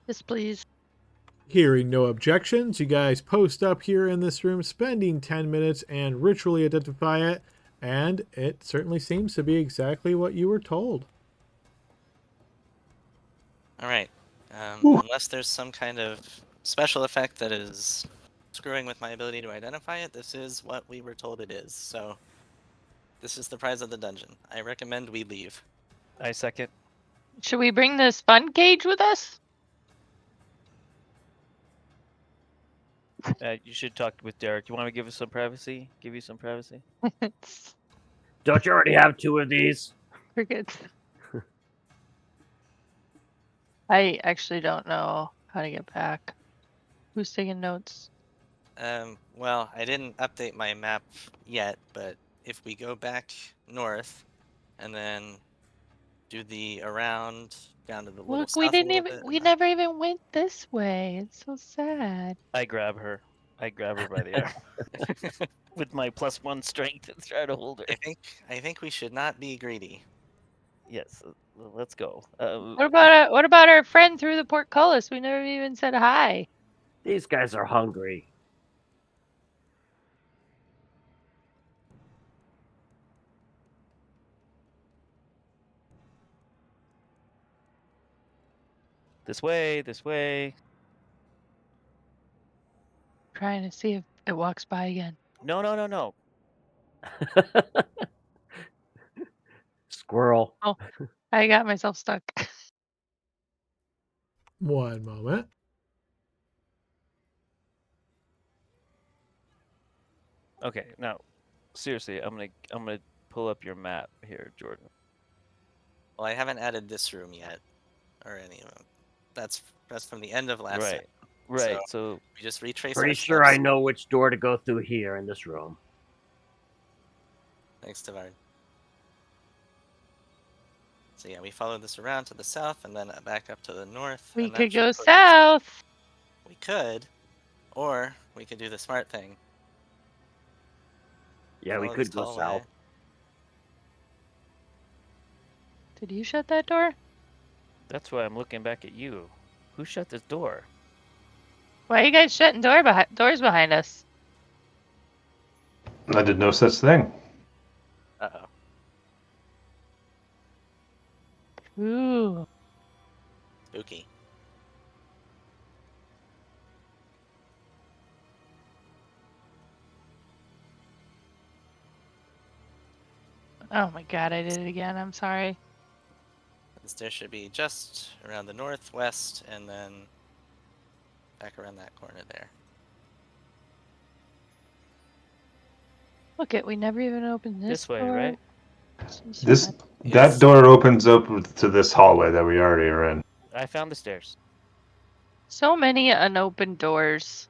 Yes, please. Hearing no objections, you guys post up here in this room, spending 10 minutes and ritually identify it, and it certainly seems to be exactly what you were told. Alright. Ooh. Unless there's some kind of special effect that is screwing with my ability to identify it, this is what we were told it is. So, this is the prize of the dungeon. I recommend we leave. I second. Should we bring this fun cage with us? You should talk with Derek. You want to give us some privacy? Give you some privacy? Don't you already have 2 of these? Crickets. I actually don't know how to get back. Who's taking notes? Well, I didn't update my map yet, but if we go back north and then do the around down to the little Look, south we a didn't little even. bit, We and never even went this way. It's so sad. I grab her. I grab her by the arm with my +1 strength and try to hold her. I think we should not be greedy. Yes, let's go. What about our friend through the portcullis? We never even said hi. These guys are hungry. This way, this way. Trying to see if it walks by again. No, no, no, no. Squirrel. I got myself stuck. One moment. Okay, now, seriously, I'm gonna pull up your map here, Jordan. Well, I haven't added this room yet, or any of them. That's from the end of last Right, set. right. So We just retrace. Pretty our sure I steps. know which door to go through here in this room. Thanks, Tavard. So yeah, we follow this around to the south and then back up to the north. We and that could should go put us- south. We could, or we could do the smart thing. Yeah, we Follow could this go hallway. south. Did you shut that door? that's why I'm looking back at you. Who shut this door? Why are you guys shutting doors behind us? I did no such thing. Uh-oh. Ooh. Spooky. Oh my god, I did it again. I'm sorry. The stairs should be just around the northwest and then back around that corner there. Look it, we never even opened this way, door. right? So This sad. Yes. That door opens up to this hallway that we already are in. I found the stairs. So many unopened doors.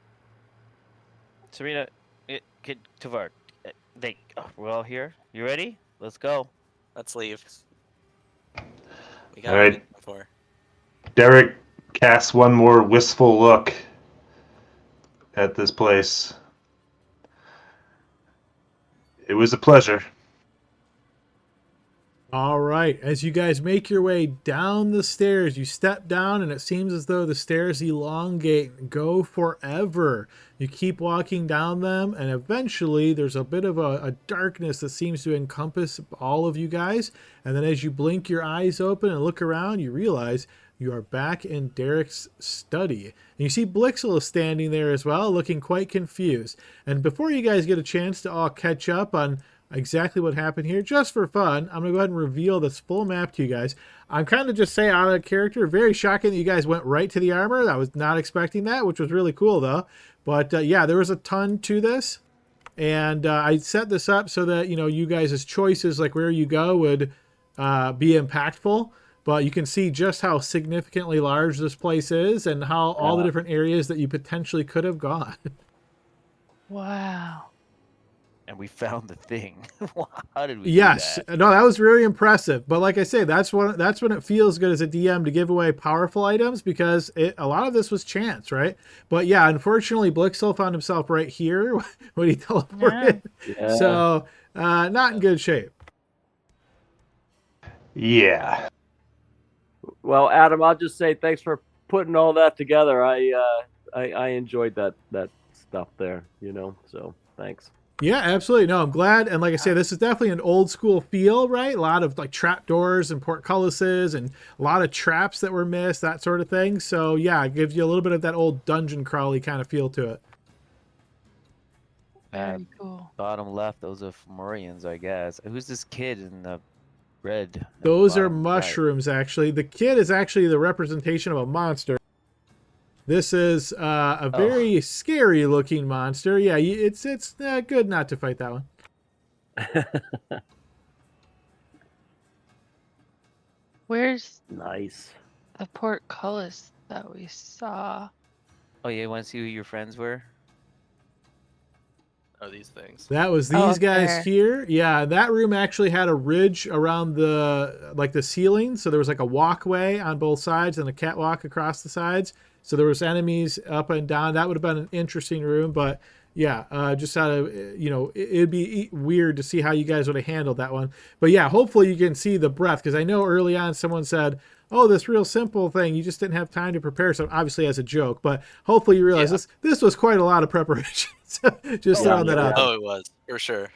Serena, Tavard, we're all here. You ready? Let's go. Let's leave. We got All what we right. came for. Derek casts one more wistful look at this place. It was a pleasure. All right. As you guys make your way down the stairs, you step down, and it seems as though the stairs elongate and go forever. You keep walking down them, and eventually there's a bit of a darkness that seems to encompass all of you guys. And then as you blink your eyes open and look around, you realize you are back in Derek's study. And you see Blixel is standing there as well, looking quite confused. And before you guys get a chance to all catch up on exactly what happened here. Just for fun, I'm going to go ahead and reveal this full map to you guys. I'm kind of just saying out of character, very shocking that you guys went right to the armor. I was not expecting that, which was really cool though. But yeah, there was a ton to this. And I set this up so that, you guys' choices, like where you go, would be impactful. But you can see just how significantly large this place is and how all the different areas that you potentially could have gone. Wow. And we found the thing. How did we Yes, do that? no, that was really impressive. But like I say, that's when it feels good as a DM to give away powerful items, because a lot of this was chance, right? But yeah, unfortunately, Blixel found himself right here when he teleported, Yeah. so not in good shape. Yeah. Well, Adam, I'll just say thanks for putting all that together. I enjoyed that stuff there. So thanks. Yeah, absolutely. No, I'm glad. And like I say, this is definitely an old school feel, right? A lot of like trap doors and portcullises and a lot of traps that were missed, that sort of thing. So yeah, it gives you a little bit of that old dungeon crawly kind of feel to it. Very cool. Bottom left, those are Fomorians, I guess. Who's this kid in the red? at the Those are bottom right? mushrooms, actually. The kid is actually the representation of a monster. This is a very scary looking monster. Yeah, it's good not to fight that one. Where's Nice. the portcullis that we saw? Oh, yeah, you want to see who your friends were? Oh, these things. That was Oh, these up guys there. here. Yeah, that room actually had a ridge around the ceiling, so there was like a walkway on both sides and a catwalk across the sides. So there was enemies up and down. That would have been an interesting room, but yeah, just out of it'd be weird to see how you guys would have handled that one. But yeah, hopefully you can see the breadth, because I know early on someone said, "Oh, this real simple thing, you just didn't have time to prepare." So obviously as a joke, but hopefully you realize this was quite a lot of preparation. Just throwing that out there. Oh, it was for sure.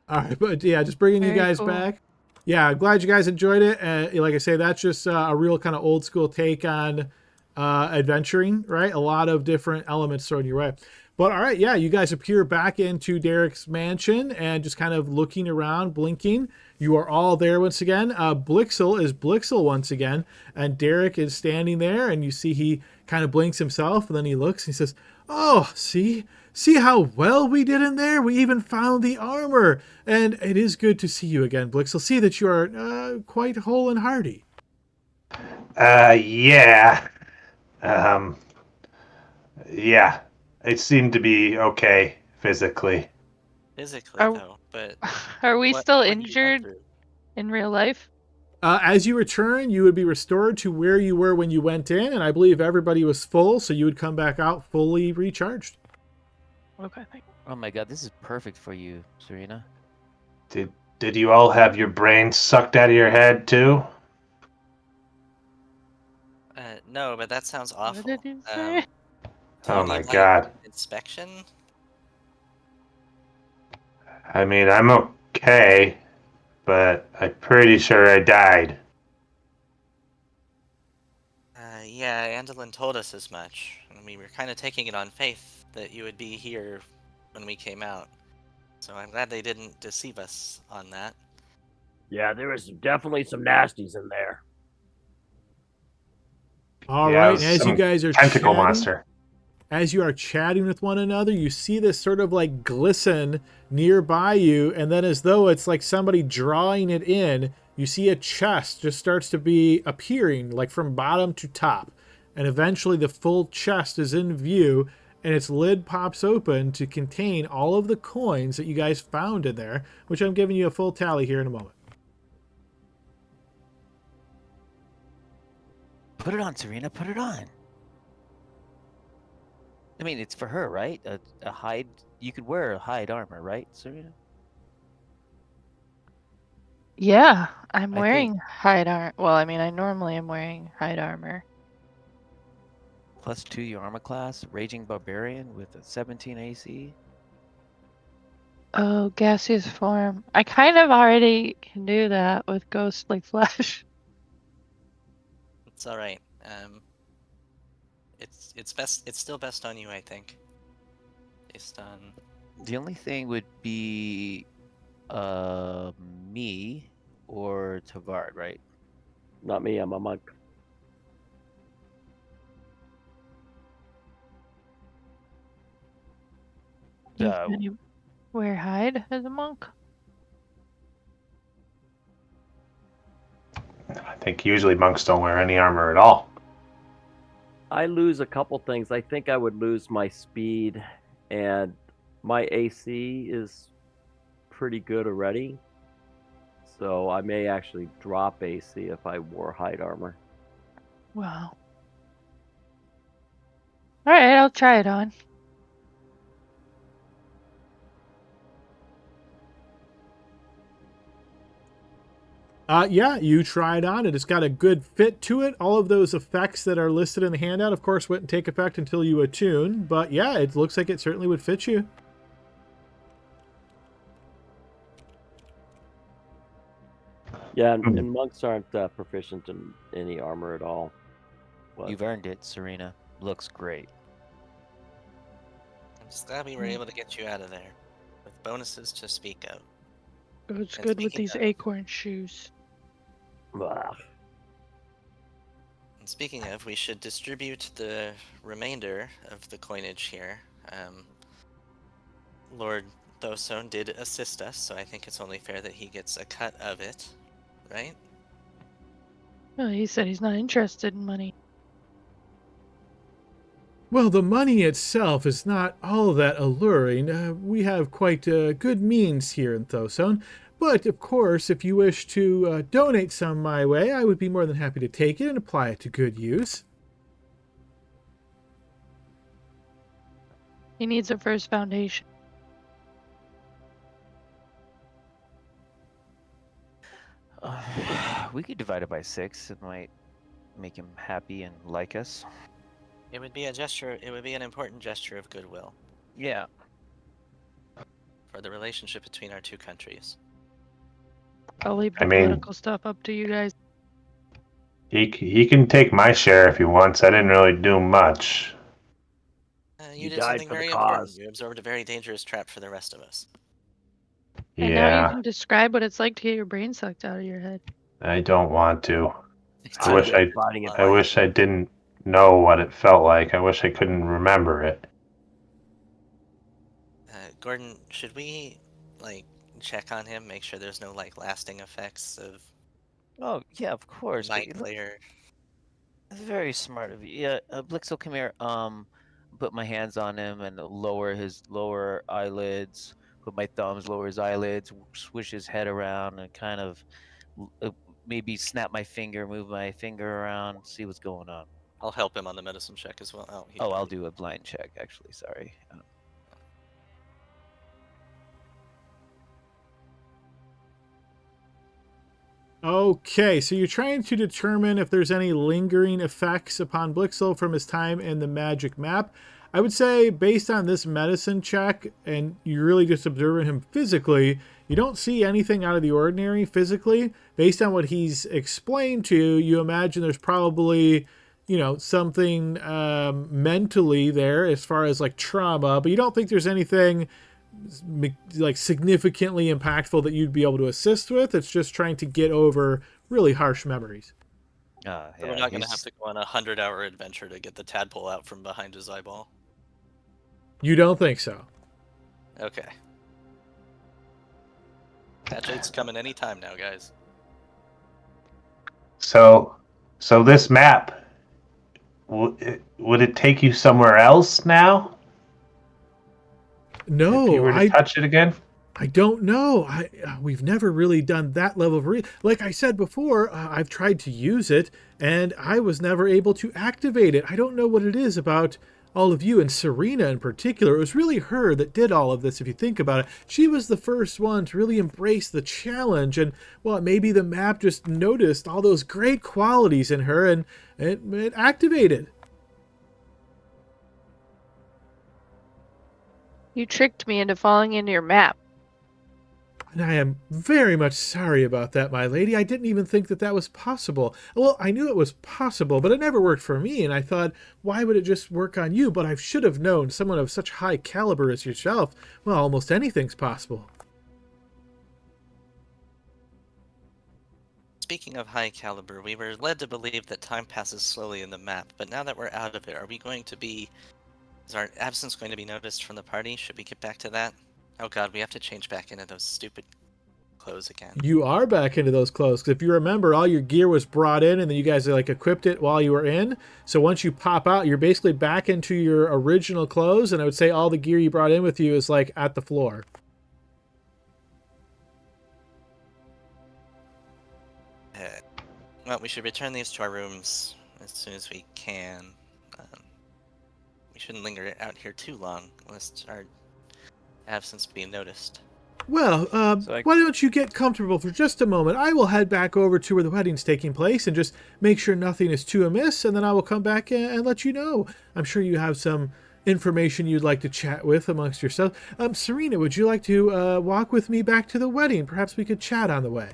All right, but yeah, just bringing you Very guys cool. back. Yeah, I'm glad you guys enjoyed it. Like I say, that's just a real kind of old school take on adventuring, right? A lot of different elements thrown your way. But all right, yeah, you guys appear back into Derek's mansion and just kind of looking around, blinking. You are all there once again. Blixel is Blixel once again, and Derek is standing there, and you see he kind of blinks himself, and then he looks and he says, "Oh, see how well we did in there? We even found the armor. And it is good to see you again, Blixel. See that you are quite whole and hearty." Yeah. Yeah. It seemed to be okay physically. Physically, Are- though, but Are we what- still what you went injured through. in real life? As you return, you would be restored to where you were when you went in, and I believe everybody was full, so you would come back out fully recharged. Okay, thank Oh my god, this is perfect for you, Serena. Did you all have your brains sucked out of your head too? No, but that sounds awful. What did you say? Do Oh you my need, like, God. inspection? I mean, I'm okay, but I'm pretty sure I died. Yeah, Andelin told us as much, and we were kind of taking it on faith that you would be here when we came out. So I'm glad they didn't deceive us on that. Yeah, there was definitely some nasties in there. All Yeah, it right, was and as you some guys are tentacle chatting, monster. as you are chatting with one another, you see this sort of like glisten nearby you, and then as though it's like somebody drawing it in, you see a chest just starts to be appearing like from bottom to top, and eventually the full chest is in view, and its lid pops open to contain all of the coins that you guys found in there, which I'm giving you a full tally here in a moment. Put it on, Serena. Put it on. I mean, it's for her, right? A hide. You could wear a hide armor, right, Serena? Yeah, I'm I wearing think- hide armor. Well, I mean, I normally am wearing hide armor. +2 your armor class, Raging Barbarian with a 17 AC. Oh, gaseous form. I kind of already can do that with ghostly flesh. It's all right. It's best. It's still best on you, I think. Based on The only thing would be Me or Tavard, right? Not me. I'm a monk. You Uh, can you wear hide as a monk? I think usually monks don't wear any armor at all. I lose a couple things. I think I would lose my speed, and my AC is pretty good already. So I may actually drop AC if I wore hide armor. Wow. All right, I'll try it on. Yeah, you try it on. It's got a good fit to it. All of those effects that are listed in the handout, of course, wouldn't take effect until you attune. But yeah, it looks like it certainly would fit you. Yeah, and monks aren't proficient in any armor at all. But You've earned it, Serena. Looks great. I'm just glad we were able to get you out of there with bonuses to speak of. It's And good with speaking these of- acorn shoes. ah, And speaking of, we should distribute the remainder of the coinage here. Lord Thoson did assist us, so I think it's only fair that he gets a cut of it, right? Well, he said he's not interested in money. Well, the money itself is not all that alluring. We have quite good means here in Thoson. But, of course, if you wish to donate some my way, I would be more than happy to take it and apply it to good use. He needs a first foundation. We could divide it by 6. It might make him happy and like us. It would be a gesture, it would be an important gesture of goodwill Yeah. for the relationship between our two countries. I'll leave I the mean- political stuff up to you guys. He can take my share if he wants. I didn't really do much. You You did died something for the very important. cause. You absorbed a very dangerous trap for the rest of us. And now you Yeah, can describe what it's like to get your brain sucked out of your head. I don't want to. I I'm wish just I- fighting it I like- wish I didn't know what it felt like. I wish I couldn't remember it. Gordon, should we check on him, make sure there's no lasting effects of Oh, yeah, of course. but night you look- layer? That's very smart of you. Yeah, Blixel, come here. Put my hands on him and lower his lower eyelids. Put my thumbs, lower his eyelids, swish his head around, and kind of maybe snap my finger, move my finger around, see what's going on. I'll help him on the medicine check as well. Oh, I'll do a blind check, actually. Sorry. Okay, so you're trying to determine if there's any lingering effects upon Blixel from his time in the magic map. I would say, based on this medicine check, and you're really just observing him physically, you don't see anything out of the ordinary physically. Based on what he's explained to you, you imagine there's probably, something mentally there as far as like trauma, but you don't think there's anything like significantly impactful that you'd be able to assist with. It's just trying to get over really harsh memories. So we're not going to have to go on a 100-hour adventure to get the tadpole out from behind his eyeball. You don't think so? Okay. Patch 8's coming anytime now, guys. So this map, would it take you somewhere else now? No, If you were to touch it again? I don't know. We've never really done that level of like I said before, I've tried to use it and I was never able to activate it. I don't know what it is about all of you, and Serena in particular. It was really her that did all of this, if you think about it. She was the first one to really embrace the challenge, and well, maybe the map just noticed all those great qualities in her and it activated. You tricked me into falling into your map. And I am very much sorry about that, my lady. I didn't even think that was possible. Well, I knew it was possible, but it never worked for me, and I thought, why would it just work on you? But I should have known, someone of such high caliber as yourself, well, almost anything's possible. speaking of high caliber, we were led to believe that time passes slowly in the map, but now that we're out of it, are we going to be... Is our absence going to be noticed from the party? Should we get back to that? Oh god, we have to change back into those stupid clothes again. You are back into those clothes, because if you remember, all your gear was brought in and then you guys like equipped it while you were in. So once you pop out, you're basically back into your original clothes, and I would say all the gear you brought in with you is like at the floor. Well, we should return these to our rooms as soon as we can. We shouldn't linger out here too long, lest our absence be noticed. Well, why don't you get comfortable for just a moment? I will head back over to where the wedding's taking place and just make sure nothing is too amiss, and then I will come back and let you know. I'm sure you have some information you'd like to chat with amongst yourselves. Serena, would you like to walk with me back to the wedding? Perhaps we could chat on the way.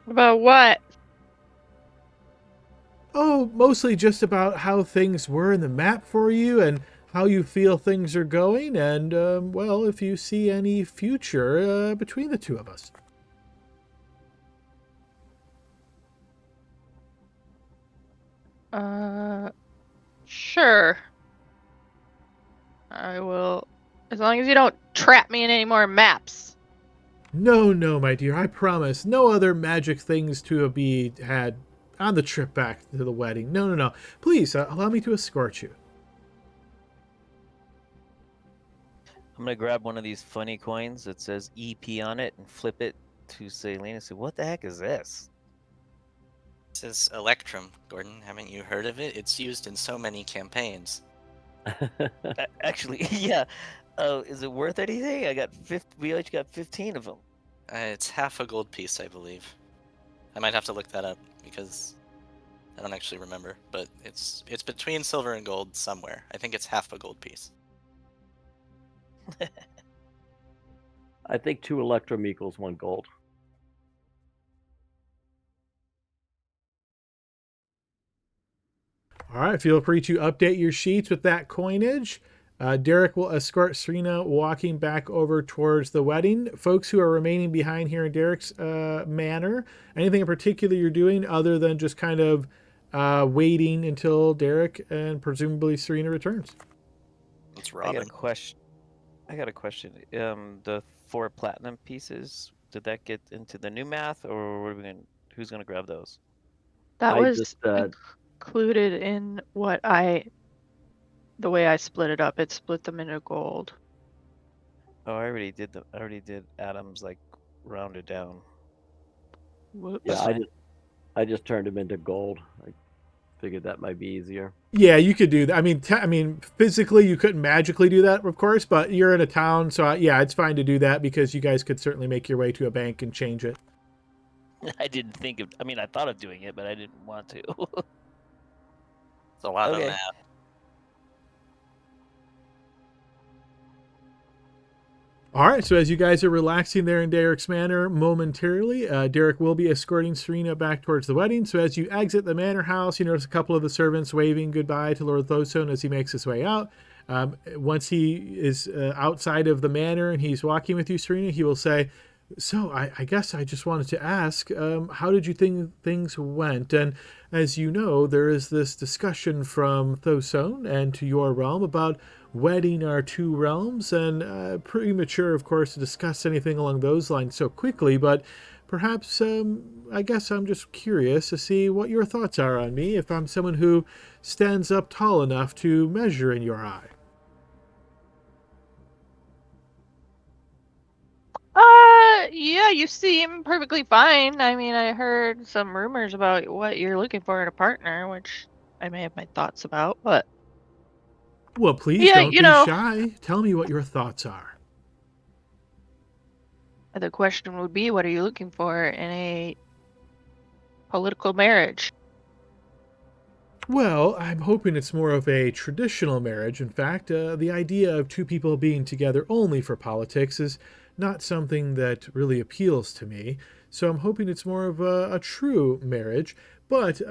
About what? Oh, mostly just about how things were in the map for you and how you feel things are going, and, well, if you see any future between the two of us. Sure. I will, as long as you don't trap me in any more maps. No, my dear, I promise. No other magic things to be had on the trip back to the wedding. No. Please, allow me to escort you. I'm gonna grab one of these funny coins that says EP on it and flip it to Celine and say, "What the heck is this?" This is Electrum, Gordon. Haven't you heard of it? It's used in so many campaigns. Actually, yeah. Oh, is it worth anything? We each got 15 of them. It's half a gold piece, I believe. I might have to look that up because I don't actually remember, but it's between silver and gold somewhere. I think it's half a gold piece. I think 2 Electrum equals 1 gold. All right, feel free to update your sheets with that coinage. Derek will escort Serena walking back over towards the wedding. Folks who are remaining behind here in Derek's manor, anything in particular you're doing other than just kind of waiting until Derek and presumably Serena returns? It's I got robbing. a question. The 4 platinum pieces, did that get into the new math, or who's gonna grab those? That I was just, included in the way I split it up. It split them into gold. Oh, I already did Adam's like rounded down. Whoops. yeah, That's fine. I just turned him into gold. I figured that might be easier. Yeah, you could do that. I mean, physically you couldn't magically do that, of course, but you're in a town, so yeah, it's fine to do that because you guys could certainly make your way to a bank and change it. I didn't think of. I mean, I thought of doing it, but I didn't want to. It's a lot Okay. of math. All right, so as you guys are relaxing there in Derek's manor momentarily, Derek will be escorting Serena back towards the wedding. So as you exit the manor house, you notice a couple of the servants waving goodbye to Lord Thosone as he makes his way out. Once he is outside of the manor and he's walking with you, Serena, he will say, "So I guess I just wanted to ask, how did you think things went?" And as you know, there is this discussion from Thosone and to your realm about wedding our 2 realms, and premature, of course, to discuss anything along those lines so quickly, but perhaps, I guess I'm just curious to see what your thoughts are on me, if I'm someone who stands up tall enough to measure in your eye. Yeah, you seem perfectly fine. I mean, I heard some rumors about what you're looking for in a partner, which I may have my thoughts about, but Well, please yeah, don't be shy. Tell me what your thoughts are. the question would be, what are you looking for in a political marriage? Well, I'm hoping it's more of a traditional marriage. In fact, the idea of 2 people being together only for politics is not something that really appeals to me. So I'm hoping it's more of a true marriage. But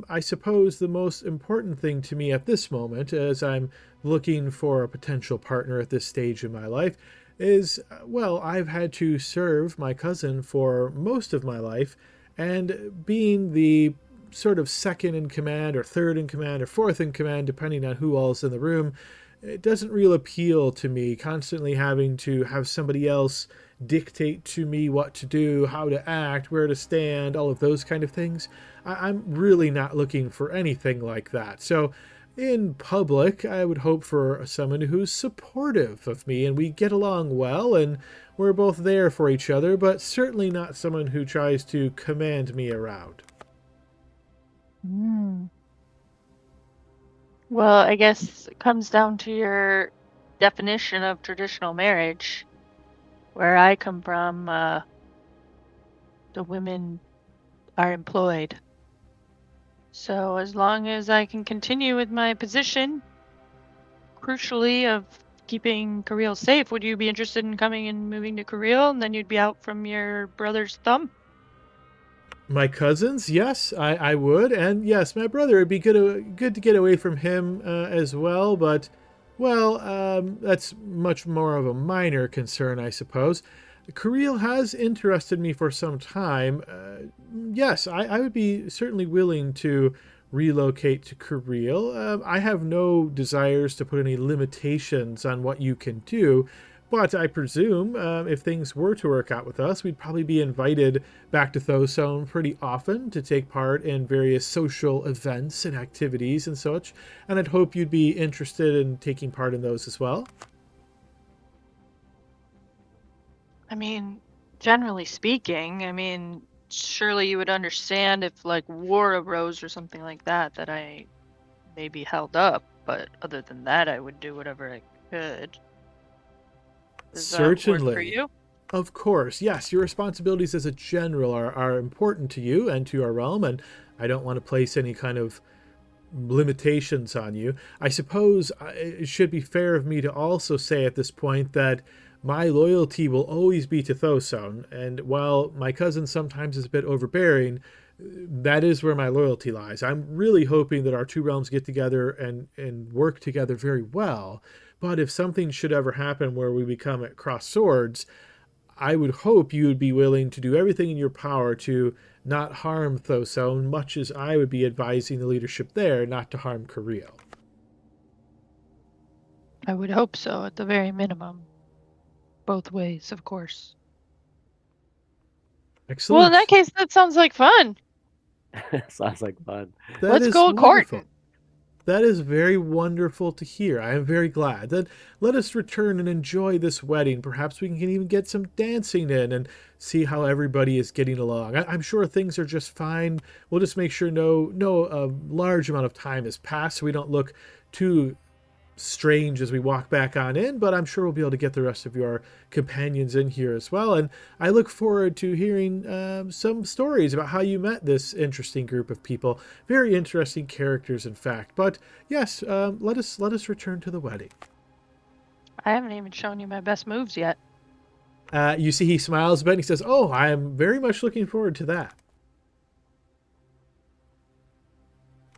I suppose the most important thing to me at this moment, as I'm looking for a potential partner at this stage in my life, is, well, I've had to serve my cousin for most of my life, and being the sort of second in command or third in command or fourth in command, depending on who all's in the room, it doesn't real appeal to me, constantly having to have somebody else dictate to me what to do, how to act, where to stand, all of those kind of things. I'm really not looking for anything like that. So in public, I would hope for someone who's supportive of me and we get along well and we're both there for each other, but certainly not someone who tries to command me around. Well, I guess it comes down to your definition of traditional marriage. Where I come from, the women are employed. So as long as I can continue with my position, crucially, of keeping Cariele safe, would you be interested in coming and moving to Cariele, and then you'd be out from your brother's thumb? My cousins, yes, I would, and yes, my brother. It'd be good to get away from him as well. But, well, that's much more of a minor concern, I suppose. Cariele has interested me for some time. Yes, I would be certainly willing to relocate to Cariele. I have no desires to put any limitations on what you can do. But I presume if things were to work out with us, we'd probably be invited back to Thosone pretty often to take part in various social events and activities and such. And I'd hope you'd be interested in taking part in those as well. I mean, generally speaking, I mean, surely you would understand if, like, war arose or something like that, that I may be held up. But other than that, I would do whatever I could. Does that work for Certainly. you? Of course, yes, your responsibilities as a general are important to you and to our realm, and I don't want to place any kind of limitations on you. I suppose it should be fair of me to also say at this point that my loyalty will always be to Thosone, and while my cousin sometimes is a bit overbearing, that is where my loyalty lies. I'm really hoping that our two realms get together and work together very well. But if something should ever happen where we become at cross swords, I would hope you would be willing to do everything in your power to not harm Thosone, much as I would be advising the leadership there not to harm Cariele. I would hope so, at the very minimum. Both ways, of course. Excellent. Well, in that case, that sounds like fun. Sounds like fun. Let's go wonderful. courting. That is very wonderful to hear. I am very glad. Then let us return and enjoy this wedding. Perhaps we can even get some dancing in and see how everybody is getting along. I'm sure things are just fine. We'll just make sure no large amount of time has passed so we don't look too strange as we walk back on in, but I'm sure we'll be able to get the rest of your companions in here as well. And I look forward to hearing some stories about how you met this interesting group of people. Very interesting characters, in fact. But yes, let us return to the wedding. I haven't even shown you my best moves yet. You see, he smiles a bit and he says, "Oh, I am very much looking forward to that."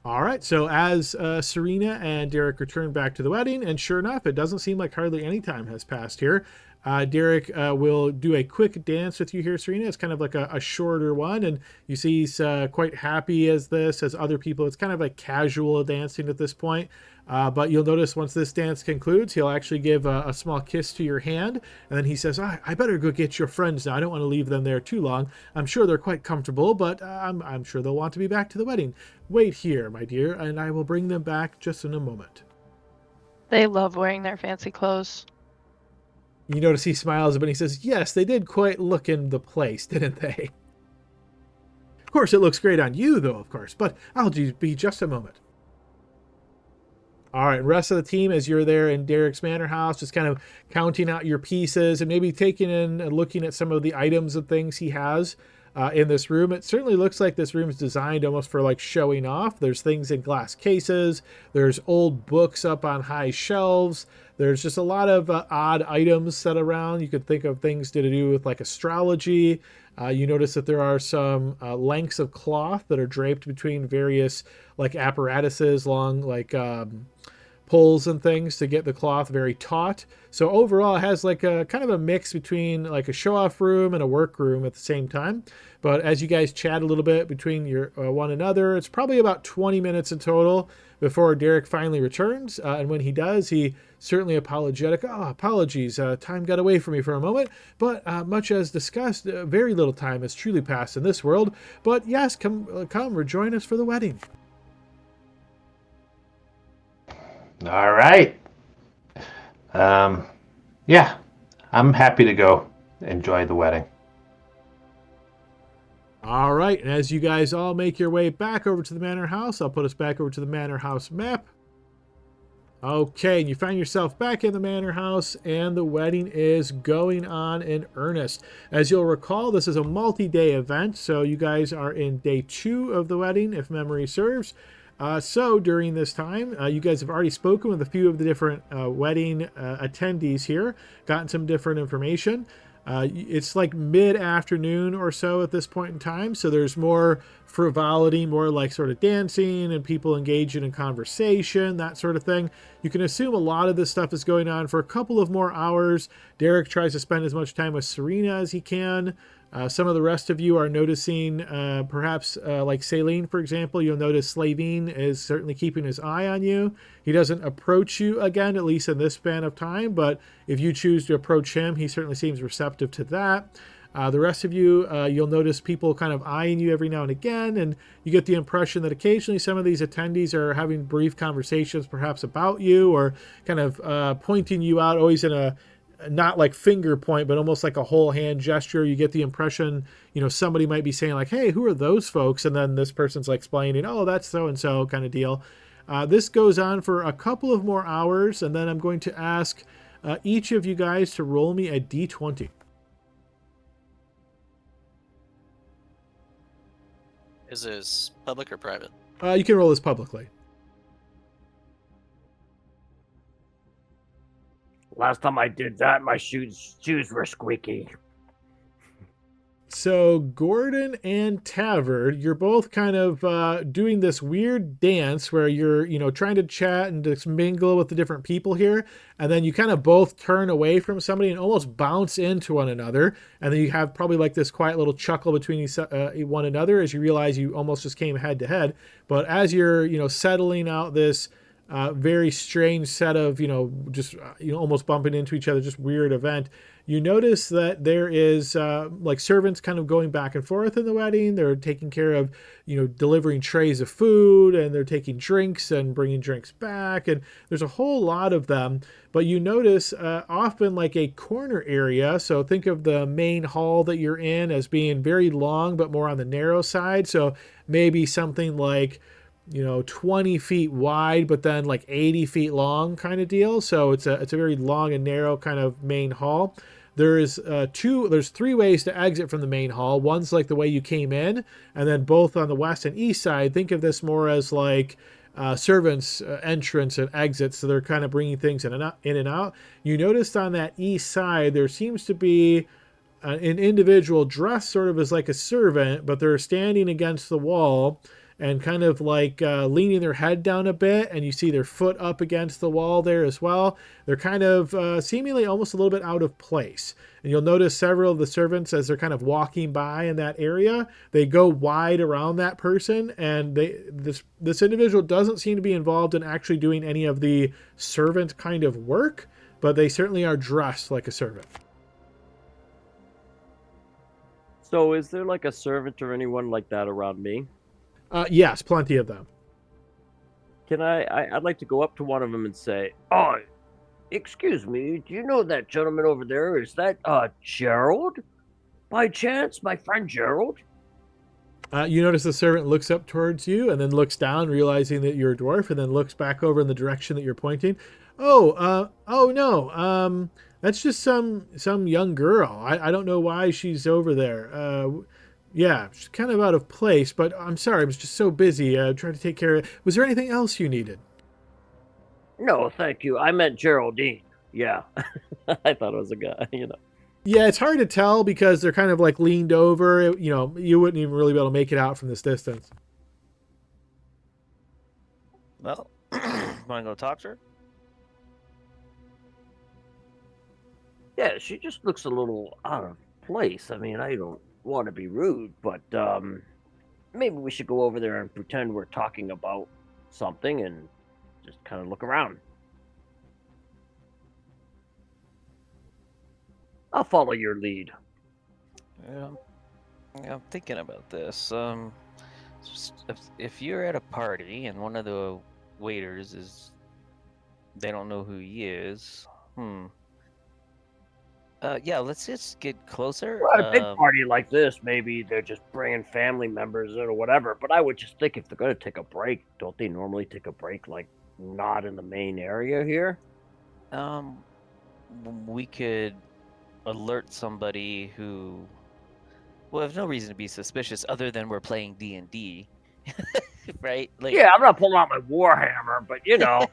All right, so as Serena and Derek return back to the wedding, and sure enough, it doesn't seem like hardly any time has passed here. Derek will do a quick dance with you here, Serena. It's kind of like a shorter one, and you see he's quite happy as other people. It's kind of like casual dancing at this point. But you'll notice once this dance concludes, he'll actually give a small kiss to your hand, and then he says, I better go get your friends now. I don't want to leave them there too long. I'm sure they're quite comfortable, but I'm sure they'll want to be back to the wedding. Wait here, my dear, and I will bring them back just in a moment. They love wearing their fancy clothes. You notice he smiles a bit and he says, yes, they did quite look in the place, didn't they? Of course, it looks great on you, though, of course, but I'll be just a moment. All right, rest of the team, as you're there in Derek's manor house, just kind of counting out your pieces and maybe taking in and looking at some of the items and things he has in this room. It certainly looks like this room is designed almost for like showing off. There's things in glass cases. There's old books up on high shelves. There's just a lot of odd items set around. You could think of things to do with like astrology. You notice that there are some lengths of cloth that are draped between various like apparatuses, long like pulls and things to get the cloth very taut. So overall, it has like a kind of a mix between like a show-off room and a work room at the same time. But as you guys chat a little bit between your one another, it's probably about 20 minutes in total before Derek finally returns. And when he does, he certainly apologetic. Oh, apologies. Time got away from me for a moment. But much as discussed, very little time has truly passed in this world. But yes, come, rejoin us for the wedding. All right. Yeah, I'm happy to go enjoy the wedding. All right, and as you guys all make your way back over to the manor house, I'll put us back over to the manor house map. Okay, and you find yourself back in the manor house, and the wedding is going on in earnest. As you'll recall, this is a multi-day event, so you guys are in day 2 of the wedding, if memory serves. So during this time, you guys have already spoken with a few of the different wedding attendees here, gotten some different information. It's like mid-afternoon or so at this point in time, so there's more frivolity, more like sort of dancing and people engaging in conversation, that sort of thing. You can assume a lot of this stuff is going on for a couple of more hours. Derek tries to spend as much time with Serena as he can. Some of the rest of you are noticing, perhaps like Celine, for example, you'll notice Slavine is certainly keeping his eye on you. He doesn't approach you again, at least in this span of time, but if you choose to approach him, he certainly seems receptive to that. The rest of you, you'll notice people kind of eyeing you every now and again, and you get the impression that occasionally some of these attendees are having brief conversations perhaps about you, or kind of pointing you out, always in a not like finger point, but almost like a whole hand gesture. You get the impression, you know, somebody might be saying like, hey, who are those folks? And then this person's like explaining, oh, that's so-and-so kind of deal. This goes on for a couple of more hours, and then I'm going to ask each of you guys to roll me a d20. Is this public or private? You can roll this publicly. Last time I did that, my shoes were squeaky. So Gordon and Tavern, you're both kind of doing this weird dance where you're, you know, trying to chat and just mingle with the different people here. And then you kind of both turn away from somebody and almost bounce into one another. And then you have probably like this quiet little chuckle between one another as you realize you almost just came head to head. But as you're, you know, settling out this very strange set of, you know, just, you know, almost bumping into each other, just weird event. You notice that there is like servants kind of going back and forth in the wedding. They're taking care of, you know, delivering trays of food, and they're taking drinks and bringing drinks back. And there's a whole lot of them. But you notice often like a corner area. So think of the main hall that you're in as being very long, but more on the narrow side. So maybe something like, you know, 20 feet wide, but then like 80 feet long kind of deal. So it's a very long and narrow kind of main hall. There's 3 ways to exit from the main hall. One's like the way you came in, and then both on the west and east side, think of this more as like servants' entrance and exit. So they're kind of bringing things in and out. You noticed on that east side, there seems to be an individual dressed sort of as like a servant, but they're standing against the wall and kind of like leaning their head down a bit, and you see their foot up against the wall there as well. They're kind of seemingly almost a little bit out of place. And you'll notice several of the servants, as they're kind of walking by in that area, they go wide around that person, and this individual doesn't seem to be involved in actually doing any of the servant kind of work, but they certainly are dressed like a servant. So is there like a servant or anyone like that around me? Yes, plenty of them. Can I'd like to go up to one of them and say, oh, excuse me, do you know that gentleman over there? Is that Gerald? By chance, my friend Gerald? You notice the servant looks up towards you and then looks down, realizing that you're a dwarf, and then looks back over in the direction that you're pointing. Oh no, that's just some young girl. I don't know why she's over there. Yeah, she's kind of out of place, but I'm sorry, I was just so busy trying to take care of it. Was there anything else you needed? No, thank you. I meant Geraldine. Yeah. I thought it was a guy, you know. Yeah, it's hard to tell because they're kind of like leaned over. You know, you wouldn't even really be able to make it out from this distance. Well, want to go talk to her? Yeah, she just looks a little out of place. I mean, I don't want to be rude, but maybe we should go over there and pretend we're talking about something and just kind of look around. I'll follow your lead. Um, yeah, I'm thinking about this. If you're at a party and one of the waiters is, they don't know who he is. Yeah, let's just get closer. Well, at a big party like this, maybe they're just bringing family members or whatever. But I would just think if they're going to take a break, don't they normally take a break like not in the main area here? We could alert somebody who. Well, there's no reason to be suspicious other than we're playing D&D, right? Like, Yeah, I'm not pulling out my warhammer, but you know.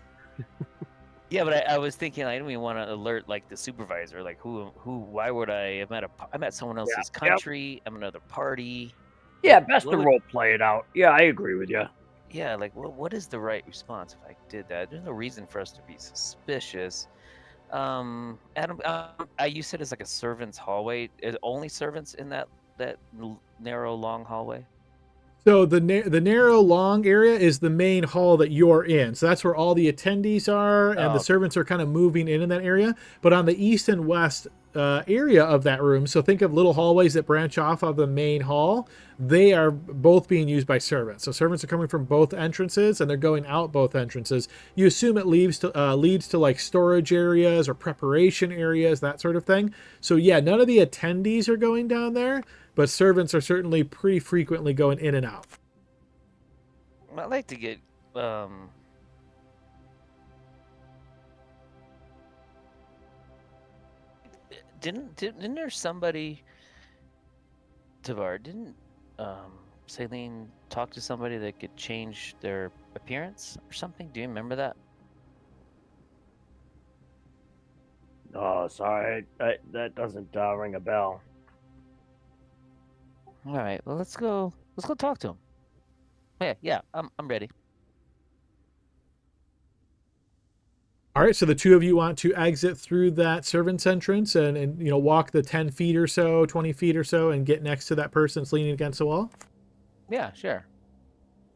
yeah, but I was thinking I don't even want to alert like the supervisor. Like, why would I'm at someone else's Yep. country. I'm another party. Yeah, Like, best to role play it out. Yeah, I agree with you. Yeah, like what is the right response if I did that? There's no reason for us to be suspicious. Adam, you said it's like a servant's hallway. Is only servants in that narrow long hallway? So the narrow long area is the main hall that you're in. So that's where all the attendees are, and the servants are kind of moving in that area. But on the east and west area of that room, so think of little hallways that branch off of the main hall. They are both being used by servants. So servants are coming from both entrances, and they're going out both entrances. You assume it leads to like storage areas or preparation areas, that sort of thing. So yeah, none of the attendees are going down there, but servants are certainly pretty frequently going in and out. I'd like to get didn't there somebody, Tavar, didn't Celine talk to somebody that could change their appearance or something? Do you remember that? Oh, sorry, that doesn't ring a bell. All right, well let's go talk to him. Yeah, I'm ready. All right, so the two of you want to exit through that servant's entrance and walk the 10 feet or so, 20 feet or so, and get next to that person that's leaning against the wall? Yeah, sure.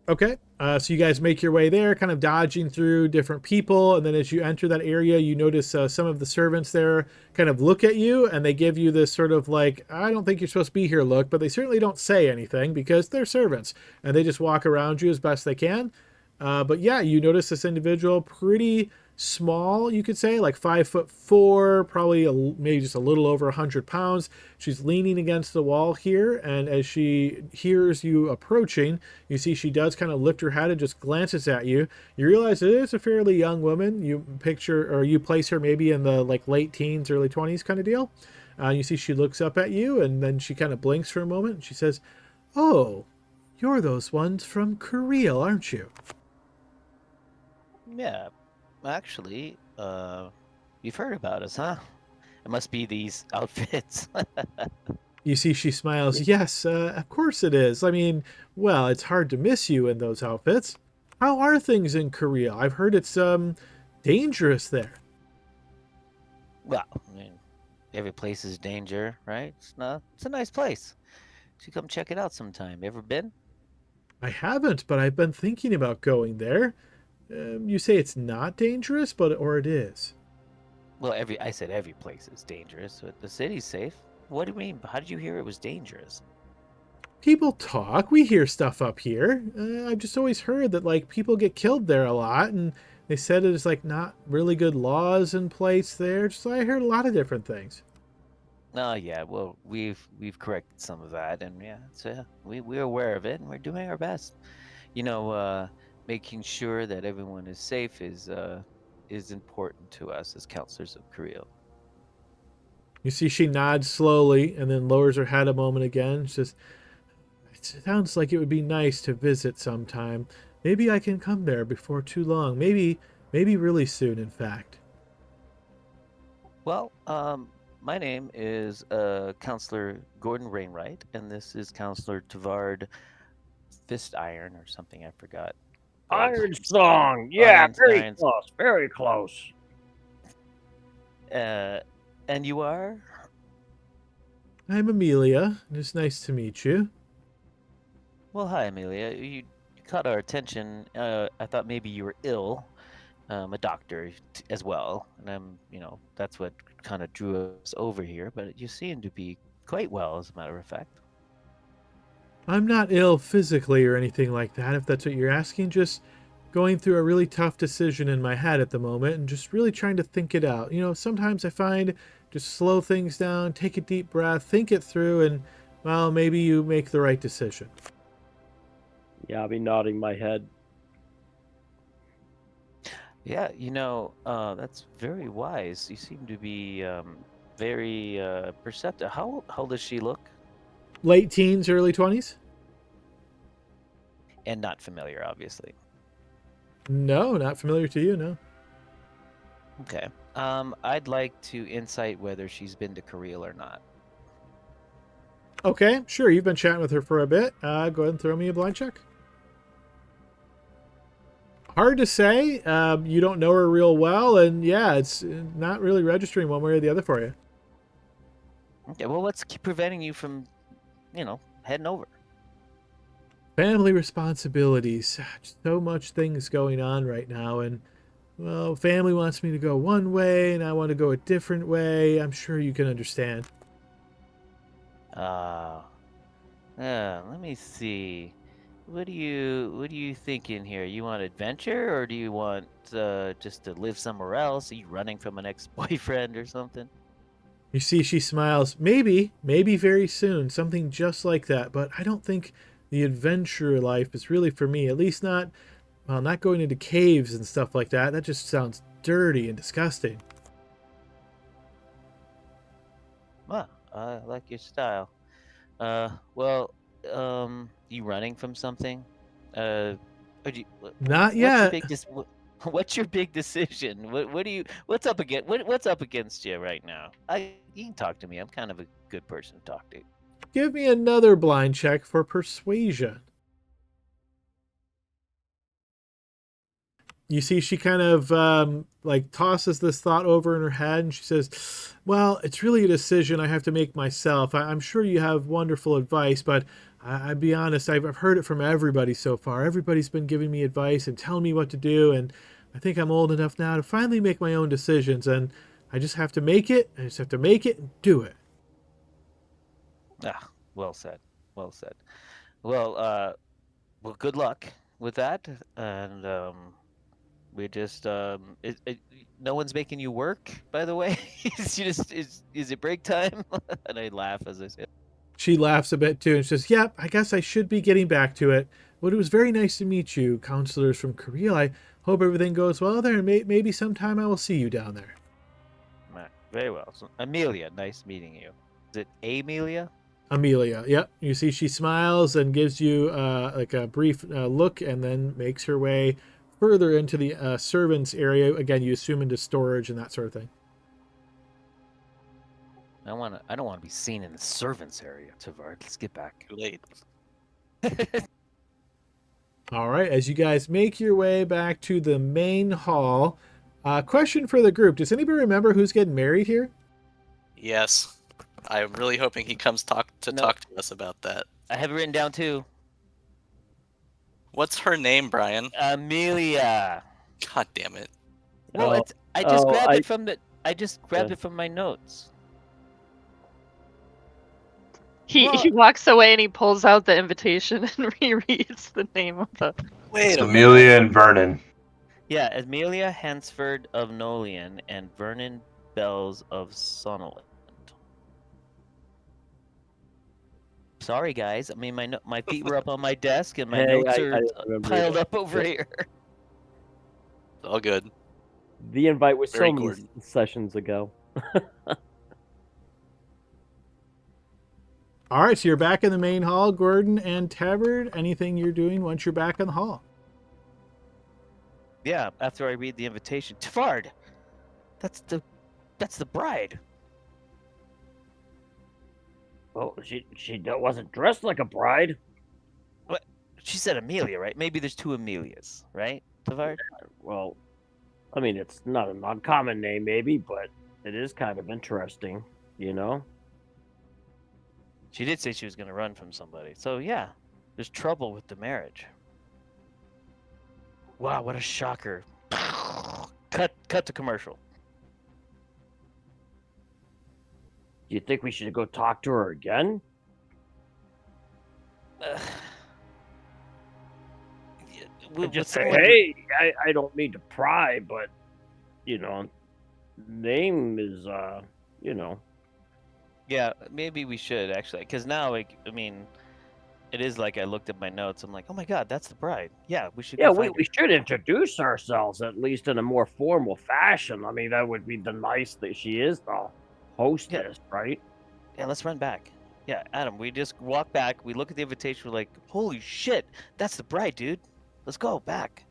Okay, so you guys make your way there, kind of dodging through different people, and then as you enter that area, you notice some of the servants there kind of look at you, and they give you this sort of like, I don't think you're supposed to be here look, but they certainly don't say anything because they're servants, and they just walk around you as best they can. But yeah, you notice this individual pretty small, you could say, like 5'4", probably maybe just a little over 100 pounds. She's leaning against the wall here, and as she hears you approaching, you see she does kind of lift her head and just glances at you. You realize it is a fairly young woman. You place her maybe in the like late teens, early 20s kind of deal. You see she looks up at you, and then she kind of blinks for a moment, and she says, "Oh, you're those ones from Cariele, aren't you?" Yeah, actually, you've heard about us, huh? It must be these outfits. You see she smiles. Yes, of course it is. I mean, well, it's hard to miss you in those outfits. How are things in Cariele? I've heard it's dangerous there. Well, I mean, every place is danger, right? It's a nice place. You should come check it out sometime. Ever been? I haven't, but I've been thinking about going there. You say it's not dangerous, or it is? Well, I said every place is dangerous, but the city's safe. What do you mean? How did you hear it was dangerous? People talk. We hear stuff up here. I've just always heard that like people get killed there a lot, and they said there's like not really good laws in place there. So I heard a lot of different things. Oh yeah, well we've corrected some of that, and yeah, we're aware of it, and we're doing our best. Making sure that everyone is safe is important to us as counselors of Cariele. You see she nods slowly and then lowers her head a moment again. She says, "It sounds like it would be nice to visit sometime. Maybe I can come there before too long. Maybe really soon, in fact." Well, my name is Counselor Gordon Rainwright, and this is Counselor Tavard Fist Iron or something, I forgot. Iron Song. Yeah, very close. Very close. And you are? I'm Amelia. It's nice to meet you. Well, hi, Amelia. You caught our attention. I thought maybe you were ill. A doctor as well, and that's what kind of drew us over here. But you seem to be quite well, as a matter of fact. I'm not ill physically or anything like that, if that's what you're asking. Just going through a really tough decision in my head at the moment and just really trying to think it out. Sometimes I find just slow things down, take a deep breath, think it through, and, well, maybe you make the right decision. Yeah, I'll be nodding my head. Yeah, that's very wise. You seem to be very perceptive. How old does she look? Late teens, early 20s? And not familiar, obviously. No, not familiar to you, no. Okay. I'd like to insight whether she's been to Cariele or not. Okay, sure. You've been chatting with her for a bit. Go ahead and throw me a blind check. Hard to say. You don't know her real well, and yeah, it's not really registering one way or the other for you. Okay, well, what's preventing you from, heading over? Family responsibilities. So much things going on right now, and, well, family wants me to go one way, and I want to go a different way. I'm sure you can understand. Let me see. What are you thinking here? You want adventure, or do you want just to live somewhere else? Are you running from an ex-boyfriend or something? You see, she smiles. Maybe very soon, something just like that. But I don't think the adventure life is really for me. At least not going into caves and stuff like that. That just sounds dirty and disgusting. Well, I like your style. Well, you running from something? Not yet. What's your big decision? What's up against you right now? You can talk to me. I'm kind of a good person to talk to. Give me another blind check for persuasion. You see, she kind of tosses this thought over in her head, and she says, well, it's really a decision I have to make myself. I'm sure you have wonderful advice, but I'll be honest, I've heard it from everybody so far. Everybody's been giving me advice and telling me what to do, and I think I'm old enough now to finally make my own decisions, and I just have to make it. I just have to make it and do it. Ah, well said. Well said. Well, good luck with that, and we just no one's making you work, by the way. Is it break time? And I laugh as I say it. She laughs a bit too and says, yep, I guess I should be getting back to it. But it was very nice to meet you, counselors from Cerilia. I hope everything goes well there, and maybe sometime I will see you down there. Very well. So, Amelia, nice meeting you. Is it Amelia? Amelia, yep. You see she smiles and gives you a brief look, and then makes her way further into the servants area. Again, you assume into storage and that sort of thing. I don't want to be seen in the servants area, Tavard. Let's get back. Too late. All right, as you guys make your way back to the main hall, question for the group. Does anybody remember who's getting married here? Yes. I'm really hoping he comes talk to us about that. I have it written down too. What's her name, Brian? Amelia. God damn it. No, I just grabbed it from my notes. He walks away and he pulls out the invitation and rereads the name of the. It's Amelia and Vernon. Yeah, Amelia Hansford of Nolian and Vernon Bells of Sonneland. Sorry, guys. I mean, my feet were up on my desk and my notes are piled up over here. All good. The invite was Very so many Gordon. sessions ago. All right, so you're back in the main hall, Gordon and Tabard. Anything you're doing once you're back in the hall? Yeah, after I read the invitation. Tavard! That's the bride. Well, she wasn't dressed like a bride. What? She said Amelia, right? Maybe there's two Amelias, right, Tavard? Well, I mean, it's not an uncommon name, maybe, but It is kind of interesting, you know? She did say she was going to run from somebody. So yeah, there's trouble with the marriage. Wow, what a shocker. Cut to commercial. Do you think we should go talk to her again? Yeah, And with just say, someone hey, I don't mean to pry, but, you know, name is, you know. Yeah, maybe we should actually, because now, like, I mean, it is like I looked at my notes. I'm like, oh my god, that's the bride. Yeah, we should Yeah, go we, find her. we should introduce ourselves at least in a more formal fashion. I mean, that would be the nice that she is the hostess, right? Yeah, let's run back. Yeah, Adam, we just walk back. We look at the invitation. We're like, holy shit, that's the bride, dude. Let's go back.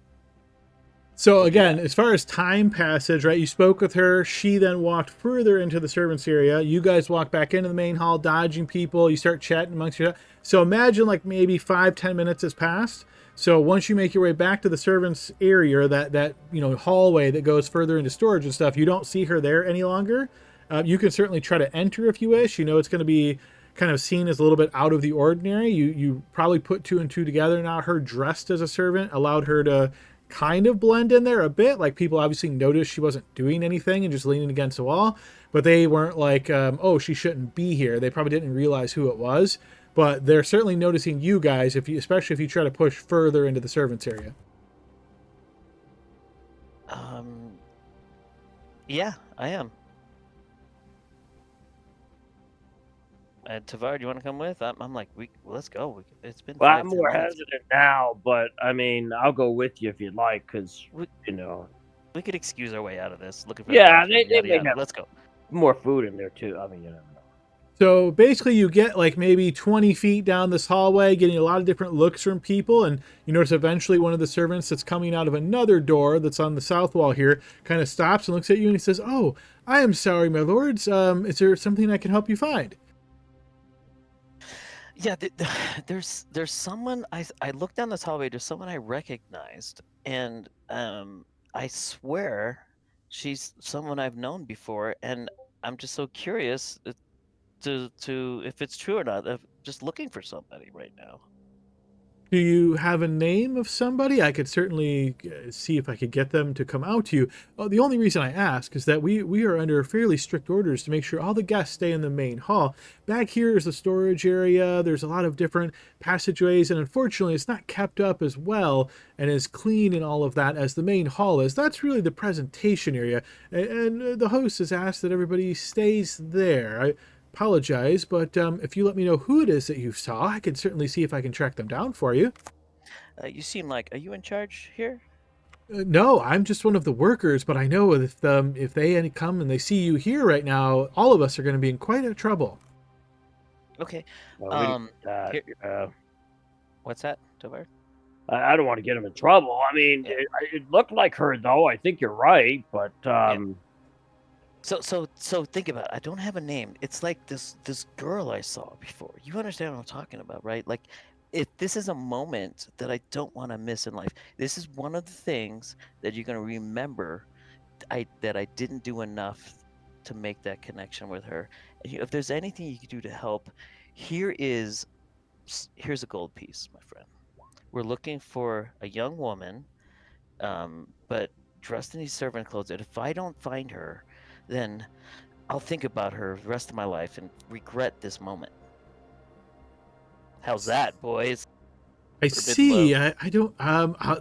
So We'll do again, that. as far as time passage, right? You spoke with her. She then walked further into the servants area. You guys walk back into the main hall, dodging people. You start chatting amongst yourself. So imagine like maybe 5-10 minutes has passed. So once you make your way back to the servants area, that hallway that goes further into storage and stuff, you don't see her there any longer. You can certainly try to enter if you wish. You know it's going to be kind of seen as a little bit out of the ordinary. You probably put two and two together. Now her dressed as a servant allowed her to kind of blend in there a bit. Like people obviously noticed she wasn't doing anything and just leaning against the wall, but they weren't like, oh, she shouldn't be here. They probably didn't realize who it was, but they're certainly noticing you guys, especially if you try to push further into the servants area. Yeah, I am. And Tavar, do you want to come with? I'm like, let's go. It's been Well, 5, I'm 10 more minutes. hesitant now, but I mean, I'll go with you if you'd like, because, you know. We could excuse our way out of this. Looking for Yeah, the bathroom, they yada may yada. have Let's go. more food in there, too. I mean, you never know. So basically, you get like maybe 20 feet down this hallway, getting a lot of different looks from people. And you notice eventually one of the servants that's coming out of another door that's on the south wall here kind of stops and looks at you and he says, "Oh, I am sorry, my lords. Is there something I can help you find?" Yeah, there's someone I looked down this hallway. There's someone I recognized, and I swear she's someone I've known before, and I'm just so curious to if it's true or not. I'm just looking for somebody right now. Do you have a name of somebody? I could certainly see if I could get them to come out to you. The only reason I ask is that we are under fairly strict orders to make sure all the guests stay in the main hall. Back here is the storage area. There's a lot of different passageways, and unfortunately, it's not kept up as well and as clean and all of that as the main hall is. That's really the presentation area, and the host has asked that everybody stays there. I apologize, but if you let me know who it is that you saw, I can certainly see if I can track them down for you. You seem like, are you in charge here? No, I'm just one of the workers, but I know if they come and they see you here right now, all of us are going to be in quite a trouble. Okay. Well, we didn't do that. Here- What's that, Tovar? I don't want to get him in trouble. I mean, Yeah. it looked like her, though. I think you're right, but So think about it. I don't have a name. It's like this girl I saw before. You understand what I'm talking about, right? Like, if this is a moment that I don't want to miss in life. This is one of the things that you're going to remember that I didn't do enough to make that connection with her. If there's anything you can do to help, here's a gold piece, my friend. We're looking for a young woman, but dressed in these servant clothes. And if I don't find her, then I'll think about her the rest of my life and regret this moment. How's that, boys? I Forbidden see. love. I don't.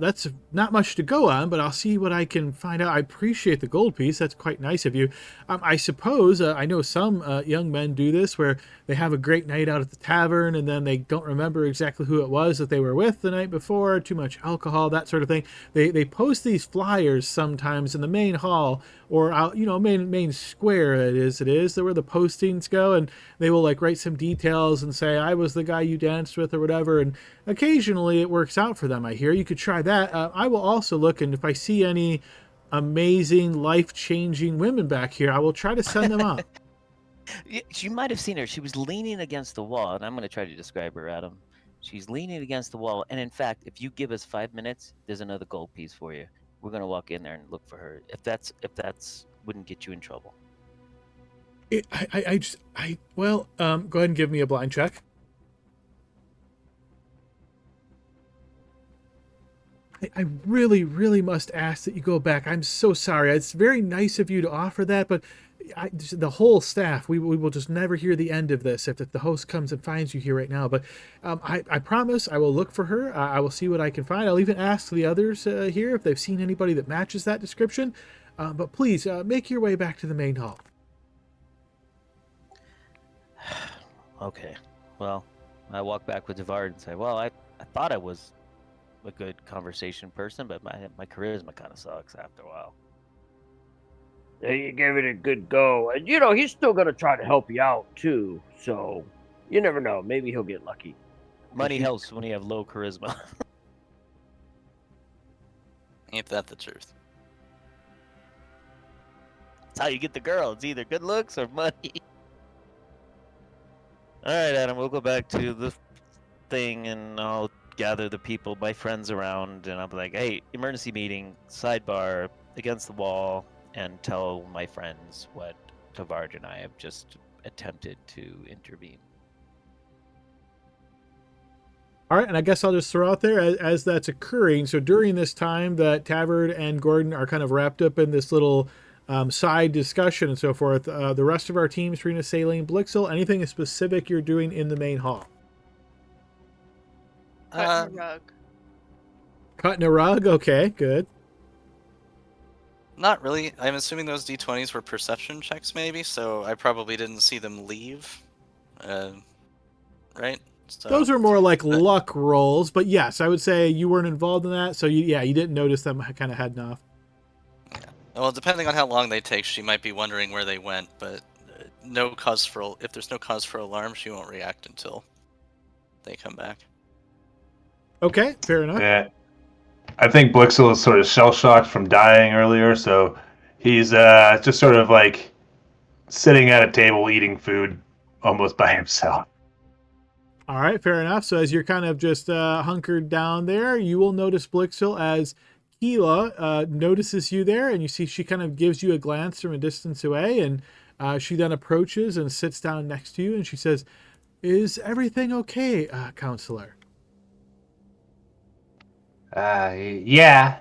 That's not much to go on, but I'll see what I can find out. I appreciate the gold piece. That's quite nice of you. I suppose I know some young men do this, where they have a great night out at the tavern, and then they don't remember exactly who it was that they were with the night before. Too much alcohol, that sort of thing. They post these flyers sometimes in the main hall or out, main square. It is where the postings go, and they will like write some details and say, "I was the guy you danced with" or whatever, and occasionally it works out for them. I hear you could try that. I will also look, and if I see any amazing, life-changing women back here, I will try to send them up. You might have seen her. She was leaning against the wall, and I'm going to try to describe her, Adam. She's leaning against the wall, and in fact, if you give us 5 minutes, there's another gold piece for you. We're going to walk in there and look for her. If that's wouldn't get you in trouble. Well, go ahead and give me a blind check. I really, really must ask that you go back. I'm so sorry. It's very nice of you to offer that, but the whole staff, we will just never hear the end of this if the host comes and finds you here right now. But I promise I will look for her. I will see what I can find. I'll even ask the others here if they've seen anybody that matches that description. But please, make your way back to the main hall. Okay. Well, I walk back with Devard and say, well, I thought I was a good conversation person, but my charisma kind of sucks after a while. Yeah, you gave it a good go. And, he's still going to try to help you out, too. So, you never know. Maybe he'll get lucky. Money helps when you have low charisma. Ain't that the truth? That's how you get the girl. It's either good looks or money. All right, Adam, we'll go back to the thing, and I'll gather the people, my friends around, and I'll be like, hey, emergency meeting, sidebar, against the wall, and tell my friends what Tavarj and I have just attempted to intervene. All right, and I guess I'll just throw out there as that's occurring. So during this time that Tavard and Gordon are kind of wrapped up in this little side discussion and so forth, the rest of our team, Serena, Saline, Blixel, anything specific you're doing in the main hall? Cutting the rug. Cutting a rug? Okay, good. Not really. I'm assuming those D20s were perception checks, maybe, so I probably didn't see them leave. Right? So, Those are more like luck rolls, but yes, I would say you weren't involved in that, so you didn't notice them kind of heading off. Yeah. Well, depending on how long they take, she might be wondering where they went, but if there's no cause for alarm, she won't react until they come back. Okay, fair enough. Yeah. I think Blixel is sort of shell-shocked from dying earlier, so he's just sort of like sitting at a table eating food almost by himself. All right, fair enough. So as you're kind of just hunkered down there, you will notice Blixel as Keela notices you there, and you see she kind of gives you a glance from a distance away, and she then approaches and sits down next to you, and she says, "Is everything okay, counselor?" Yeah.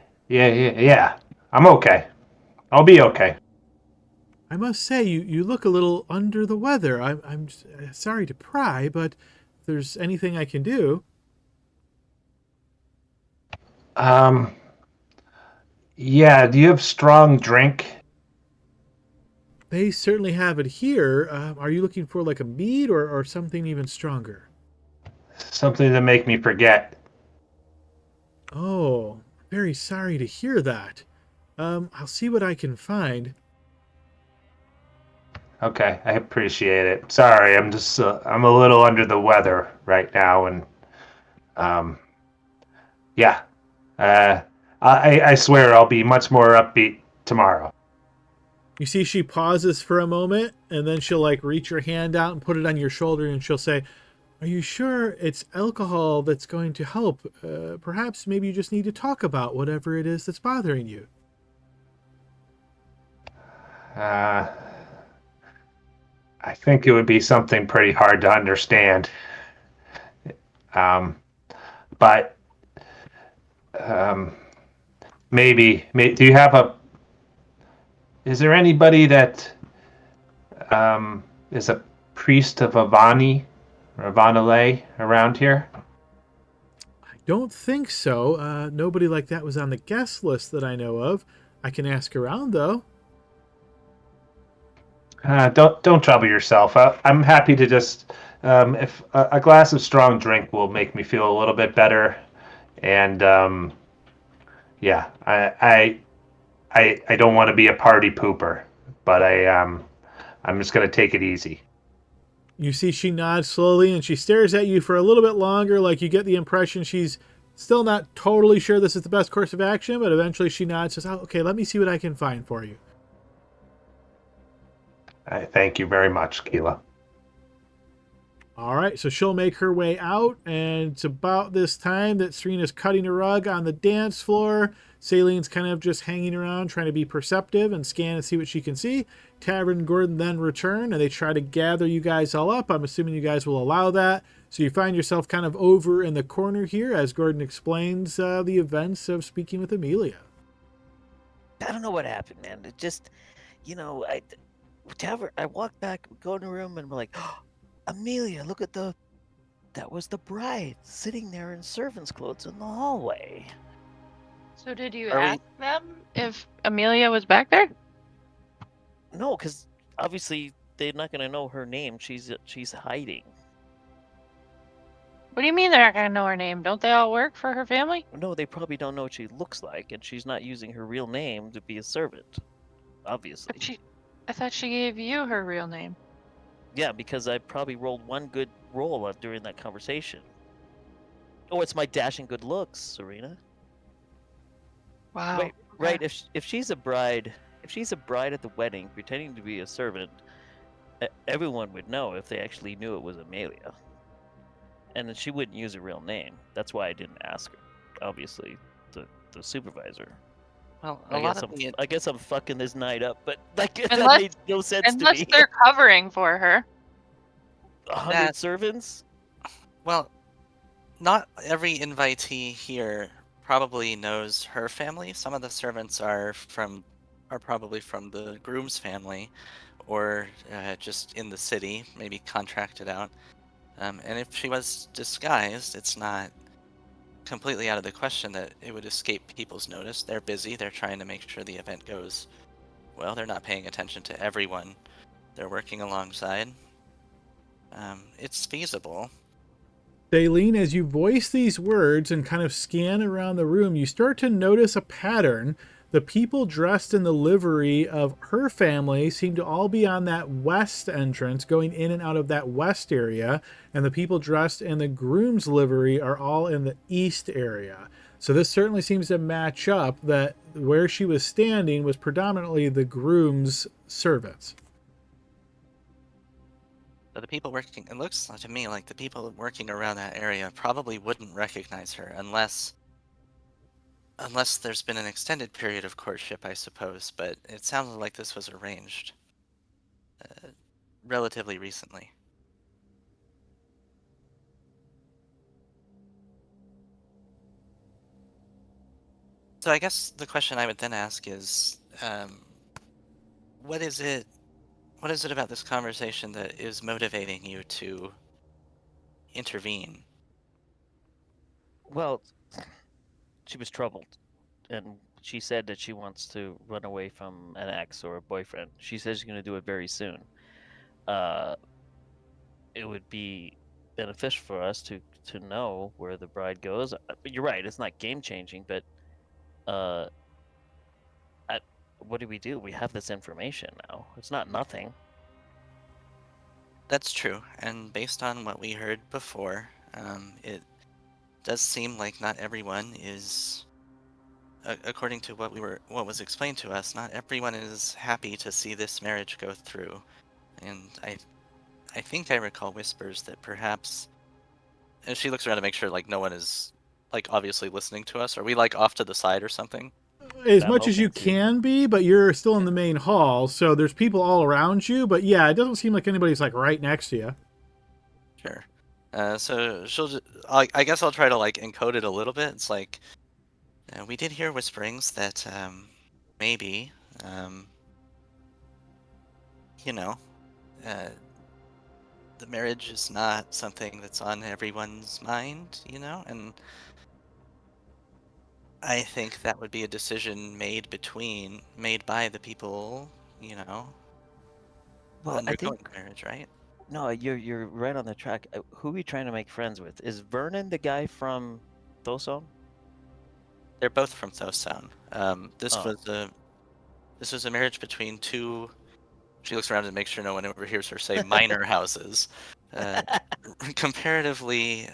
I'm okay. I'll be okay. I must say, you look a little under the weather. I'm sorry to pry, but if there's anything I can do. Yeah, do you have strong drink? They certainly have it here. Are you looking for like a mead or something even stronger? Something to make me forget. Oh, very sorry to hear that. I'll see what I can find. Okay, I appreciate it. Sorry, I'm just I'm a little under the weather right now, and yeah, I swear I'll be much more upbeat tomorrow. You see she pauses for a moment, and then she'll like reach her hand out and put it on your shoulder, and she'll say, "Are you sure it's alcohol that's going to help? Perhaps maybe you just need to talk about whatever it is that's bothering you." I think it would be something pretty hard to understand. But maybe do you have is there anybody that is a priest of Avani or Avanale around here? I don't think so. Nobody like that was on the guest list that I know of. I can ask around though. Don't trouble yourself. I'm happy to just if a glass of strong drink will make me feel a little bit better, and yeah, I don't want to be a party pooper, but I'm just gonna take it easy. You see she nods slowly and she stares at you for a little bit longer, like you get the impression she's still not totally sure this is the best course of action, but eventually she nods and says, "Oh, okay, let me see what I can find for you." I thank you very much, Keela. All right, so she'll make her way out, and it's about this time that Serena's cutting a rug on the dance floor. Saileen's kind of just hanging around, trying to be perceptive and scan and see what she can see. Tavern and Gordon then return, and they try to gather you guys all up. I'm assuming you guys will allow that. So you find yourself kind of over in the corner here as Gordon explains the events of speaking with Amelia. I don't know what happened, man. It just, I walked back, go in the room, and we're like, oh, Amelia, look at that was the bride sitting there in servant's clothes in the hallway. So did you Are we- ask them if Amelia was back there? No, because obviously they're not gonna know her name. She's hiding. What do you mean they're not gonna know her name? Don't they all work for her family? No, they probably don't know what she looks like, and she's not using her real name to be a servant. Obviously. But I thought she gave you her real name. Yeah, because I probably rolled one good roll during that conversation. Oh, it's my dashing good looks, Serena. Wow. Wait, right? If she's a bride, at the wedding pretending to be a servant, everyone would know if they actually knew it was Amelia. And then she wouldn't use her real name. That's why I didn't ask her. Obviously, the supervisor. Well, I guess I'm fucking this night up, but that Unless- made no sense to Unless me. they're covering for her. 100 servants? Well, not every invitee here probably knows her family. Some of the servants are probably from the groom's family, or just in the city, maybe contracted out. And if she was disguised, it's not completely out of the question that it would escape people's notice. They're busy. They're trying to make sure the event goes well. They're not paying attention to everyone they're working alongside. It's feasible. Daleen, as you voice these words and kind of scan around the room, you start to notice a pattern. The people dressed in the livery of her family seem to all be on that west entrance, going in and out of that west area, and the people dressed in the groom's livery are all in the east area. So this certainly seems to match up that where she was standing was predominantly the groom's servants. But the people working, it looks to me like the people working around that area probably wouldn't recognize her unless there's been an extended period of courtship, I suppose. But it sounded like this was arranged relatively recently. So I guess the question I would then ask is, what is it about this conversation that is motivating you to intervene? Well, she was troubled, and she said that she wants to run away from an ex or a boyfriend. She says she's going to do it very soon. It would be beneficial for us to know where the bride goes. You're right; it's not game changing, but what do? We have this information now. It's not nothing. That's true, and based on what we heard before, it does seem like not everyone is, according to what was explained to us, not everyone is happy to see this marriage go through. And I think I recall whispers that perhaps, and she looks around to make sure like no one is like obviously listening to us. Are we like off to the side or something? As much as you can be, but you're still in the main hall, so there's people all around you. But yeah, it doesn't seem like anybody's like right next to you. Sure. So she'll just, I guess I'll try to like encode it a little bit. It's like, we did hear whisperings that maybe, you know, the marriage is not something that's on everyone's mind, and I think that would be a decision made by the people, Well, I undergoing think the marriage, right? no, you're right on the track. Who are we trying to make friends with? Is Vernon the guy from Thoson? They're both from Thostown. This Oh. was a marriage between two. She looks around to make sure no one overhears her say minor houses. Comparatively,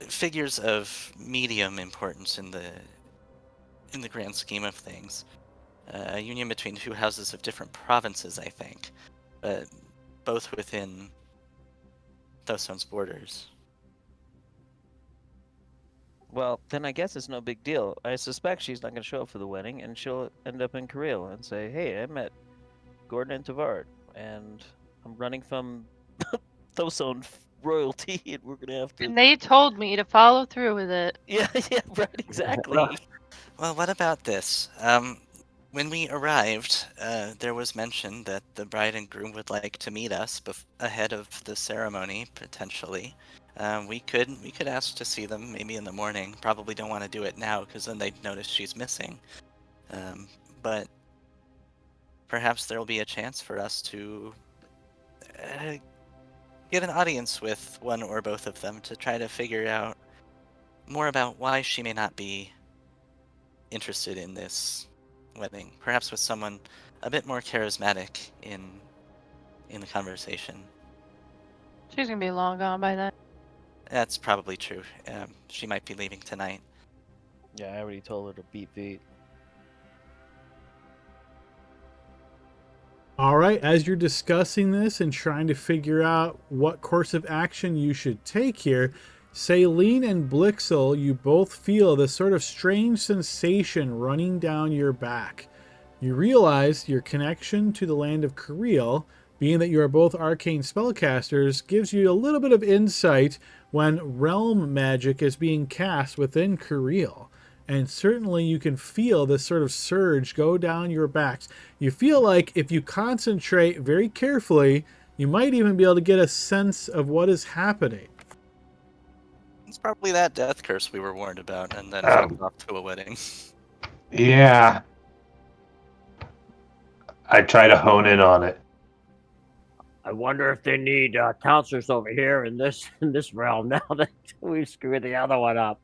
figures of medium importance in the grand scheme of things. A union between two houses of different provinces, I think. But both within Thowstone's borders. Well, then I guess it's no big deal. I suspect she's not going to show up for the wedding, and she'll end up in Cariele and say, "Hey, I met Gordon and Tavard, and I'm running from Thowstone royalty, and we're going to have to." And they told me to follow through with it. Yeah, yeah, right, exactly. Well, what about this? When we arrived, there was mention that the bride and groom would like to meet us ahead of the ceremony, potentially. We could ask to see them maybe in the morning. Probably don't want to do it now because then they'd notice she's missing. But perhaps there will be a chance for us to get an audience with one or both of them to try to figure out more about why she may not be interested in this wedding. Perhaps with someone a bit more charismatic in the conversation. She's gonna be long gone by then. That's probably true. She might be leaving tonight. Yeah, I already told her to beat feet. All right, as you're discussing this and trying to figure out what course of action you should take here, Celine and Blixel, you both feel this sort of strange sensation running down your back. You realize your connection to the land of Cariele, being that you are both arcane spellcasters, gives you a little bit of insight when realm magic is being cast within Cariele. And certainly you can feel this sort of surge go down your backs. You feel like if you concentrate very carefully, you might even be able to get a sense of what is happening. It's probably that death curse we were warned about and then fucked off to a wedding. Yeah. I try to hone in on it. I wonder if they need counselors over here in this realm now that we screwed the other one up.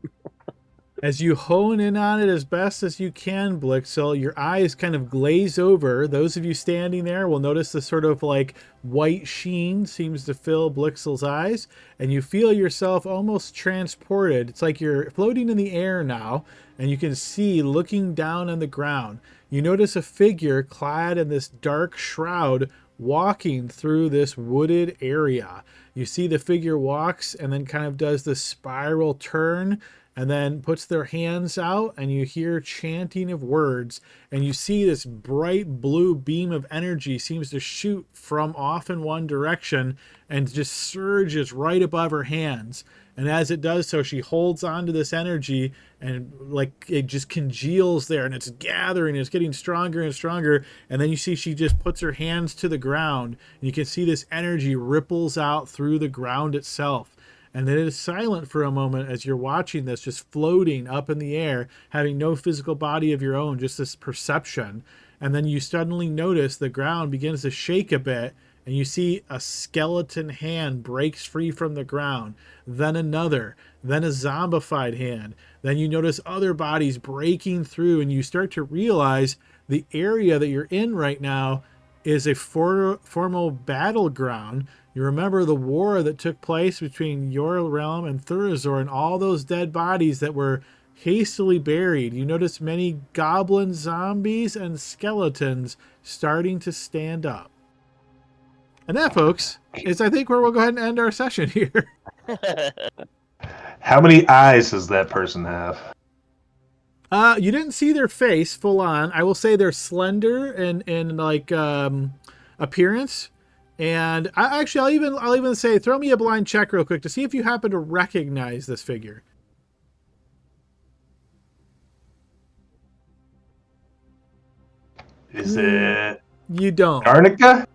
As you hone in on it as best as you can, Blixel, your eyes kind of glaze over. Those of you standing there will notice the sort of like white sheen seems to fill Blixel's eyes, and you feel yourself almost transported. It's like you're floating in the air now, and you can see looking down on the ground. You notice a figure clad in this dark shroud walking through this wooded area. You see the figure walks and then kind of does this spiral turn and then puts their hands out, and you hear chanting of words, and you see this bright blue beam of energy seems to shoot from off in one direction and just surges right above her hands. And as it does so, she holds on to this energy, and like it just congeals there, and it's gathering, it's getting stronger and stronger. And then you see she just puts her hands to the ground, and you can see this energy ripples out through the ground itself. And then it is silent for a moment as you're watching this, just floating up in the air, having no physical body of your own, just this perception. And then you suddenly notice the ground begins to shake a bit, and you see a skeleton hand breaks free from the ground, then another, then a zombified hand. Then you notice other bodies breaking through, and you start to realize the area that you're in right now is a formal battleground. You remember the war that took place between your realm and Thurazor and all those dead bodies that were hastily buried. You notice many goblin zombies and skeletons starting to stand up. And that, folks, is I think where we'll go ahead and end our session here. How many eyes does that person have? You didn't see their face full on. I will say they're slender and like appearance. And I'll even say, throw me a blind check real quick to see if you happen to recognize this figure. Is it You don't. Garnica?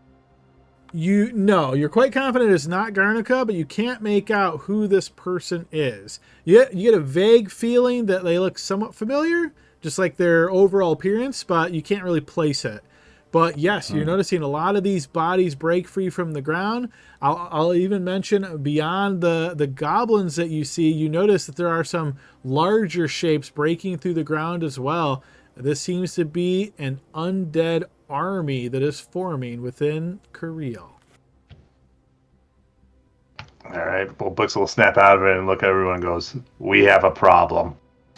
You're quite confident it's not Garnica, but you can't make out who this person is. You get a vague feeling that they look somewhat familiar, just like their overall appearance, but you can't really place it. But yes, you're noticing a lot of these bodies break free from the ground. I'll even mention beyond the goblins that you see, you notice that there are some larger shapes breaking through the ground as well. This seems to be an undead army that is forming within Cariele. All right. Well, Blix will snap out of it and look at everyone and goes, "We have a problem."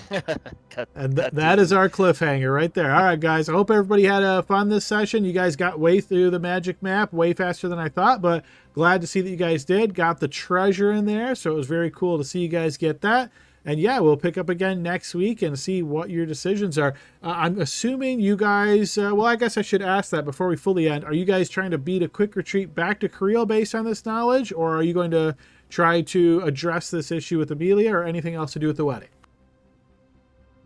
Cut- And cut that to- is our cliffhanger right there. All right, guys. I hope everybody had fun this session. You guys got way through the magic map way faster than I thought, but glad to see that you guys did. Got the treasure in there, so it was very cool to see you guys get that. And yeah, we'll pick up again next week and see what your decisions are. I'm assuming you guys, well, I guess I should ask that before we fully end. Are you guys trying to beat a quick retreat back to Cariele based on this knowledge, or are you going to try to address this issue with Amelia or anything else to do with the wedding?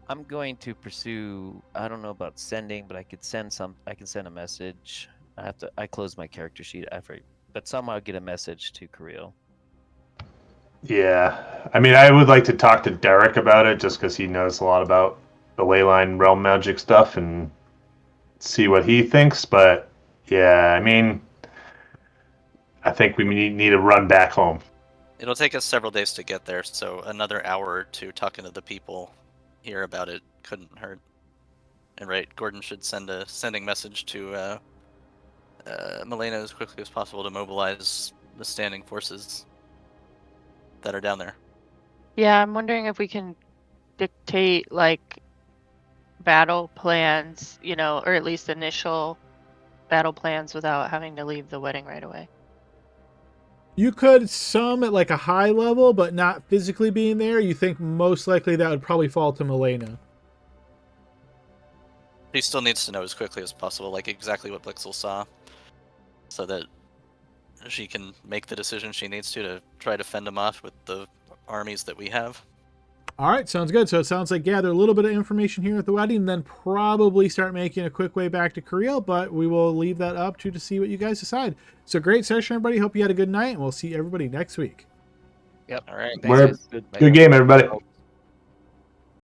I'm going to pursue. I don't know about sending, but I could send some. I can send a message. I close my character sheet after, but somehow get a message to Cariele. Yeah, I mean, I would like to talk to Derek about it just because he knows a lot about the leyline realm magic stuff and see what he thinks. But yeah, I mean, I think we need to run back home. It'll take us several days to get there, so another hour or two talking to the people here about it couldn't hurt. And right, Gordon should send a sending message to Milena as quickly as possible to mobilize the standing forces that are down there. Yeah, I'm wondering if we can dictate like battle plans, or at least initial battle plans without having to leave the wedding right away. You could some at like a high level, but not physically being there. You think most likely that would probably fall to Milena. He still needs to know as quickly as possible, like exactly what Blixel saw, so that she can make the decision she needs to try to fend them off with the armies that we have. All right, sounds good. So it sounds like gather a little bit of information here at the wedding, then probably start making a quick way back to Cariele, but we will leave that up to see what you guys decide. So great session, everybody. Hope you had a good night, and we'll see everybody next week. Yep. All right. Thanks, guys. Good game, everybody.